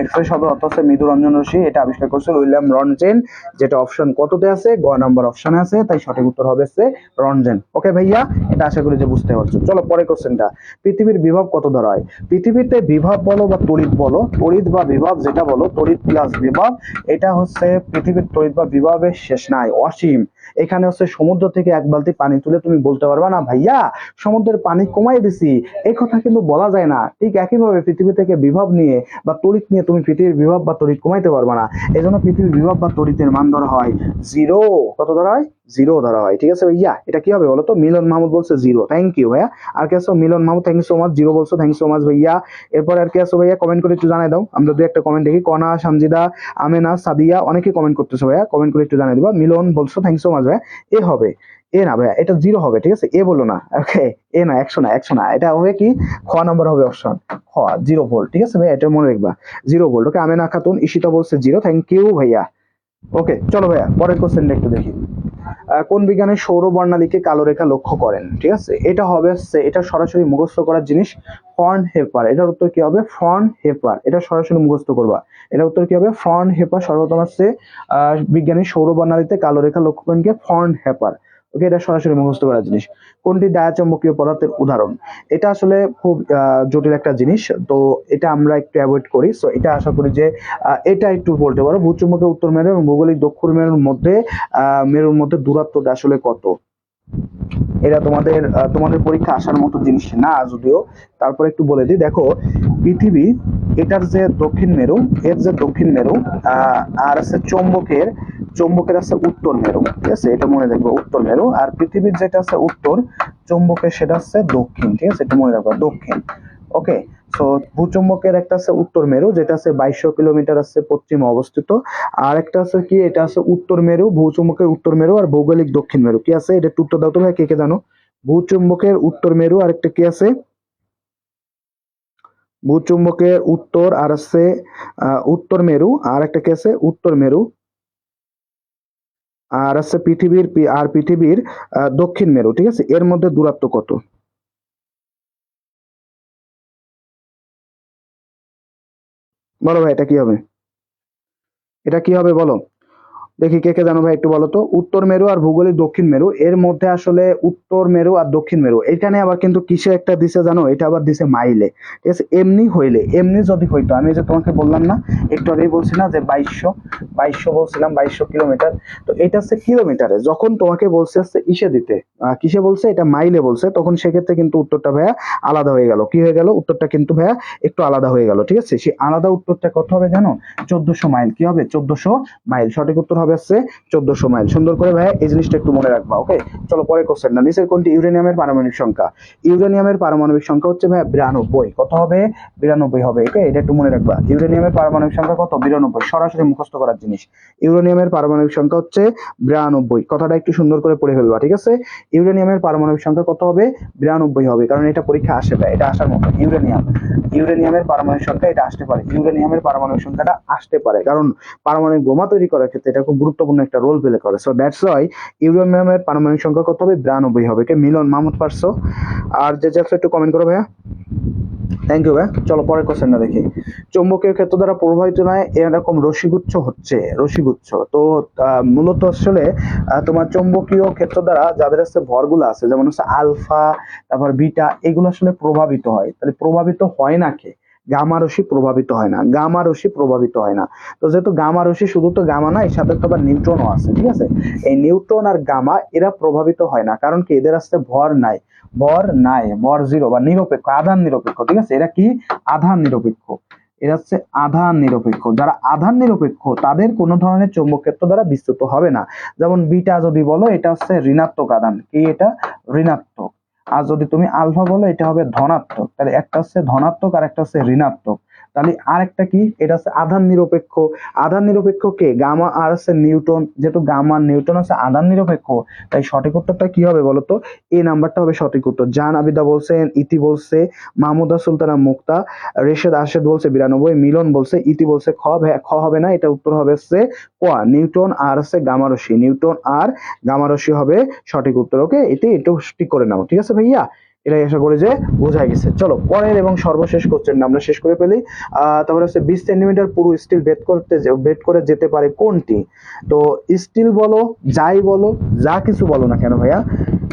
এক্স-রে শব্দের অর্থ হচ্ছে মৃদু রঞ্জন রশ্মি। এটা আবিষ্কার করেছিল উইলিয়াম রনজেন, যেটা অপশন কততে আছে? গ নাম্বার অপশনে আছে, তাই সঠিক উত্তর হবে হচ্ছে রনজেন। ওকে ভাইয়া, এটা আশা করি যে বুঝতে পারছো। চলো পরের কোশ্চেনটা। পৃথিবীর বিভব কত দ্বারা হয়? পৃথিবীতে বিভব বলো বা তড়িৎ বলো, তড়িৎ বা বিভব যেটা বলো, তড়িৎ প্লাস বিভব, এটা হচ্ছে পৃথিবীর তড়িৎ বা বিভবের শেষ নাই, অসীম। এখানে হচ্ছে সমুদ্র থেকে এক বালতি পানি তুলে তুমি বলতে পারবা না ভাইয়া সমুদ্রের পানি কমাই দিছি, এই কথা কিন্তু বলা যায় না। ঠিক একইভাবে পৃথিবী থেকে বিভব নিয়ে বা তড়িৎ নিয়ে তুমি পৃথিবীর বিভব বা তড়িৎ কমাইতে পারবা না। এই জন্য পৃথিবীর বিভব বা তড়িতের মান ধরা হয় জিরো। কত ধরা হয়? জিরো ধরা হয়। ঠিক আছে ভাইয়া, এটা কি হবে বলো তো? মিলন মাহমুদ বলছে জিরো। থ্যাংক ইউ ভাইয়া। আর কে আছো? Milon Mahmud, thank you so much. Zero বলছো, থ্যাংক ইউ সো মাচ ভাইয়া। এরপর আর কে আছো ভাইয়া? কমেন্ট করে একটু জানাই দাও, আমরা দুই একটা কমেন্ট দেখি। কনা, সামজিদা, আমেনা, সাদিয়া, অনেকে কমেন্ট করতেছো ভাইয়া, কমেন্ট করে একটু জানাই দিবা। মিলন বলছো, থ্যাংক ইউ সো মাচ ভাইয়া। এ হবে, এ না ভাইয়া, এটা জিরো হবে। ঠিক আছে, এ বলো না। ওকে, এ না, 100 না, 100 না, এটা হবে কি? খ নাম্বার হবে অপশন খ, 0 ভোল্ট। ঠিক আছে ভাইয়া, এটা মনে রাখবা, 0 ভোল্ট। ওকে, আমেনা খাতুন, ঈশিতা বলছে জিরো। থ্যাংক ইউ ভাইয়া। ওকে, চলো ভাইয়া পরের কোশ্চেনটা একটু দেখি। কোন বিজ্ঞানের সৌর বর্ণালীকে কালো রেখা লক্ষ্য করেন? ঠিক আছে, এটা হবে এটা সরাসরি মুখস্থ করার জিনিস। ফর্ন হেপার। এটার উত্তর কি হবে? ফর্ন হেপার। এটা সরাসরি মুখস্থ করবা। এটার উত্তর কি হবে? ফর্ন হেপার। সর্বপ্রথম হচ্ছে বিজ্ঞানী সৌর বর্ণালীতে কালো রেখা লক্ষ্য করেন কে? ফর্ন হেপার। ওকে, এটা সরাসরি মুখস্থ করার জিনিস। কোনটি ডায়াচম্বকীয় পদার্থের উদাহরণ? এটা আসলে খুব জটিল একটা জিনিস, তো এটা আমরা একটু অ্যাভয়েড করি। সো এটা আশা করি যে এটা একটু বলতে পারো। ভূচুম্বকীয় উত্তর মেরু এবং ভৌগোলিক দক্ষিণ মেরুর মধ্যে দূরত্বটা আসলে কত? এটা তোমাদের পরীক্ষা আসার মতো জিনিস না যদিও, তারপর একটু বলে দিই। দেখো, পৃথিবী, এটার যে দক্ষিণ মেরু, এর যে দক্ষিণ মেরু, আর আছে চৌম্বকের আছে উত্তর মেরু। ঠিক আছে, এটা মনে রাখবো, উত্তর মেরু। আর পৃথিবীর যেটা আছে উত্তর, চৌম্বকের সেটা হচ্ছে দক্ষিণ। ঠিক আছে, এটা মনে রাখবো, দক্ষিণ। ওকে, সো ভূচুম্বকের একটা আছে উত্তর মেরু, যেটা আছে 2200 কিলোমিটার আছে পশ্চিমে অবস্থিত। আর একটা আছে কি? এটা আছে উত্তর মেরু, ভূচুম্বকের উত্তর মেরু। আর ভৌগোলিক দক্ষিণ মেরু কি আছে? এটা উত্তর দাও তো ভাই, কে কে জানো? ভূচুম্বকের উত্তর মেরু, আর একটা কি আছে? ভূচুম্বকের উত্তর, আর আছে উত্তর মেরু, আর একটা কি আছে? উত্তর মেরু। আর আছে পৃথিবীর দক্ষিণ মেরু। ঠিক আছে, এর মধ্যে দূরত্ব কত? বলো ভাই, এটা কি হবে? এটা কি হবে বলো দেখি, কে কে জানো ভাই একটু বলো তো। উত্তর মেরু আর ভৌগোলিক দক্ষিণ মেরু, এর মধ্যে আসলে উত্তর মেরু আর দক্ষিণ মেরু, এখানে আবার কিন্তু কিসে একটা দিছে জানো? এটা আবার দিছে মাইলে। ঠিক আছে, এমনি যদি হইতো, আমি যে তোমাকে বললাম না একটু আগেই বলছি না যে 2200 বলছিলাম, 2200 কিলোমিটার। তো এটা হচ্ছে কিলোমিটারে। যখন তোমাকে বলছে হচ্ছে ইসে দিতে, কিসে বলছে? এটা মাইলে বলছে, তখন সেক্ষেত্রে কিন্তু উত্তরটা ভাইয়া আলাদা হয়ে গেল। কি হয়ে গেল? উত্তরটা কিন্তু ভাইয়া একটু আলাদা হয়ে গেল। ঠিক আছে, সেই আলাদা উত্তরটা কত হবে জানো? 1400 মাইল। কি হবে? 1400 মাইল। সঠিক উত্তর হবে হচ্ছে 1400 মাইল। সুন্দর করে ভাইয়া এই জিনিসটা একটু মনে রাখবা। ওকে, চলো পরের কোশ্চেন না। নিচের কোনটি ইউরেনিয়ামের পারমাণবিক সংখ্যা? ইউরেনিয়ামের পারমাণবিক সংখ্যা হচ্ছে ভাইয়া 92। কত হবে? 92 হবে। ওকে, এটা একটু মনে রাখবা। ইউরেনিয়ামের পারমাণবিক সংখ্যা কত? 92। সরাসরি মুখস্থ করার জিনিস। ইউরেনিয়ামের পারমাণবিক সংখ্যা হচ্ছে 92। কথাটা একটু সুন্দর করে পড়ে ফেলবা। ঠিক আছে, ইউরেনিয়ামের পারমাণবিক সংখ্যা কত হবে? 92 হবে, কারণ এটা পরীক্ষা আসে ভাই, এটা আসার মতো। ইউরেনিয়ামের পারমাণবিক সংখ্যা এটা আসতে পারে। ইউরেনিয়ামের পারমাণবিক সংখ্যাটা আসতে পারে, কারণ পারমাণবিক বোমা তৈরি করার ক্ষেত্রে এটা খুব গুরুত্বপূর্ণ একটা রোল প্লে করে। সো দ্যাটস ওয়াই ইউরেনিয়ামের পারমাণবিক সংখ্যা কত হবে? 92 হবে। কে মিলন মাহমুদ পারছো? আর যে একটু কমেন্ট করো ভাইয়া। থ্যাংক ইউ ভাই। চলো পরের কোশ্চেনটা দেখি। চৌম্বকীয় ক্ষেত্র দ্বারা প্রবাহিত নয় এরকম রশ্মিগুচ্ছ হচ্ছে, রশ্মিগুচ্ছ তো মূলত আসলে তোমার চৌম্বকীয় ক্ষেত্র দ্বারা যাদের হচ্ছে ভরগুলো আছে, যেমন হচ্ছে আলফা, তারপর বিটা, এগুলো আসলে প্রভাবিত হয়। তাহলে প্রভাবিত হয় না কে? গামা রশ্মি প্রভাবিত হয় না, গামা রশ্মি প্রভাবিত হয় না। তো যেহেতু গামা রশ্মি শুধু তো গামা না, এর সাথে তো আবার নিউট্রনও আছে, ঠিক আছে। এই নিউট্রন আর গামা এরা প্রভাবিত হয় না, কারণ কি এদের আসতে ভর নাই, ভর জিরো বা নিরপেক্ষ, আধান নিরপেক্ষ, ঠিক আছে। এরা কি আধান নিরপেক্ষ, এরা হচ্ছে আধান নিরপেক্ষ। যারা আধান নিরপেক্ষ তাদের কোনো ধরনের চৌম্বক ক্ষেত্র দ্বারা বিচ্যুত হবে না। যেমন বিটা যদি বলো এটা হচ্ছে ঋণাত্মক আধান, কি এটা ঋণাত্মক। আর যদি তুমি আলফা বলো এটা হবে ধনাত্মক। তাহলে একটা হচ্ছে ধনাত্মক আর একটা হচ্ছে ঋণাত্মক। তাহলে আরেকটা কি, এটা হচ্ছে আধান নিরপেক্ষ। আধান নিরপেক্ষ কে, গামা আর হচ্ছে নিউটন। যেহেতু গামা নিউটন হচ্ছে আধান নিরপেক্ষ, তাই সঠিক উত্তরটা কি হবে বলতো, এই নাম্বারটা হবে সঠিক উত্তর। জান আবিদা বলছেন, ইতি বলছে, মাহমুদা সুলতানা মুক্তা, রেশেদ আশেদ বলছে 92, মিলন বলছে, ইতি বলছে খ। খ হবে না, এটা উত্তর হবে হচ্ছে ক, নিউটন আর হচ্ছে গামা রশ্মি। নিউটন আর গামা রশ্মি হবে সঠিক উত্তর। ওকে, এটি একটু ঠিক করে নাও, ঠিক আছে ভাইয়া। এটাই আশা করি যে বোঝা গেছে। চলো পরের এবং সর্বশেষ কোশ্চেন আমরা শেষ করে ফেলি। তারপরে হচ্ছে 20 সেন্টিমিটার পুরো স্টিল বেদ করে যেতে পারে কোনটি? তো স্টিল বলো, যাই বলো, যা কিছু বলো না কেন ভাইয়া,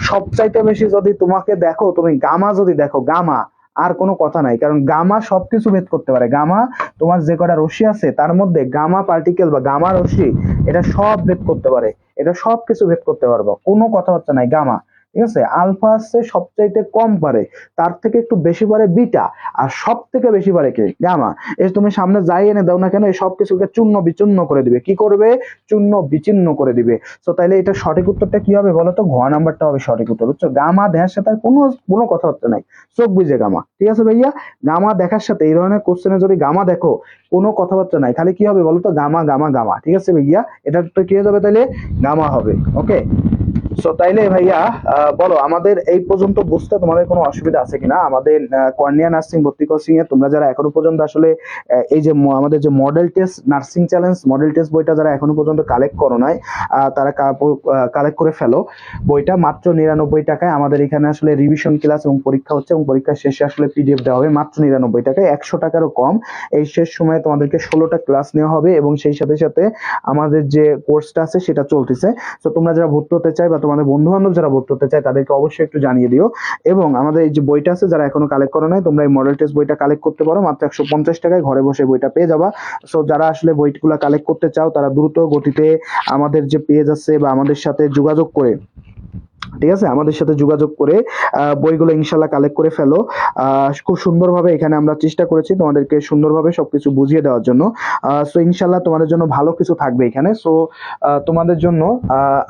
সবচাইতে বেশি যদি তোমাকে দেখো, তুমি গামা যদি দেখো, গামা আর কোনো কথা নাই, কারণ গামা সবকিছু ভেদ করতে পারে। গামা তোমার যে কটা রশ্মি আছে তার মধ্যে গামা পার্টিকেল বা গামা রশ্মি এটা সব ভেদ করতে পারে, এটা সবকিছু ভেদ করতে পারবো, কোনো কথাবার্তা নাই। গামা, ঠিক আছে। আলফা আছে সবচাইতে কম পারে, তার থেকে একটু বেশি পারে বিটা, আর সব থেকে বেশি পারে কে, গামা। এই তুমি সামনে যাই এনে দাও না কেন, এই সব কিছুকে চূর্ণ বিচূর্ণ করে দিবে। কি করবে, চূর্ণ বিচূর্ণ করে দিবে। তো তাইলে এটা সঠিক উত্তরটা কি হবে বলো তো, ঘ নাম্বারটা হবে সঠিক উত্তর। বুঝছো, গামা দেখার সাথে কোনো কোনো কথাবার্তা নাই, চোখ বুঝে গামা, ঠিক আছে ভাইয়া। গামা দেখার সাথে এই ধরনের কোশ্চেনে যদি গামা দেখো, কোনো কথাবার্তা নাই, খালি কি হবে বলো তো, গামা গামা গামা, ঠিক আছে ভাইয়া। এটা তো কি হয়ে যাবে তাইলে, গামা হবে। ওকে, সো তাইলে ভাইয়া বলো, আমাদের এই পর্যন্ত বুঝতে তোমাদের কোনো অসুবিধা আছে কিনা? আমাদের কর্নিয়া নার্সিং ভর্তি কোচিং এ তোমরা যারা এখনো পর্যন্ত আসলে এই যে আমাদের যে model test nursing challenge model test বইটা যারা এখনো পর্যন্ত কালেক্ট করো নাই, তারা কালেক্ট করে ফেলো। বইটা মাত্র 99 টাকায়। আমাদের এখানে আসলে রিভিশন ক্লাস এবং পরীক্ষা হচ্ছে, এবং পরীক্ষার শেষে আসলে পিডিএফ দেওয়া হবে মাত্র 99 টাকায়, 100 টাকারও কম। এই শেষ সময়ে তোমাদেরকে 16টা ক্লাস নেওয়া হবে, এবং সেই সাথে সাথে আমাদের যে কোর্সটা আছে সেটা চলতেছে। তো তোমরা যারা ভর্তি হতে চাই বা তোমাদের বন্ধু বান্ধব যারা ভর্তি হতে চায় তাদেরকে অবশ্যই একটু জানিয়ে দিও। এবং আমাদের এই যে বইটা আছে, যারা এখনো কালেক্ট করো নাই, তোমরা এই মডেল টেস্ট বইটা কালেক্ট করতে পারো মাত্র 150 টাকায়, ঘরে বসে বইটা পেয়ে যাবা। সো যারা আসলে বইগুলো কালেক্ট করতে চাও তারা দ্রুত গতিতে আমাদের যে পেজ আছে বা আমাদের সাথে যোগাযোগ করে, ঠিক আছে, আমাদের সাথে যোগাযোগ করে বইগুলো ইনশাল্লাহ কালেক্ট করে ফেলো। খুব সুন্দরভাবে এখানে আমরা চেষ্টা করেছি তোমাদেরকে সুন্দরভাবে সবকিছু বুঝিয়ে দেওয়ার জন্য। সো ইনশাল্লাহ তোমাদের জন্য ভালো কিছু থাকবে এখানে। সো তোমাদের জন্য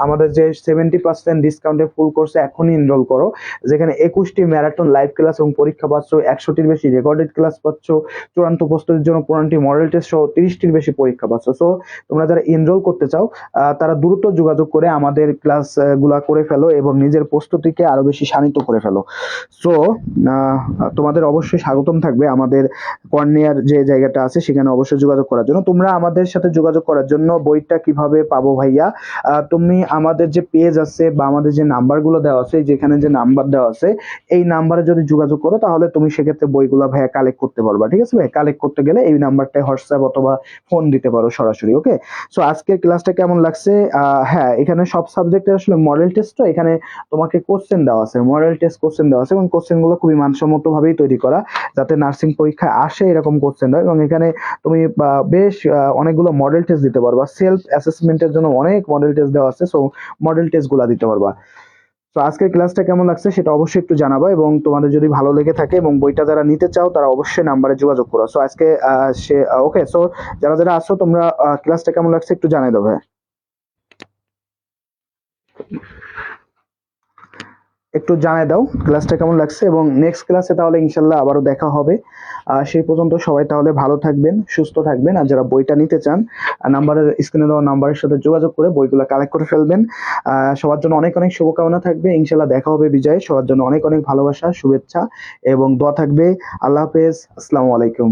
আমাদের যে 70% ডিসকাউন্টে ফুল কোর্সে এখনই এনরোল করো, যেখানে 21টি ম্যারাথন লাইভ ক্লাস এবং পরীক্ষা পাচ্ছ, 100টির বেশি রেকর্ডেড ক্লাস পাচ্ছ, চূড়ান্ত প্রস্তুতির জন্য 15টি মডেল টেস্ট সহ 30টির বেশি পরীক্ষা পাচ্ছ। সো তোমরা যারা এনরোল করতে চাও তারা দ্রুত যোগাযোগ করে আমাদের ক্লাস গুলা করে ফেলো এবং নিজের প্রস্তুতিকে আরো বেশি শানিত করে ফেলো। সো তোমাদের অবশ্যই স্বাগতম থাকবে আমাদের কর্নিয়ার যে জায়গাটা আছে সেখানে অবশ্যই যোগাযোগ করার জন্য। তোমরা আমাদের সাথে যোগাযোগ করার জন্য বইটা কিভাবে পাবো ভাইয়া, তুমি আমাদের যে পেজ আছে বা আমাদের যে নাম্বারগুলো দেওয়া আছে, যেখানে যে নাম্বার দেওয়া আছে এই নাম্বারে যদি যোগাযোগ করো তাহলে তুমি সেক্ষেত্রে বইগুলো ভাইয়া কালেক্ট করতে পারবা। ঠিক আছে ভাই, কালেক্ট করতে গেলে এই নাম্বারটায় হোয়াটসঅ্যাপ অথবা ফোন দিতে পারো সরাসরি। ওকে, সো আজকের ক্লাসটা কেমন লাগছে? হ্যাঁ, এখানে সব সাবজেক্টের আসলে মডেল টেস্ট, তো এখানে তোমাকে কোশ্চেন দেওয়া আছে, মডেল টেস্ট কোশ্চেন দেওয়া আছে, এবং কোশ্চেন গুলো খুবই মানসম্মত ভাবেই তৈরি করা, যাতে নার্সিং পরীক্ষায় আসে এরকম কোশ্চেন হয়। এবং এখানে তুমি বেশ অনেকগুলো মডেল টেস্ট দিতে পারবা, সেলফ অ্যাসেসমেন্টের জন্য অনেক মডেল টেস্ট দেওয়া আছে। সো মডেল টেস্ট গুলা দিতে পারবা। তো আজকের ক্লাসটা কেমন লাগছে সেটা অবশ্যই একটু জানাবো, এবং তোমাদের যদি ভালো লেগে থাকে এবং বইটা যারা নিতে চাও তারা অবশ্যই নাম্বারে যোগাযোগ করো। সো আজকে ওকে, সো যারা যারা আসো তোমরা ক্লাসটা কেমন লাগছে একটু জানিয়ে দেবে, একটু জানাই দাও ক্লাসটা কেমন লাগছে। এবং নেক্সট ক্লাসে তাহলে ইনশাল্লাহ আবারও দেখা হবে। সেই পর্যন্ত সবাই তাহলে ভালো থাকবেন, সুস্থ থাকবেন। আর যারা বইটা নিতে চান নাম্বারের স্ক্রিনে দেওয়া নাম্বারের সাথে যোগাযোগ করে বইগুলো কালেক্ট করে ফেলবেন। সবার জন্য অনেক অনেক শুভকামনা থাকবে, ইনশাল্লাহ দেখা হবে বিজয়। সবার জন্য অনেক অনেক ভালোবাসা, শুভেচ্ছা এবং দোয়া থাকবে। আল্লাহ হাফেজ, আসসালামু আলাইকুম।